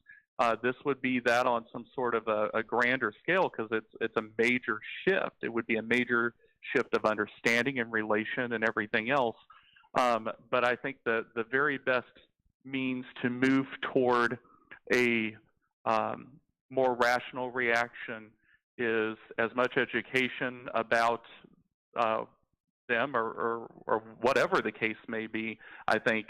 This would be that on some sort of a grander scale, because it's a major shift. It would be a major shift of understanding and relation and everything else. But I think the very best means to move toward a more rational reaction is as much education about them or whatever the case may be. I think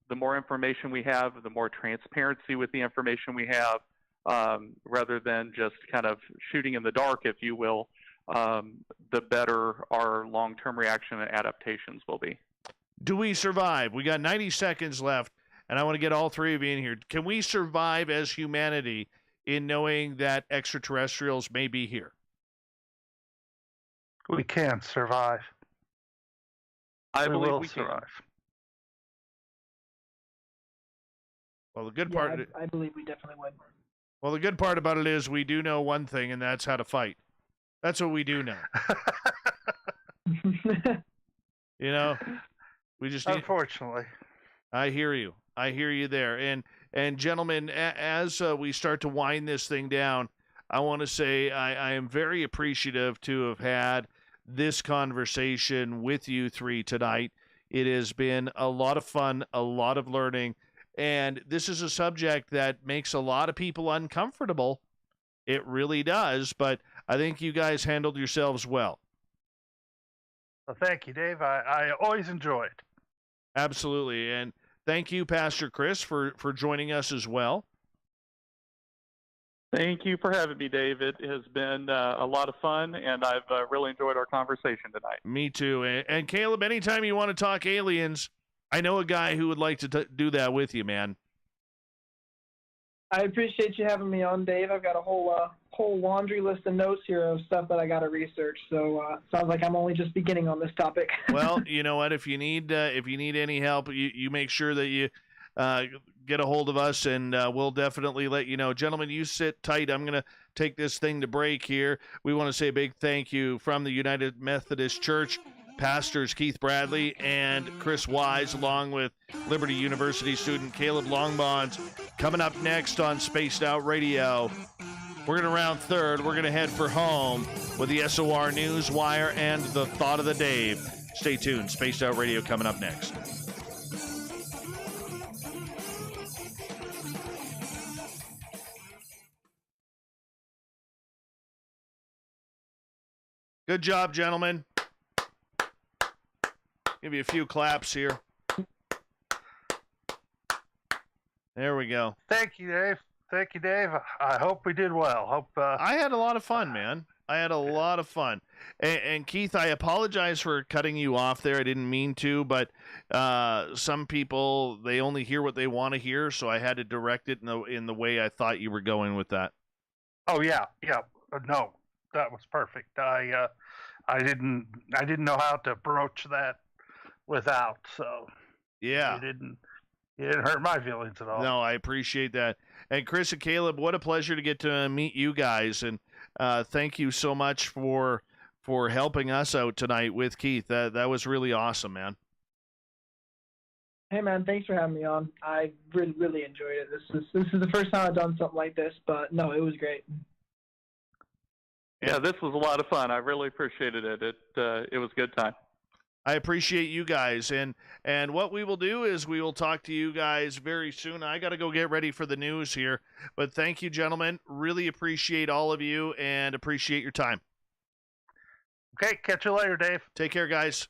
the more information we have, the more transparency with the information we have, rather than just kind of shooting in the dark, if you will, the better our long-term reaction and adaptations will be. Do we survive? We got 90 seconds left, and I want to get all three of you in here. Can we survive as humanity in knowing that extraterrestrials may be here? We can survive. I believe will we survive. can. Well, the good part. I believe we definitely would. Well, the good part about it is we do know one thing, and that's how to fight. That's what we do know. We just need. Unfortunately. I hear you. I hear you there. And gentlemen, as we start to wind this thing down, I want to say I am very appreciative to have had this conversation with you three tonight. It has been a lot of fun, a lot of learning, and this is a subject that makes a lot of people uncomfortable. It really does, but I think you guys handled yourselves well. Well, thank you, Dave. I always enjoy it. Absolutely, and thank you, Pastor Chris, for joining us as well. Thank you for having me, Dave. It has been a lot of fun, and I've really enjoyed our conversation tonight. Me too. And Caleb, anytime you want to talk aliens, I know a guy who would like to do that with you, man. I appreciate you having me on, Dave. I've got a whole laundry list of notes here of stuff that I got to research. So sounds like I'm only just beginning on this topic. Well, you know what? If you need any help, you make sure that you get a hold of us, and we'll definitely let you know. Gentlemen, you sit tight. I'm going to take this thing to break here. We want to say a big thank you from the United Methodist Church, Pastors Keith Bradley and Chris Wise, along with Liberty University student Caleb Longbons. Coming up next on Spaced Out Radio, we're going to round third. We're going to head for home with the SOR News Wire and the Thought of the Dave. Stay tuned. Spaced Out Radio coming up next. Good job, gentlemen. Give you a few claps here. There we go. Thank you, Dave. Thank you, Dave. I hope we did well. Hope. I had a lot of fun, man. I had a lot of fun. And Keith, I apologize for cutting you off there. I didn't mean to, but some people, they only hear what they want to hear, so I had to direct it in the way I thought you were going with that. Oh yeah. No, that was perfect. I didn't know how to broach that without. So yeah, you didn't hurt my feelings at all. No, I appreciate that. And Chris and Caleb, what a pleasure to get to meet you guys. And thank you so much for helping us out tonight with Keith. That was really awesome, man. Hey man, thanks for having me on. I really enjoyed it. This is the first time I've done something like this, but no, it was great. Yeah, this was a lot of fun. I really appreciated it. It was a good time. I appreciate you guys, and what we will do is we will talk to you guys very soon. I got to go get ready for the news here, but thank you, gentlemen. Really appreciate all of you and appreciate your time. Okay, catch you later, Dave. Take care, guys.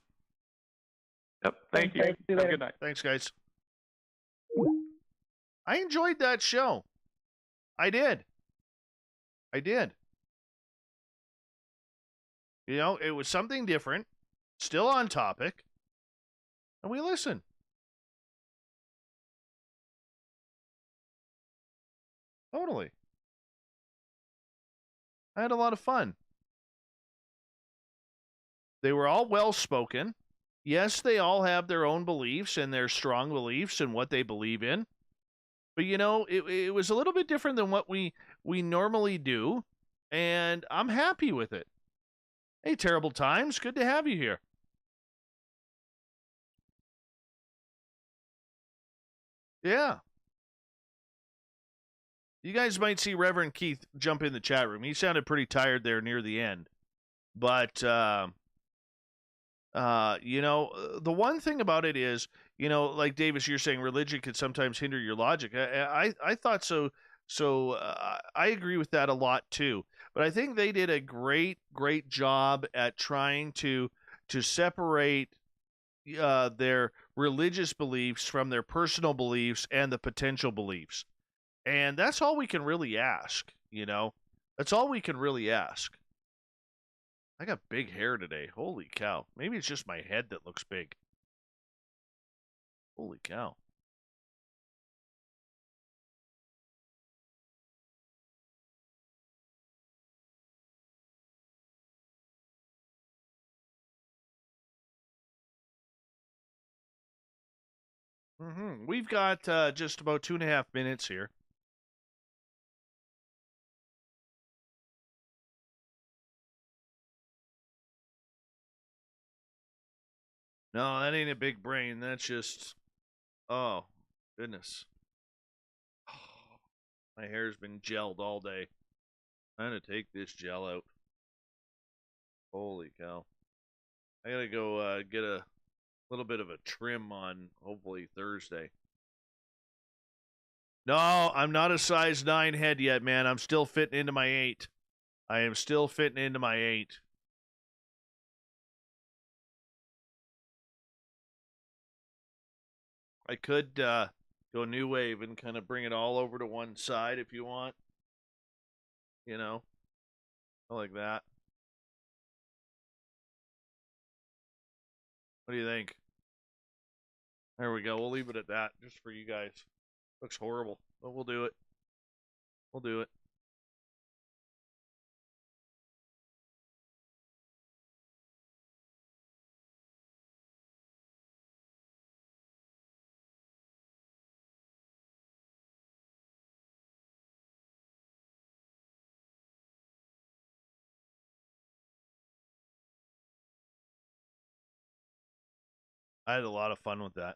Yep, thank you. Thanks. See you Have a later. good night. Thanks, guys. I enjoyed that show. I did. You know, it was something different. Still on topic, and we listen. Totally. I had a lot of fun. They were all well-spoken. Yes, they all have their own beliefs and their strong beliefs and what they believe in. But, you know, it was a little bit different than what we normally do, and I'm happy with it. Hey, Terrible Times, good to have you here. Yeah. You guys might see Reverend Keith jump in the chat room. He sounded pretty tired there near the end. But, you know, the one thing about it is, you know, like Davis, you're saying religion could sometimes hinder your logic. I thought so. So I agree with that a lot too. But I think they did a great job at trying to separate their religious beliefs from their personal beliefs and the potential beliefs. And that's all we can really ask, you know? That's all we can really ask. I got big hair today. Holy cow. Maybe it's just my head that looks big. Holy cow. We've got just about 2.5 minutes here. No, that ain't a big brain. That's just, oh, goodness. My hair's been gelled all day. I'm trying to take this gel out. Holy cow. I gotta go get a little bit of a trim on, hopefully, Thursday. No, I'm not a size 9 head yet, man. I'm still fitting into my 8. I am still fitting into my 8. I could go new wave and kind of bring it all over to one side if you want. You know, I like that. What do you think? There we go. We'll leave it at that just for you guys. Looks horrible, but we'll do it. We'll do it. I had a lot of fun with that.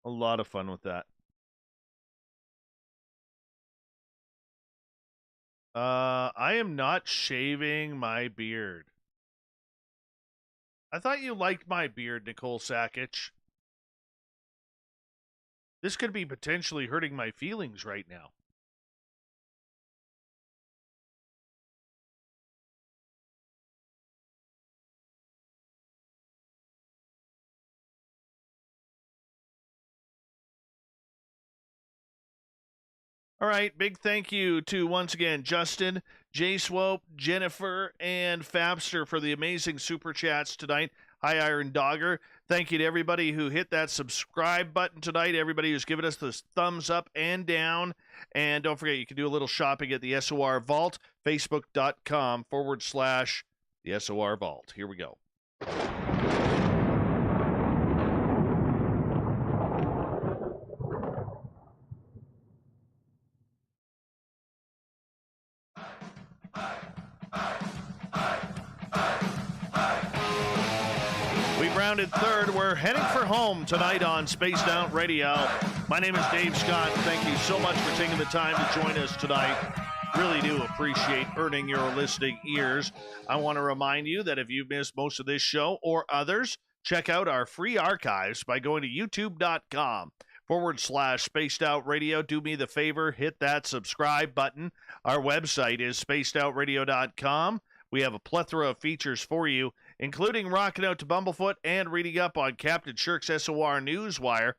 A lot of fun with that. I am not shaving my beard. I thought you liked my beard, Nicole Sakic. This could be potentially hurting my feelings right now. All right, big thank you to, once again, Justin, Jay Swope, Jennifer, and Fabster for the amazing super chats tonight. Hi, Iron Dogger. Thank you to everybody who hit that subscribe button tonight, everybody who's given us this thumbs up and down. And don't forget, you can do a little shopping at the SOR Vault, facebook.com/the SOR Vault. Here we go. We've rounded third. We're heading for home tonight on Spaced Out Radio. My name is Dave Scott. Thank you so much for taking the time to join us tonight. Really do appreciate earning your listening ears. I want to remind you that if you've missed most of this show or others, check out our free archives by going to youtube.com/Spaced Out Radio. Do me the favor, hit that subscribe button. Our website is spacedoutradio.com. We have a plethora of features for you, including rocking out to Bumblefoot and reading up on Captain Shirk's SOR Newswire.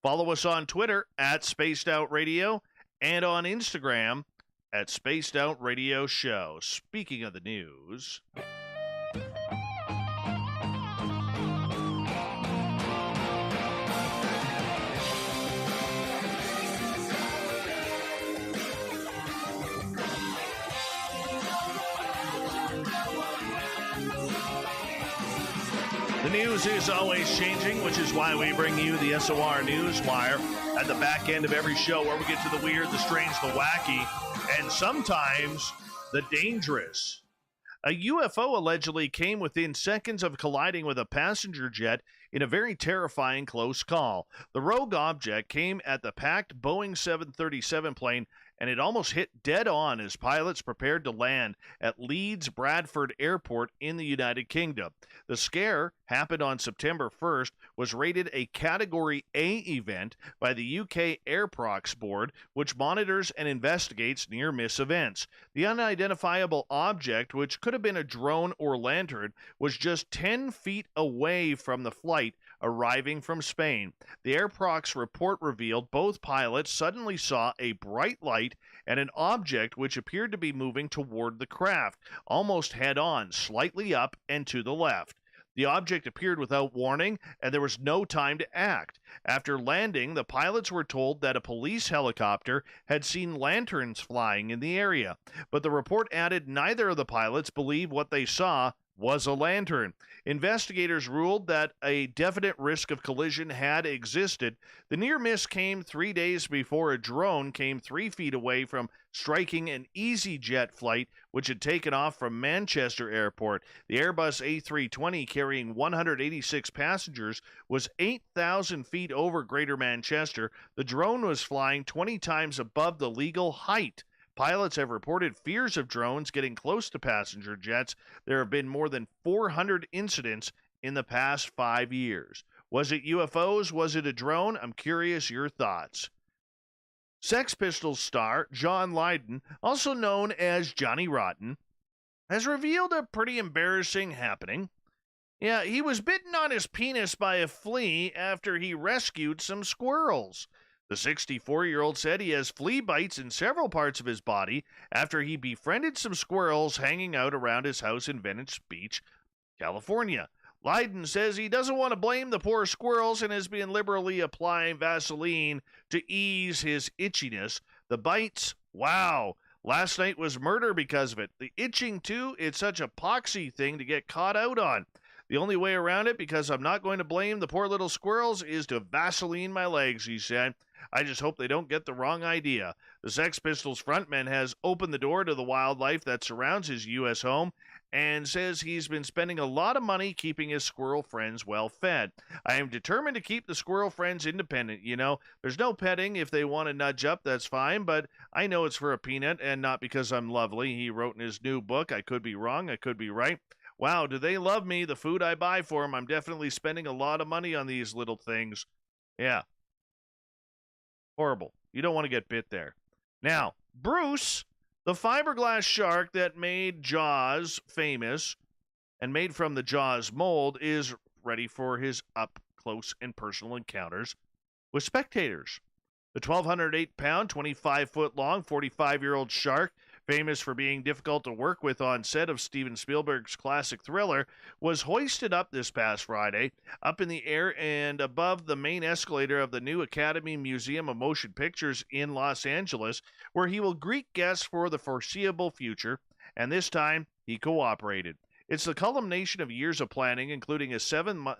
Follow us on Twitter at Spaced Out Radio and on Instagram at Spaced Out Radio Show. Speaking of the news, the news is always changing, which is why we bring you the SOR Newswire at the back end of every show, where we get to the weird, the strange, the wacky, and sometimes the dangerous. A UFO allegedly came within seconds of colliding with a passenger jet in a very terrifying close call. The rogue object came at the packed Boeing 737 plane, and it almost hit dead on as pilots prepared to land at Leeds Bradford Airport in the United Kingdom. The scare happened on September 1st, was rated a Category A event by the UK Airprox Board, which monitors and investigates near-miss events. The unidentifiable object, which could have been a drone or lantern, was just 10 feet away from the flight arriving from Spain. The Airprox report revealed both pilots suddenly saw a bright light and an object which appeared to be moving toward the craft, almost head-on, slightly up and to the left. The object appeared without warning, and there was no time to act. After landing, the pilots were told that a police helicopter had seen lanterns flying in the area, but the report added neither of the pilots believed what they saw was a lantern. Investigators ruled that a definite risk of collision had existed. The near miss came 3 days before a drone came 3 feet away from striking an EasyJet flight which had taken off from Manchester Airport. The Airbus A320, carrying 186 passengers, was 8,000 feet over Greater Manchester. The drone was flying 20 times above the legal height. Pilots have reported fears of drones getting close to passenger jets. There have been more than 400 incidents in the past 5 years. Was it UFOs? Was it a drone? I'm curious your thoughts. Sex Pistols star John Lydon, also known as Johnny Rotten, has revealed a pretty embarrassing happening. Yeah, he was bitten on his penis by a flea after he rescued some squirrels. The 64-year-old said he has flea bites in several parts of his body after he befriended some squirrels hanging out around his house in Venice Beach, California. Lydon says he doesn't want to blame the poor squirrels and has been liberally applying Vaseline to ease his itchiness. The bites, wow. Last night was murder because of it. The itching, too, it's such a poxy thing to get caught out on. The only way around it, because I'm not going to blame the poor little squirrels, is to Vaseline my legs, he said. I just hope they don't get the wrong idea. The Sex Pistols frontman has opened the door to the wildlife that surrounds his U.S. home and says he's been spending a lot of money keeping his squirrel friends well fed. I am determined to keep the squirrel friends independent, you know. There's no petting. If they want to nudge up, that's fine, but I know it's for a peanut and not because I'm lovely, he wrote in his new book. I could be wrong, I could be right. Wow, do they love me, the food I buy for them? I'm definitely spending a lot of money on these little things. Yeah. Horrible. You don't want to get bit there. Now, Bruce, the fiberglass shark that made Jaws famous and made from the Jaws mold, is ready for his up-close and personal encounters with spectators. The 1,208-pound, 25-foot-long, 45-year-old shark, famous for being difficult to work with on set of Steven Spielberg's classic thriller, was hoisted up this past Friday, up in the air and above the main escalator of the new Academy Museum of Motion Pictures in Los Angeles, where he will greet guests for the foreseeable future, and this time he cooperated. It's the culmination of years of planning, including a 7-month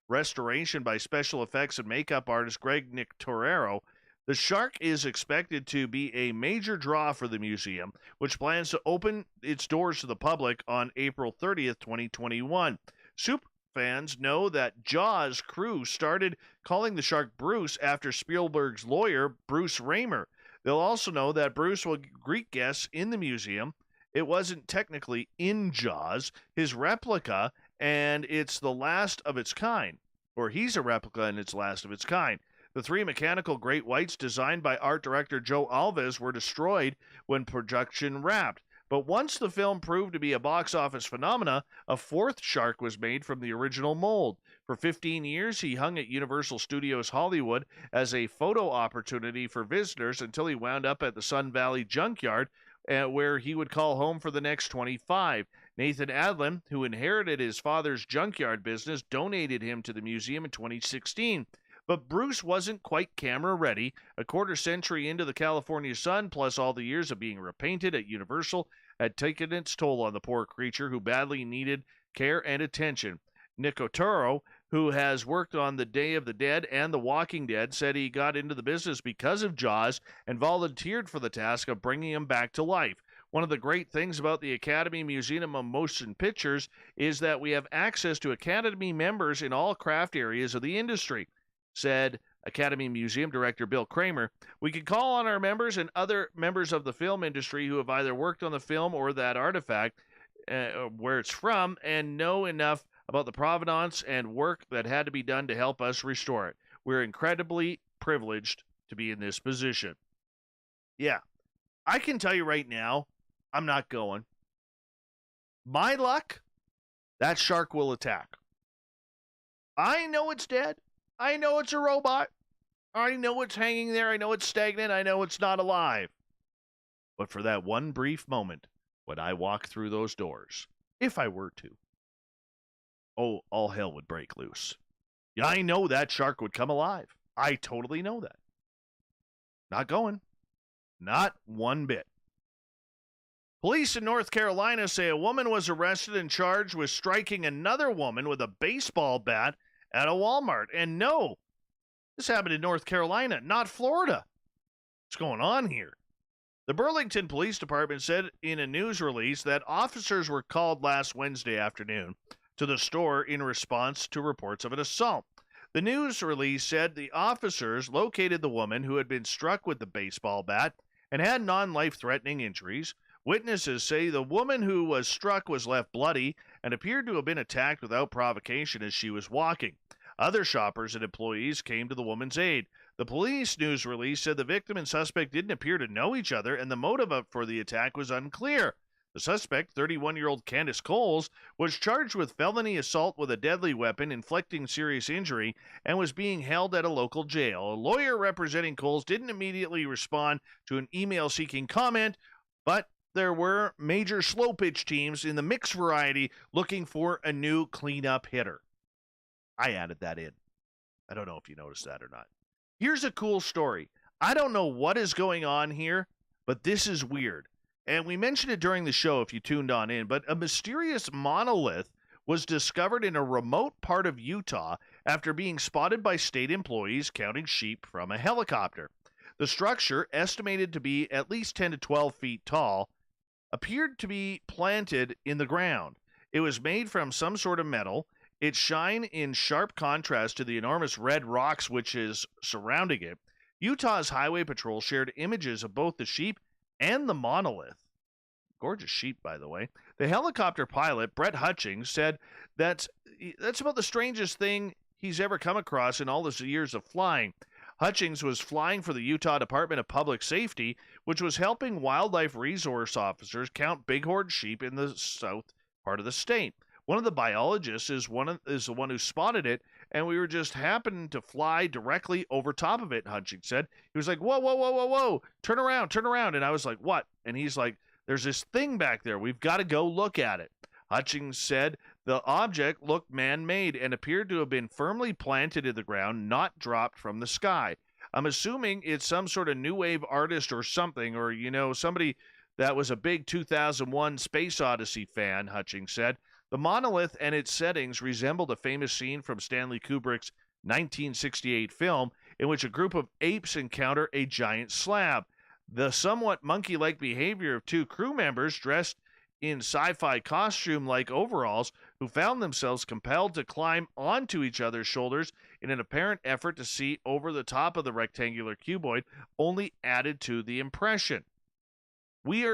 restoration by special effects and makeup artist Greg Nictorero. The shark is expected to be a major draw for the museum, which plans to open its doors to the public on April 30th, 2021. Super fans know that Jaws crew started calling the shark Bruce after Spielberg's lawyer, Bruce Raymer. They'll also know that Bruce will greet guests in the museum. It wasn't technically in Jaws, his replica, and it's the last of its kind. Or he's a replica and it's last of its kind. The 3 mechanical great whites designed by art director Joe Alves were destroyed when production wrapped. But once the film proved to be a box office phenomena, a 4th shark was made from the original mold. For 15 years, he hung at Universal Studios Hollywood as a photo opportunity for visitors until he wound up at the Sun Valley Junkyard, where he would call home for the next 25. Nathan Adlam, who inherited his father's junkyard business, donated him to the museum in 2016. But Bruce wasn't quite camera ready. A quarter century into the California sun, plus all the years of being repainted at Universal, had taken its toll on the poor creature who badly needed care and attention. Nicotero, who has worked on The Day of the Dead and The Walking Dead, said he got into the business because of Jaws and volunteered for the task of bringing him back to life. One of the great things about the Academy Museum of Motion Pictures is that we have access to Academy members in all craft areas of the industry, said Academy Museum Director Bill Kramer. We can call on our members and other members of the film industry who have either worked on the film or that artifact, where it's from, and know enough about the provenance and work that had to be done to help us restore it. We're incredibly privileged to be in this position. Yeah, I can tell you right now, I'm not going. My luck, that shark will attack. I know it's dead. I know it's a robot. I know it's hanging there. I know it's stagnant. I know it's not alive. But for that one brief moment when I walk through those doors, if I were to, oh, all hell would break loose. Yeah, I know that shark would come alive. I totally know that. Not going. Not one bit. Police in North Carolina say a woman was arrested and charged with striking another woman with a baseball bat at a Walmart. And no, this happened in North Carolina, not Florida. What's going on here? The Burlington Police Department said in a news release that officers were called last Wednesday afternoon to the store in response to reports of an assault. The news release said the officers located the woman who had been struck with the baseball bat and had non-life-threatening injuries. Witnesses say the woman who was struck was left bloody and appeared to have been attacked without provocation as she was walking. Other shoppers and employees came to the woman's aid. The police news release said the victim and suspect didn't appear to know each other, and the motive for the attack was unclear. The suspect, 31-year-old Candace Coles, was charged with felony assault with a deadly weapon, inflicting serious injury, and was being held at a local jail. A lawyer representing Coles didn't immediately respond to an email seeking comment, but there were major slow pitch teams in the mixed variety looking for a new cleanup hitter. I added that in. I don't know if you noticed that or not. Here's a cool story. I don't know what is going on here, but this is weird. And we mentioned it during the show if you tuned on in, but a mysterious monolith was discovered in a remote part of Utah after being spotted by state employees counting sheep from a helicopter. The structure, estimated to be at least 10 to 12 feet tall, appeared to be planted in the ground. It was made from some sort of metal. Its shine in sharp contrast to the enormous red rocks which is surrounding it. Utah's Highway Patrol shared images of both the sheep and the monolith. Gorgeous sheep, by the way. The helicopter pilot, Brett Hutchings, said that's about the strangest thing he's ever come across in all his years of flying. Hutchings was flying for the Utah Department of Public Safety, which was helping wildlife resource officers count bighorn sheep in the south part of the state. One of the biologists is the one who spotted it and we were just happening to fly directly over top of it, Hutchings said. He was like, whoa, whoa, whoa, whoa, whoa, turn around. And I was like, what? And he's like, there's this thing back there. We've got to go look at it. Hutchings said the object looked man-made and appeared to have been firmly planted in the ground, not dropped from the sky. I'm assuming it's some sort of new wave artist or something, or, somebody that was a big 2001 Space Odyssey fan, Hutchings said. The monolith and its settings resembled a famous scene from Stanley Kubrick's 1968 film in which a group of apes encounter a giant slab. The somewhat monkey-like behavior of two crew members dressed in sci-fi costume-like overalls who found themselves compelled to climb onto each other's shoulders in an apparent effort to see over the top of the rectangular cuboid only added to the impression. We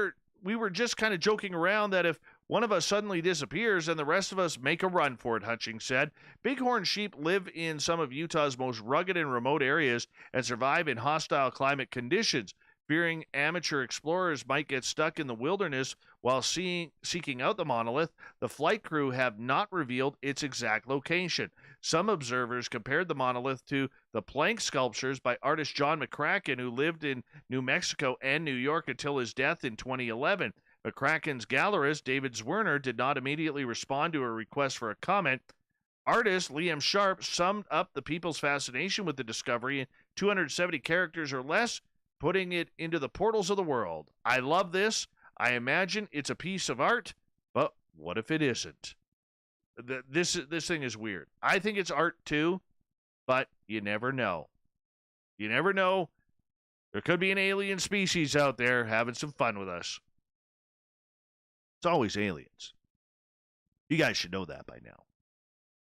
were just kind of joking around that if one of us suddenly disappears and the rest of us make a run for it, Hutchings said. Bighorn sheep live in some of Utah's most rugged and remote areas and survive in hostile climate conditions. Fearing amateur explorers might get stuck in the wilderness while seeking out the monolith, the flight crew have not revealed its exact location. Some observers compared the monolith to the plank sculptures by artist John McCracken, who lived in New Mexico and New York until his death in 2011. McCracken's gallerist, David Zwerner, did not immediately respond to a request for a comment. Artist Liam Sharp summed up the people's fascination with the discovery in 270 characters or less, putting it into the portals of the world. I love this. I imagine it's a piece of art, but what if it isn't? This thing is weird. I think it's art too, but you never know. You never know. There could be an alien species out there having some fun with us. It's always aliens. You guys should know that by now.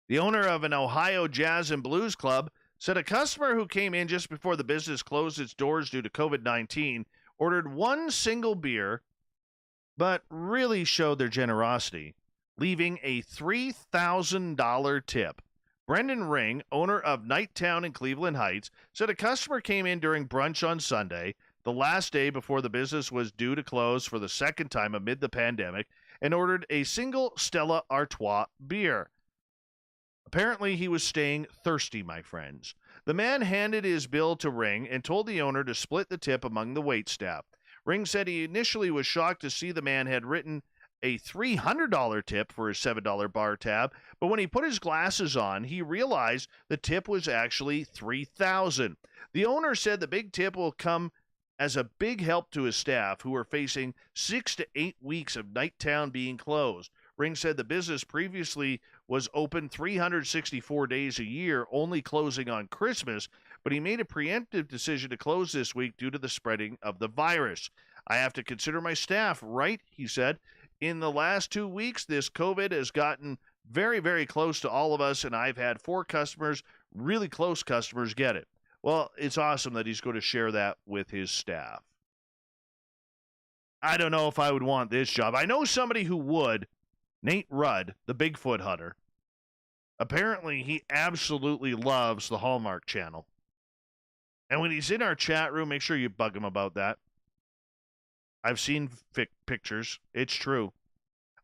The owner of an Ohio jazz and blues club said a customer who came in just before the business closed its doors due to COVID-19 ordered one single beer, but really showed their generosity, leaving a $3,000 tip. Brendan Ring, owner of Nighttown in Cleveland Heights, said a customer came in during brunch on Sunday, the last day before the business was due to close for the second time amid the pandemic, and ordered a single Stella Artois beer. Apparently, he was staying thirsty, my friends. The man handed his bill to Ring and told the owner to split the tip among the waitstaff. Ring said he initially was shocked to see the man had written a $300 tip for his $7 bar tab, but when he put his glasses on, he realized the tip was actually $3,000. The owner said the big tip will come as a big help to his staff, who are facing 6 to 8 weeks of Nighttown being closed. Ring said the business previously was open 364 days a year, only closing on Christmas, but he made a preemptive decision to close this week due to the spreading of the virus. I have to consider my staff, right? He said. In the last 2 weeks, this COVID has gotten very, very close to all of us, and I've had 4 customers, really close customers, get it. Well, it's awesome that he's going to share that with his staff. I don't know if I would want this job. I know somebody who would. Nate Rudd, the Bigfoot hunter. Apparently, he absolutely loves the Hallmark Channel. And when he's in our chat room, make sure you bug him about that. I've seen pictures. It's true.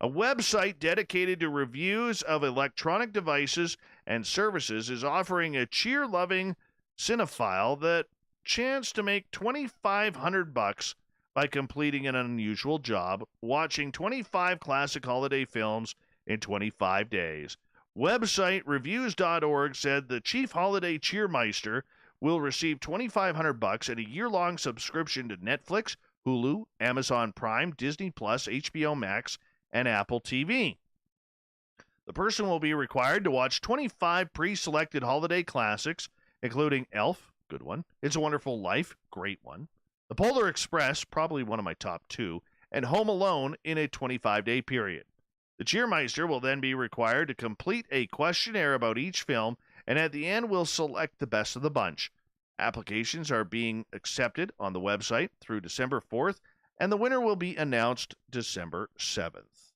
A website dedicated to reviews of electronic devices and services is offering a cheer-loving cinephile that chance to make $2,500 by completing an unusual job, watching 25 classic holiday films in 25 days. Website reviews.org said the chief holiday cheermeister will receive $2,500 and a year-long subscription to Netflix, Hulu, Amazon Prime, Disney Plus, HBO Max, and Apple TV. The person will be required to watch 25 pre-selected holiday classics, including Elf, good one, It's a Wonderful Life, great one, The Polar Express, probably one of my top 2, and Home Alone in a 25-day period. The cheermeister will then be required to complete a questionnaire about each film, and at the end will select the best of the bunch. Applications are being accepted on the website through December 4th, and the winner will be announced December 7th.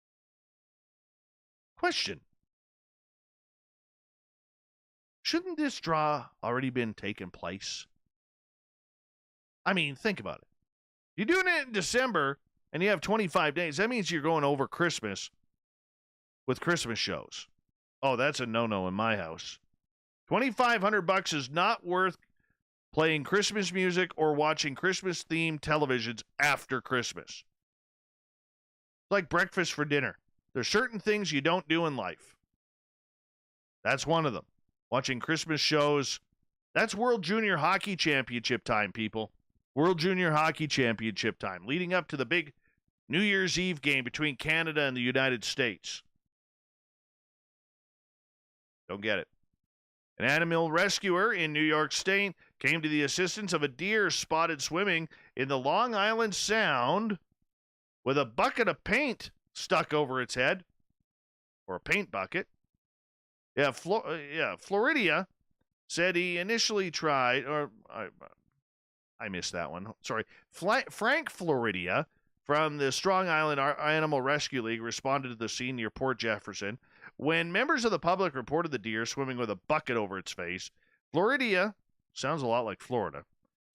Question. Shouldn't this draw already been taking place? I mean, think about it. You're doing it in December, and you have 25 days. That means you're going over Christmas with Christmas shows. Oh, that's a no-no in my house. $2,500 is not worth playing Christmas music or watching Christmas-themed televisions after Christmas. It's like breakfast for dinner. There's certain things you don't do in life. That's one of them. Watching Christmas shows. That's World Junior Hockey Championship time, people. World Junior Hockey Championship time, leading up to the big New Year's Eve game between Canada and the United States. Don't get it. An animal rescuer in New York State came to the assistance of a deer spotted swimming in the Long Island Sound with a bucket of paint stuck over its head, or a paint bucket. Floridia said he initially tried, or I missed that one. Sorry. Frank Floridia from the Strong Island Animal Rescue League responded to the scene near Port Jefferson. When members of the public reported the deer swimming with a bucket over its face, Floridia, sounds a lot like Florida,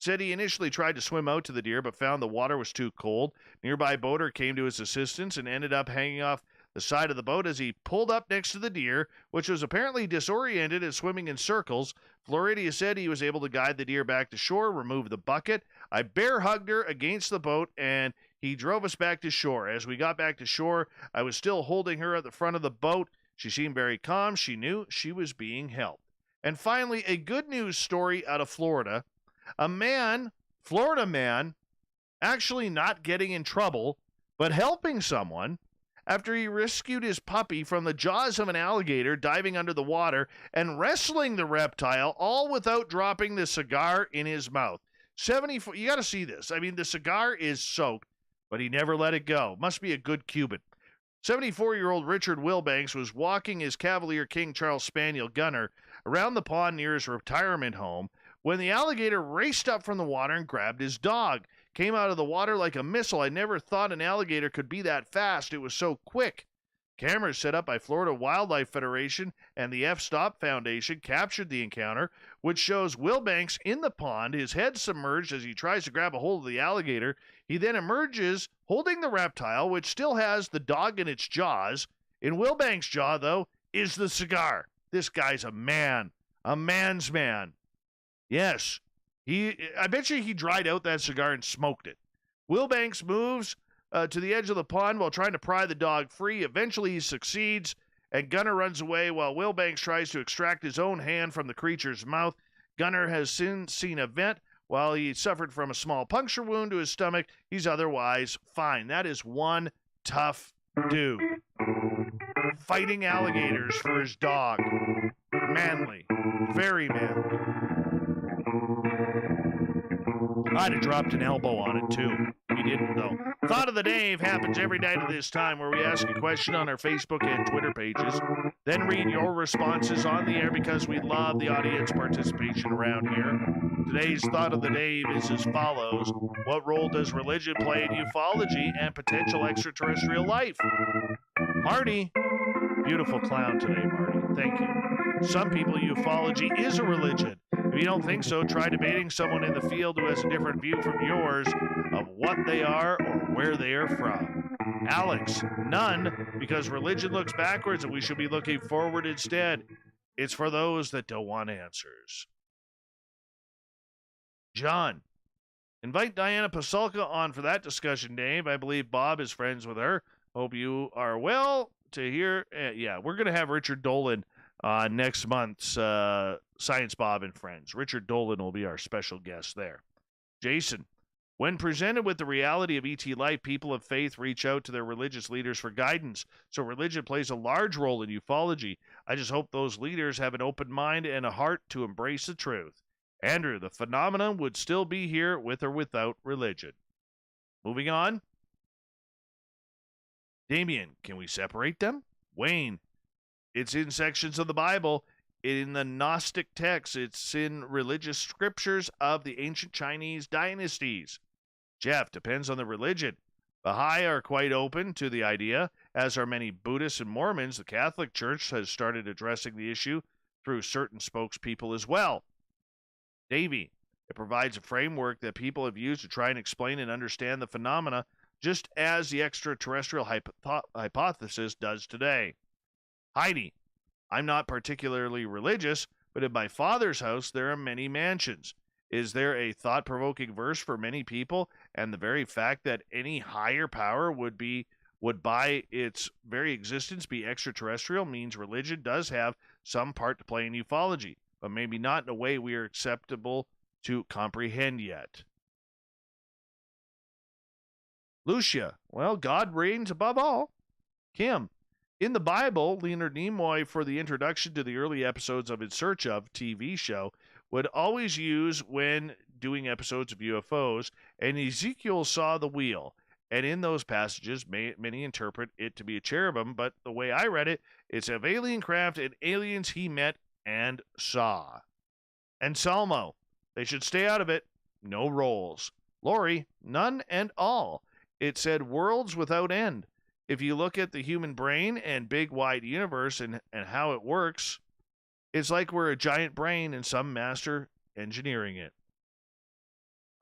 said he initially tried to swim out to the deer but found the water was too cold. Nearby boater came to his assistance and ended up hanging off the side of the boat as he pulled up next to the deer, which was apparently disoriented and swimming in circles. Floridia said he was able to guide the deer back to shore, remove the bucket. I bear hugged her against the boat, and he drove us back to shore. As we got back to shore, I was still holding her at the front of the boat. She seemed very calm. She knew she was being helped. And finally, a good news story out of Florida. A man, Florida man, actually not getting in trouble, but helping someone after he rescued his puppy from the jaws of an alligator diving under the water and wrestling the reptile, all without dropping the cigar in his mouth. 74, you got to see this. I mean, the cigar is soaked, but he never let it go. Must be a good Cuban. 74-year-old Richard Wilbanks was walking his Cavalier King Charles Spaniel Gunner around the pond near his retirement home when the alligator raced up from the water and grabbed his dog. Came out of the water like a missile. I never thought an alligator could be that fast. It was so quick. Cameras set up by Florida Wildlife Federation and the F-Stop Foundation captured the encounter, which shows Wilbanks in the pond, his head submerged as he tries to grab a hold of the alligator. He then emerges holding the reptile, which still has the dog in its jaws. In Wilbanks' jaw, though, is the cigar. This guy's a man. A man's man. Yes. I bet you he dried out that cigar and smoked it. Wilbanks moves to the edge of the pond while trying to pry the dog free. Eventually he succeeds, and Gunner runs away while Wilbanks tries to extract his own hand from the creature's mouth. Gunner has since seen a vent. While he suffered from a small puncture wound to his stomach, he's otherwise fine. That is one tough dude. Fighting alligators for his dog. Manly. Very manly. I'd have dropped an elbow on it, too. We didn't, though. Thought of the Day happens every night at this time, where we ask a question on our Facebook and Twitter pages, then read your responses on the air because we love the audience participation around here. Today's Thought of the Day is as follows. What role does religion play in ufology and potential extraterrestrial life? Marty. Beautiful clown today, Marty. Thank you. Some people, ufology is a religion. If you don't think so, try debating someone in the field who has a different view from yours of what they are or where they are from. Alex, none, because religion looks backwards and we should be looking forward instead. It's for those that don't want answers. John, invite Diana Pasulka on for that discussion, Dave. I believe Bob is friends with her. Hope you are well to hear. Yeah, we're going to have Richard Dolan next month's Science Bob and Friends. Richard Dolan will be our special guest there. Jason, when presented with the reality of ET life, people of faith reach out to their religious leaders for guidance. So religion plays a large role in ufology. I just hope those leaders have an open mind and a heart to embrace the truth. Andrew, the phenomenon would still be here with or without religion. Moving on. Damien, can we separate them? Wayne, it's in sections of the Bible, in the Gnostic texts, it's in religious scriptures of the ancient Chinese dynasties. Jeff, depends on the religion. Baha'i are quite open to the idea, as are many Buddhists and Mormons. The Catholic Church has started addressing the issue through certain spokespeople as well. Davey, it provides a framework that people have used to try and explain and understand the phenomena, just as the extraterrestrial hypothesis does today. Heidi, I'm not particularly religious, but in my Father's house there are many mansions. Is there a thought-provoking verse for many people? And the very fact that any higher power would by its very existence be extraterrestrial means religion does have some part to play in ufology, but maybe not in a way we are acceptable to comprehend yet. Lucia, well, God reigns above all. Kim, in the Bible, Leonard Nimoy, for the introduction to the early episodes of In Search Of TV show, would always use when doing episodes of UFOs, and Ezekiel saw the wheel. And in those passages, many interpret it to be a cherubim, but the way I read it, it's of alien craft and aliens he met and saw. And Salmo, they should stay out of it. No roles. Lori, none and all. It said worlds without end. If you look at the human brain and big wide universe and how it works, it's like we're a giant brain and some master engineering it.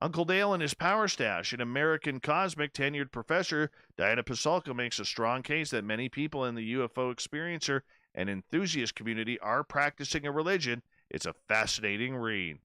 Uncle Dale and his power stash. An American cosmic tenured professor, Diana Pasulka, makes a strong case that many people in the UFO experiencer and enthusiast community are practicing a religion. It's a fascinating read.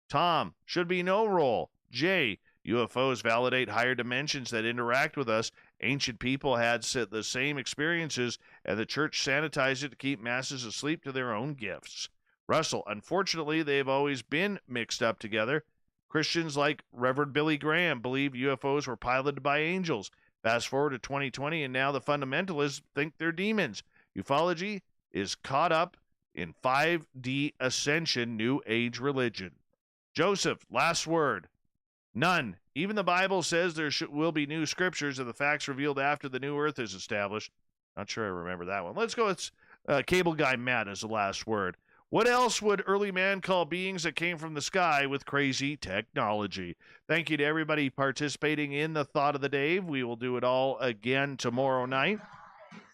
Tom, should be no role. Jay, UFOs validate higher dimensions that interact with us. Ancient people had the same experiences, and the church sanitized it to keep masses asleep to their own gifts. Russell, unfortunately, they've always been mixed up together. Christians like Reverend Billy Graham believe UFOs were piloted by angels. Fast forward to 2020, and now the fundamentalists think they're demons. Ufology is caught up in 5D ascension, New Age religion. Joseph, last word. None. Even the Bible says there will be new scriptures and the facts revealed after the new earth is established. Not sure I remember that one. Let's go with Cable Guy Matt as the last word. What else would early man call beings that came from the sky with crazy technology? Thank you to everybody participating in the Thought of the Day. We will do it all again tomorrow night.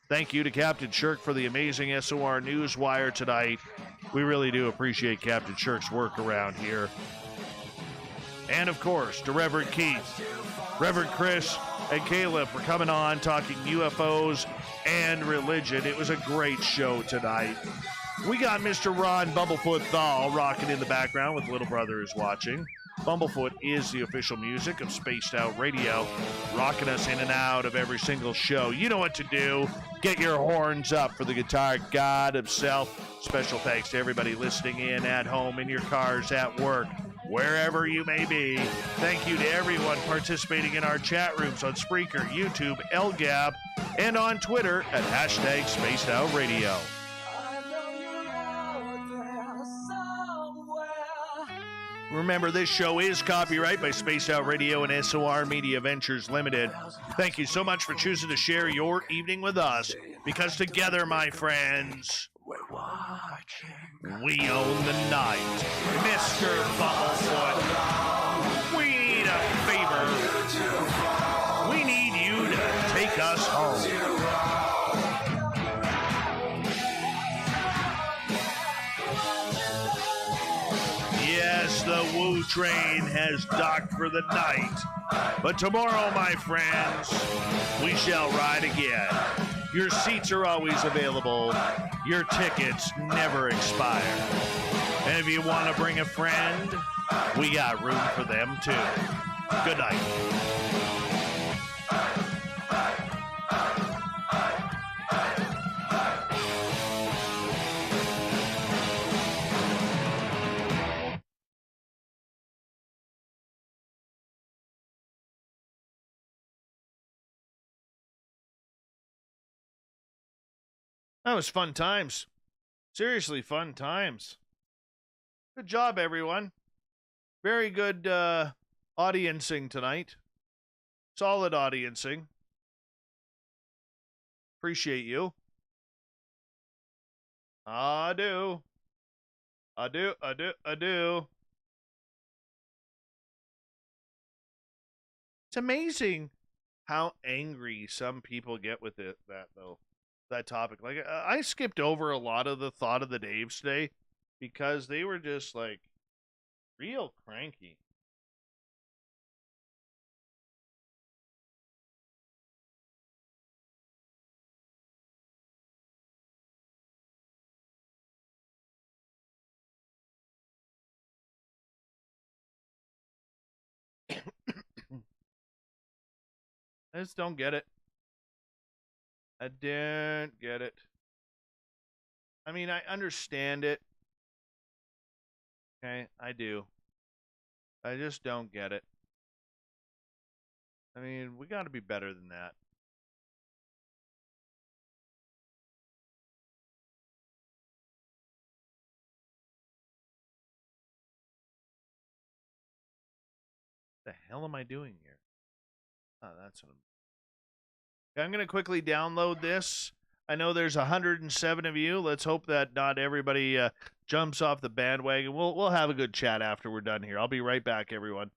Thank you to Captain Shirk for the amazing SOR Newswire tonight. We really do appreciate Captain Shirk's work around here. And, of course, to Reverend Keith, Reverend Chris, and Caleb for coming on, talking UFOs and religion. It was a great show tonight. We got Mr. Ron Bumblefoot Thal rocking in the background with Little Brother is watching. Bumblefoot is the official music of Spaced Out Radio, rocking us in and out of every single show. You know what to do. Get your horns up for the guitar god himself. Special thanks to everybody listening in at home, in your cars, at work, wherever you may be. Thank you to everyone participating in our chat rooms on Spreaker, YouTube, LGAB, and on Twitter at hashtag Spaced Out Radio. Remember, this show is copyright by Spaced Out Radio and SOR Media Ventures Limited. Thank you so much for choosing to share your evening with us, because together, my friends, we own the night. Mr. Bumblefoot, we need a favor. We need you to take us home. Yes, the Woo train has docked for the night. But tomorrow, my friends, we shall ride again. Your seats are always available. Your tickets never expire. And if you want to bring a friend, we got room for them too. Good night. That was fun times. Seriously, fun times. Good job, everyone. Very good audiencing tonight. Solid audiencing. Appreciate you. I do. It's amazing how angry some people get with that, though. That topic. Like, I skipped over a lot of the Thought of the Daves today because they were just like real cranky. I just don't get it. I don't get it. I mean, I understand it. Okay, I do. I just don't get it. I mean, we got to be better than that. What the hell am I doing here? Oh, that's what I'm going to quickly download this. I know there's 107 of you. Let's hope that not everybody jumps off the bandwagon. We'll have a good chat after we're done here. I'll be right back, everyone.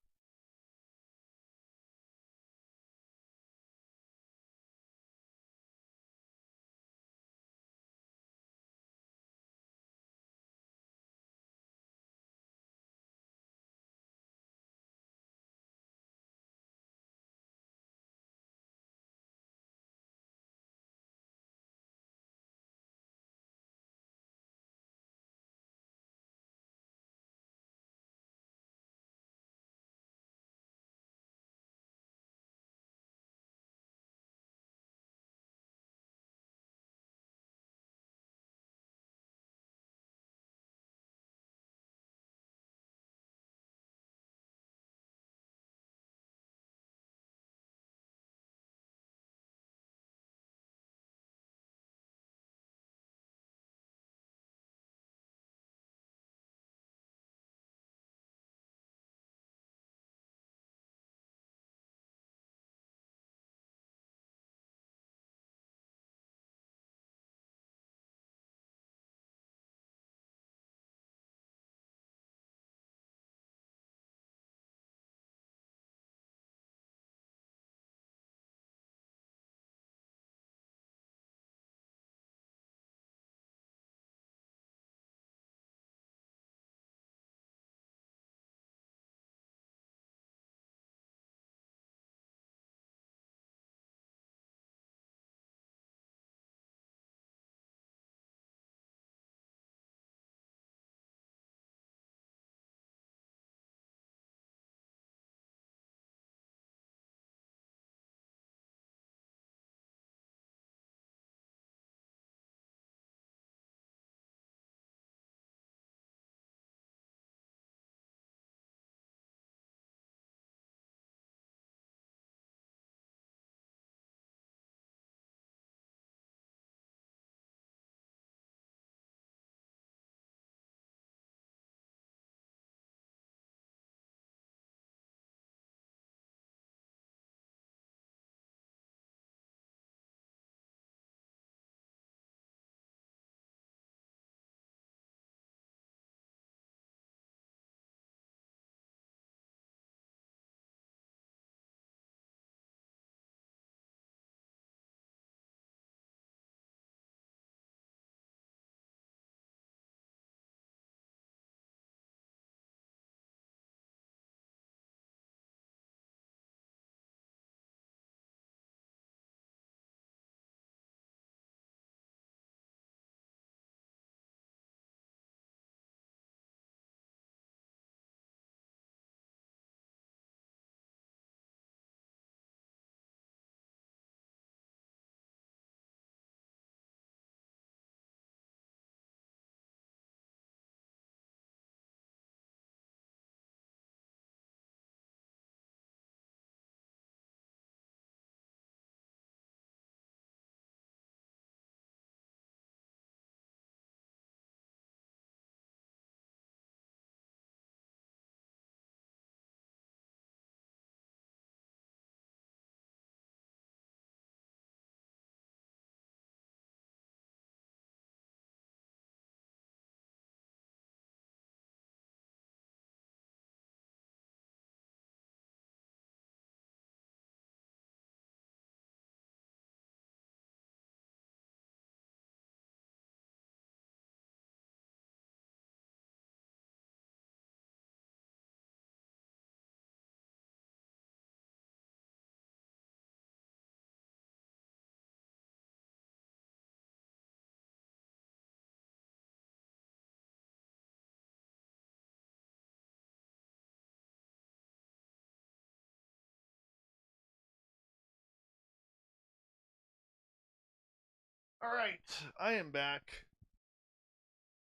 All right, I am back.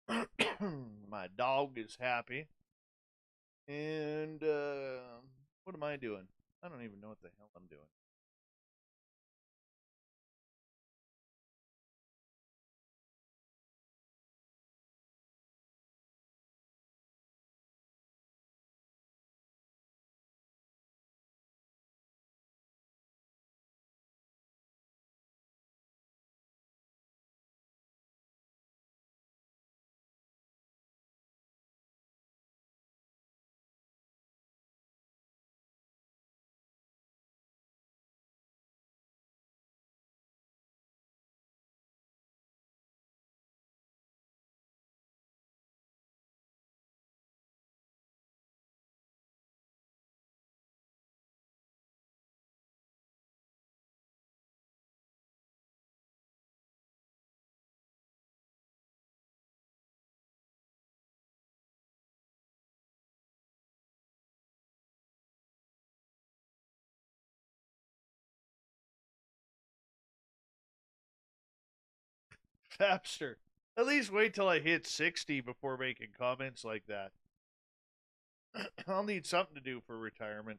My dog is happy. And what am I doing? I don't even know what the hell I'm doing. Fapster. At least wait till I hit 60 before making comments like that. I'll need something to do for retirement.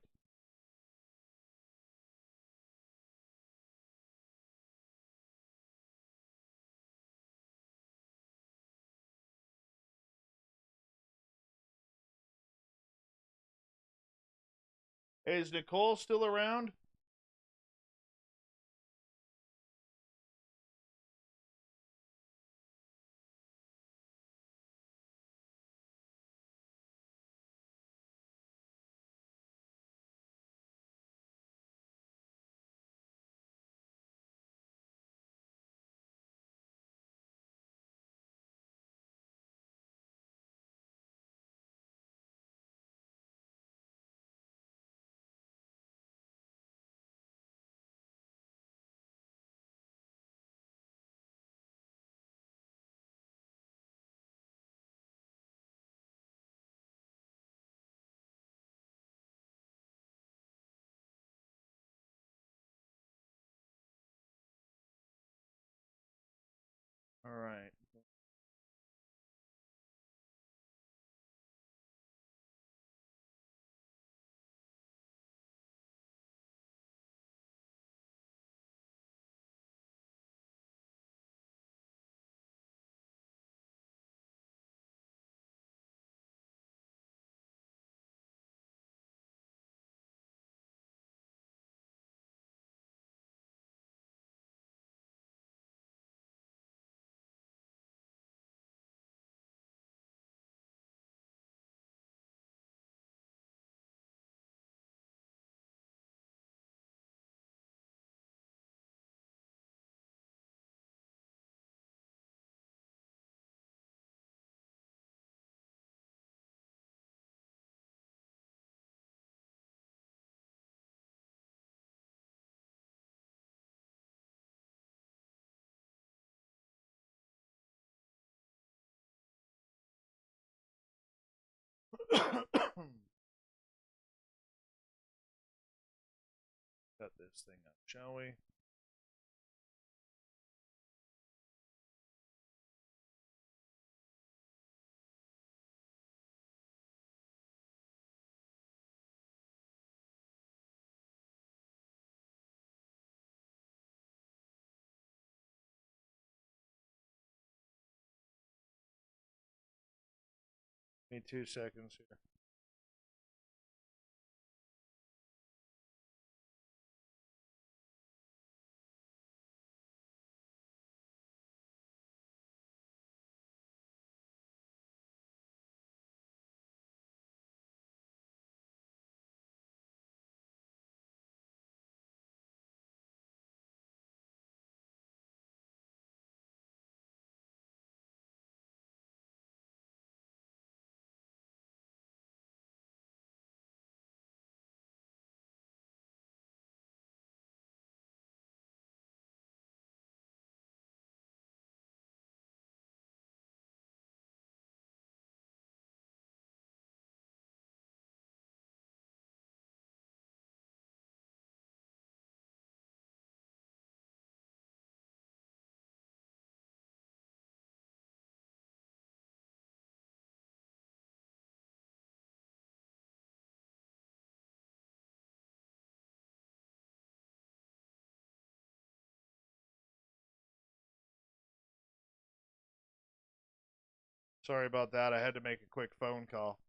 Hey, is Nicole still around? All right. Cut this thing up, shall we? Give me 2 seconds here. Sorry about that. I had to make a quick phone call.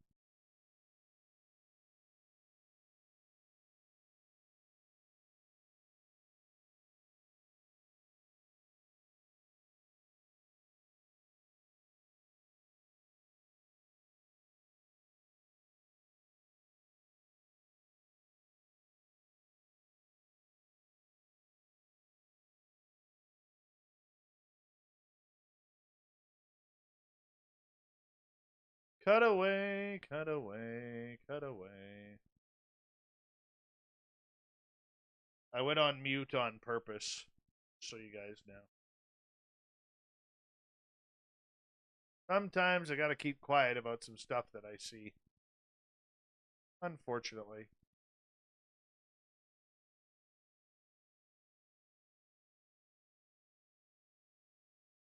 Cut away, cut away, cut away. I went on mute on purpose, so you guys know. Sometimes I gotta keep quiet about some stuff that I see. Unfortunately.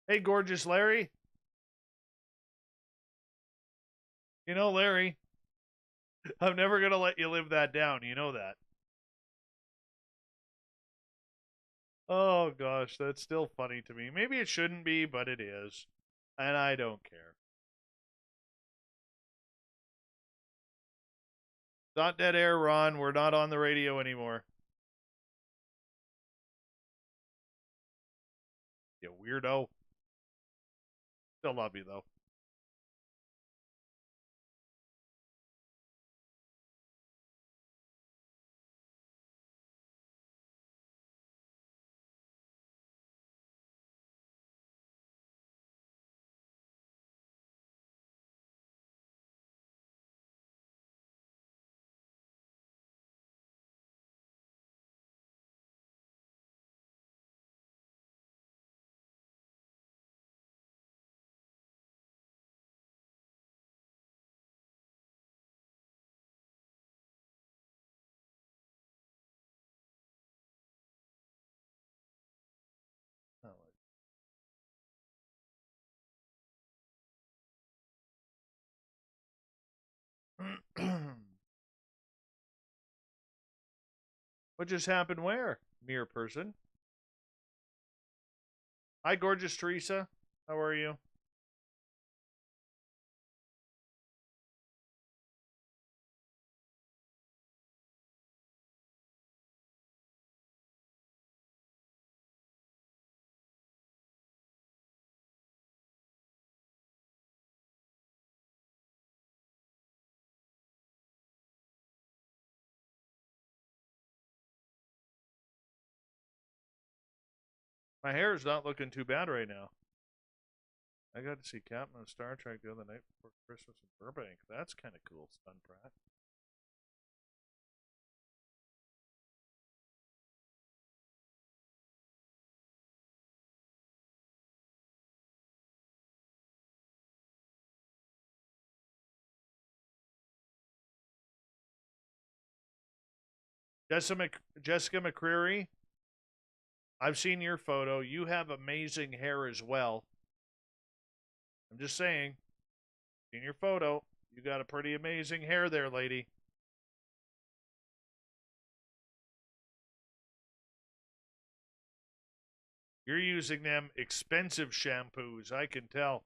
Hey, gorgeous Larry. You know, Larry, I'm never gonna let you live that down. You know that. Oh, gosh, that's still funny to me. Maybe it shouldn't be, but it is. And I don't care. Not dead air, Ron. We're not on the radio anymore. You weirdo. Still love you, though. What just happened where? Mere person. Hi, gorgeous Teresa. How are you? My hair is not looking too bad right now. I got to see Captain of Star Trek the other night before Christmas in Burbank. That's kind of cool, Stun Pratt. Jessica McCreary, I've seen your photo. You have amazing hair as well. I'm just saying. Seen your photo. You got a pretty amazing hair there, lady. You're using them expensive shampoos, I can tell.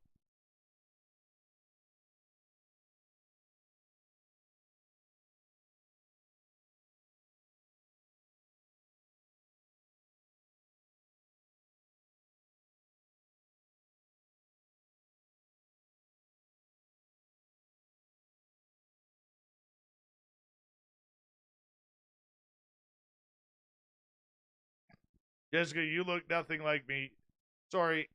Jessica, you look nothing like me. Sorry.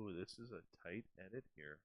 Ooh, this is a tight edit here.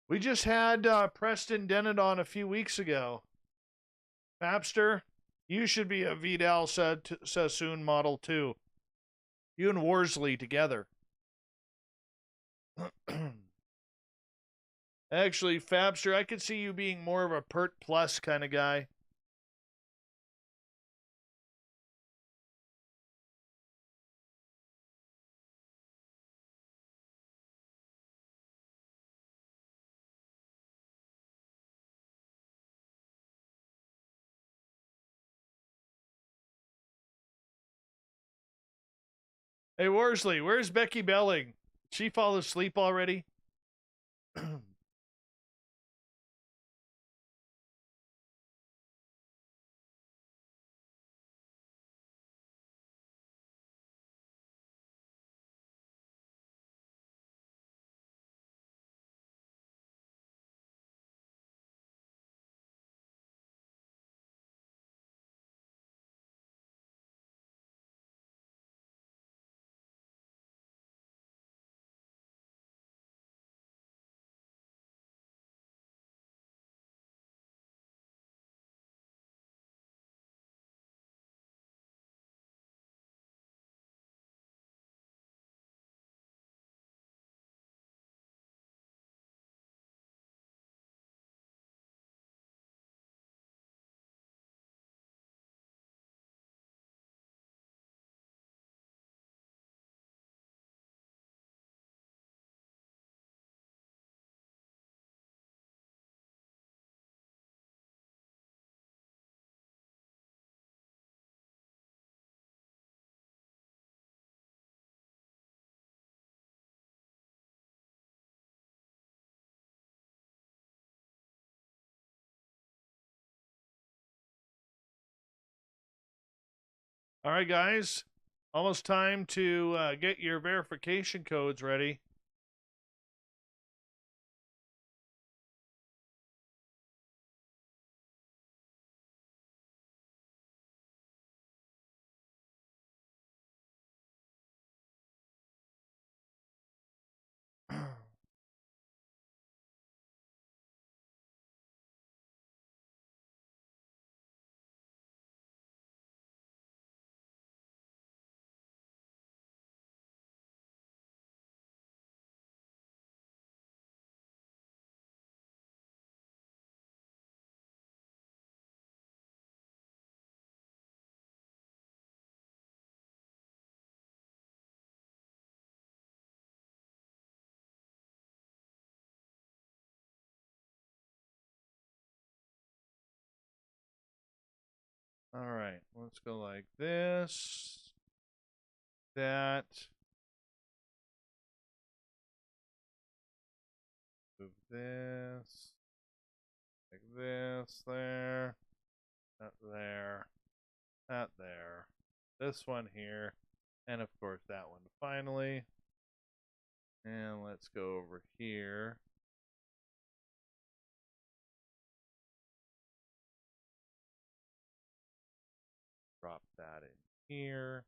We just had Preston Dennett on a few weeks ago. Mapster, you should be a Vidal Sassoon model too. You and Worsley together. Actually, Fabster, I could see you being more of a Pert Plus kind of guy. Hey, Worsley, where's Becky Belling? Did she fall asleep already? All right, guys. Almost time to get your verification codes ready. All right, let's go like this, that, move this, like this, there, that there, that there, this one here, and of course that one finally. And let's go over here. Drop that in here.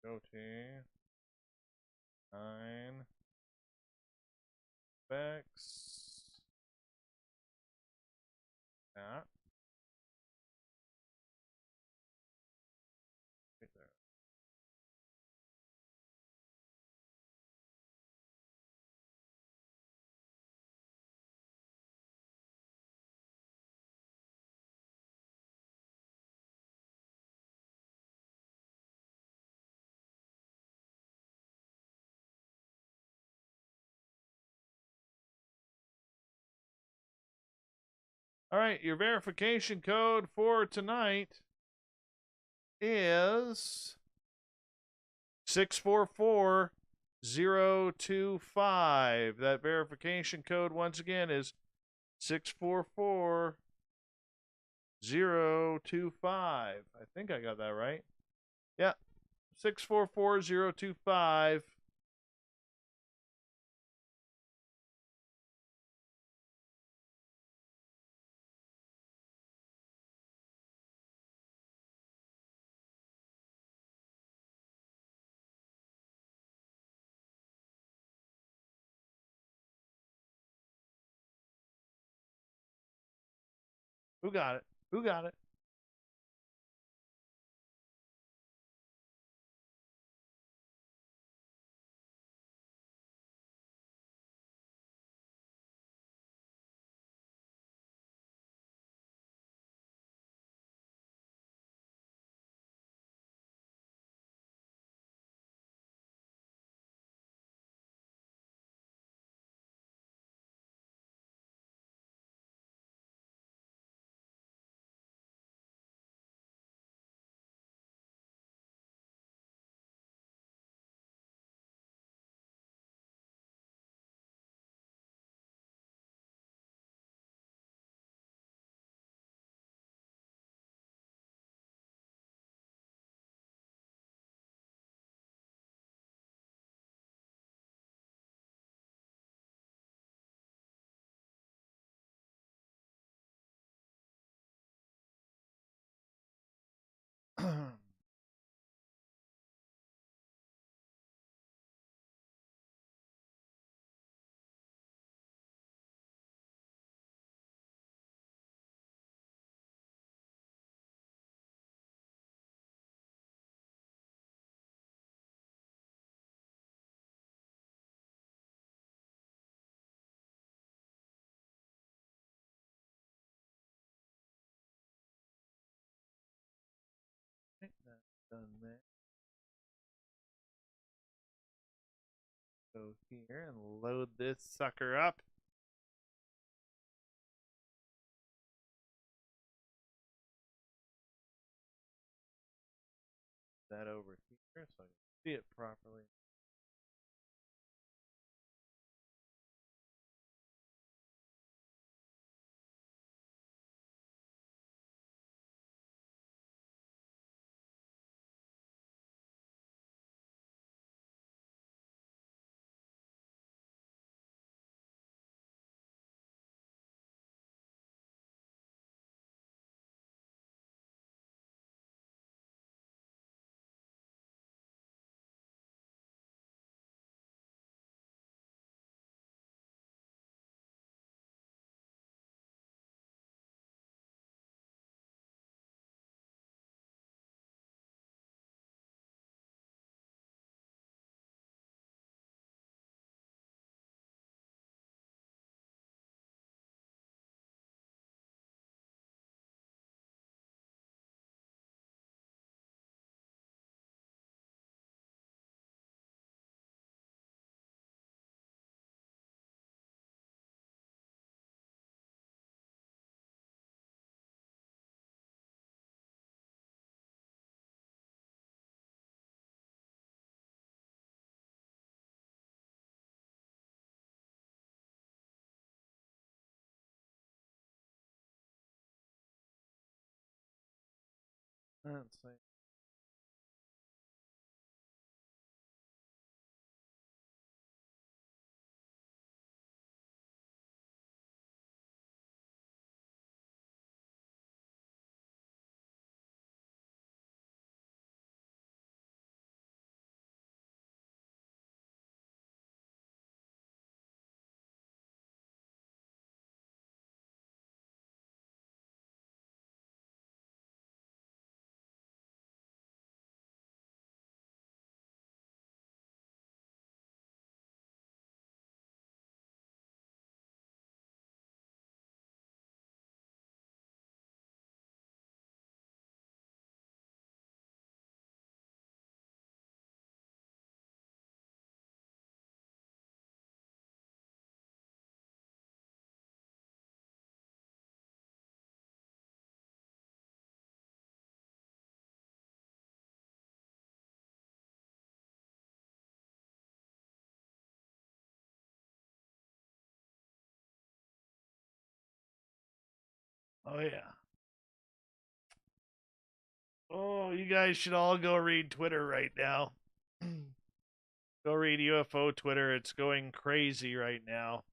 Go to 9 specs. That. Right there. All right, your verification code for tonight is 644025. That verification code once again is 644025. I think I got that right. Yeah, 644025. Who got it? Who got it? That's done there. Go here and load this sucker up. That over here so I can see it properly. Let's see. Oh yeah. Oh, you guys should all go read Twitter right now. Go read UFO Twitter. It's going crazy right now.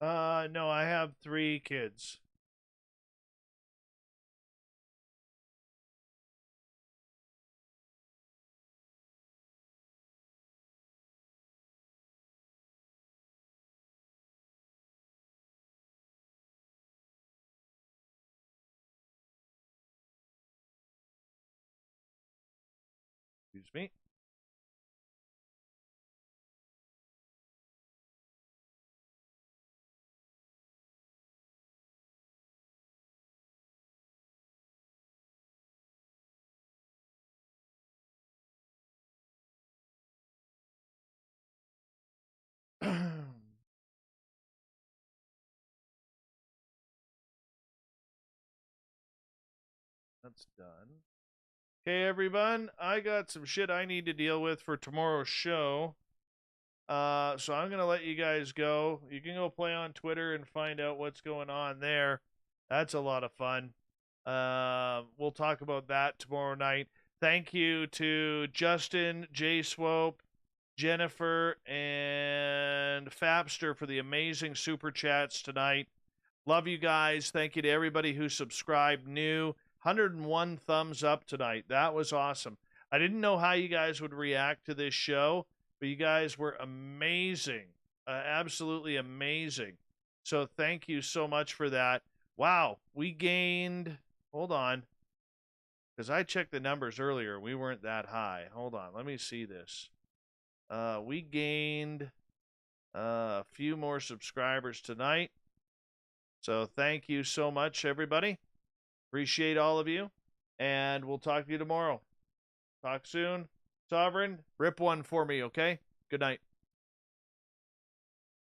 No, I have 3 kids. Excuse me. That's done. Okay, everyone, I got some shit I need to deal with for tomorrow's show. So I'm going to let you guys go. You can go play on Twitter and find out what's going on there. That's a lot of fun. We'll talk about that tomorrow night. Thank you to Justin, J Swope, Jennifer, and Fapster for the amazing super chats tonight. Love you guys. Thank you to everybody who subscribed new. 101 thumbs up tonight. That was awesome. I didn't know how you guys would react to this show, but you guys were amazing. Absolutely amazing. So thank you so much for that. Wow, we gained... Hold on. Because I checked the numbers earlier. We weren't that high. Hold on. Let me see this. We gained a few more subscribers tonight. So thank you so much, everybody. Appreciate all of you. And we'll talk to you tomorrow. Talk soon. Sovereign, rip one for me, okay? Good night.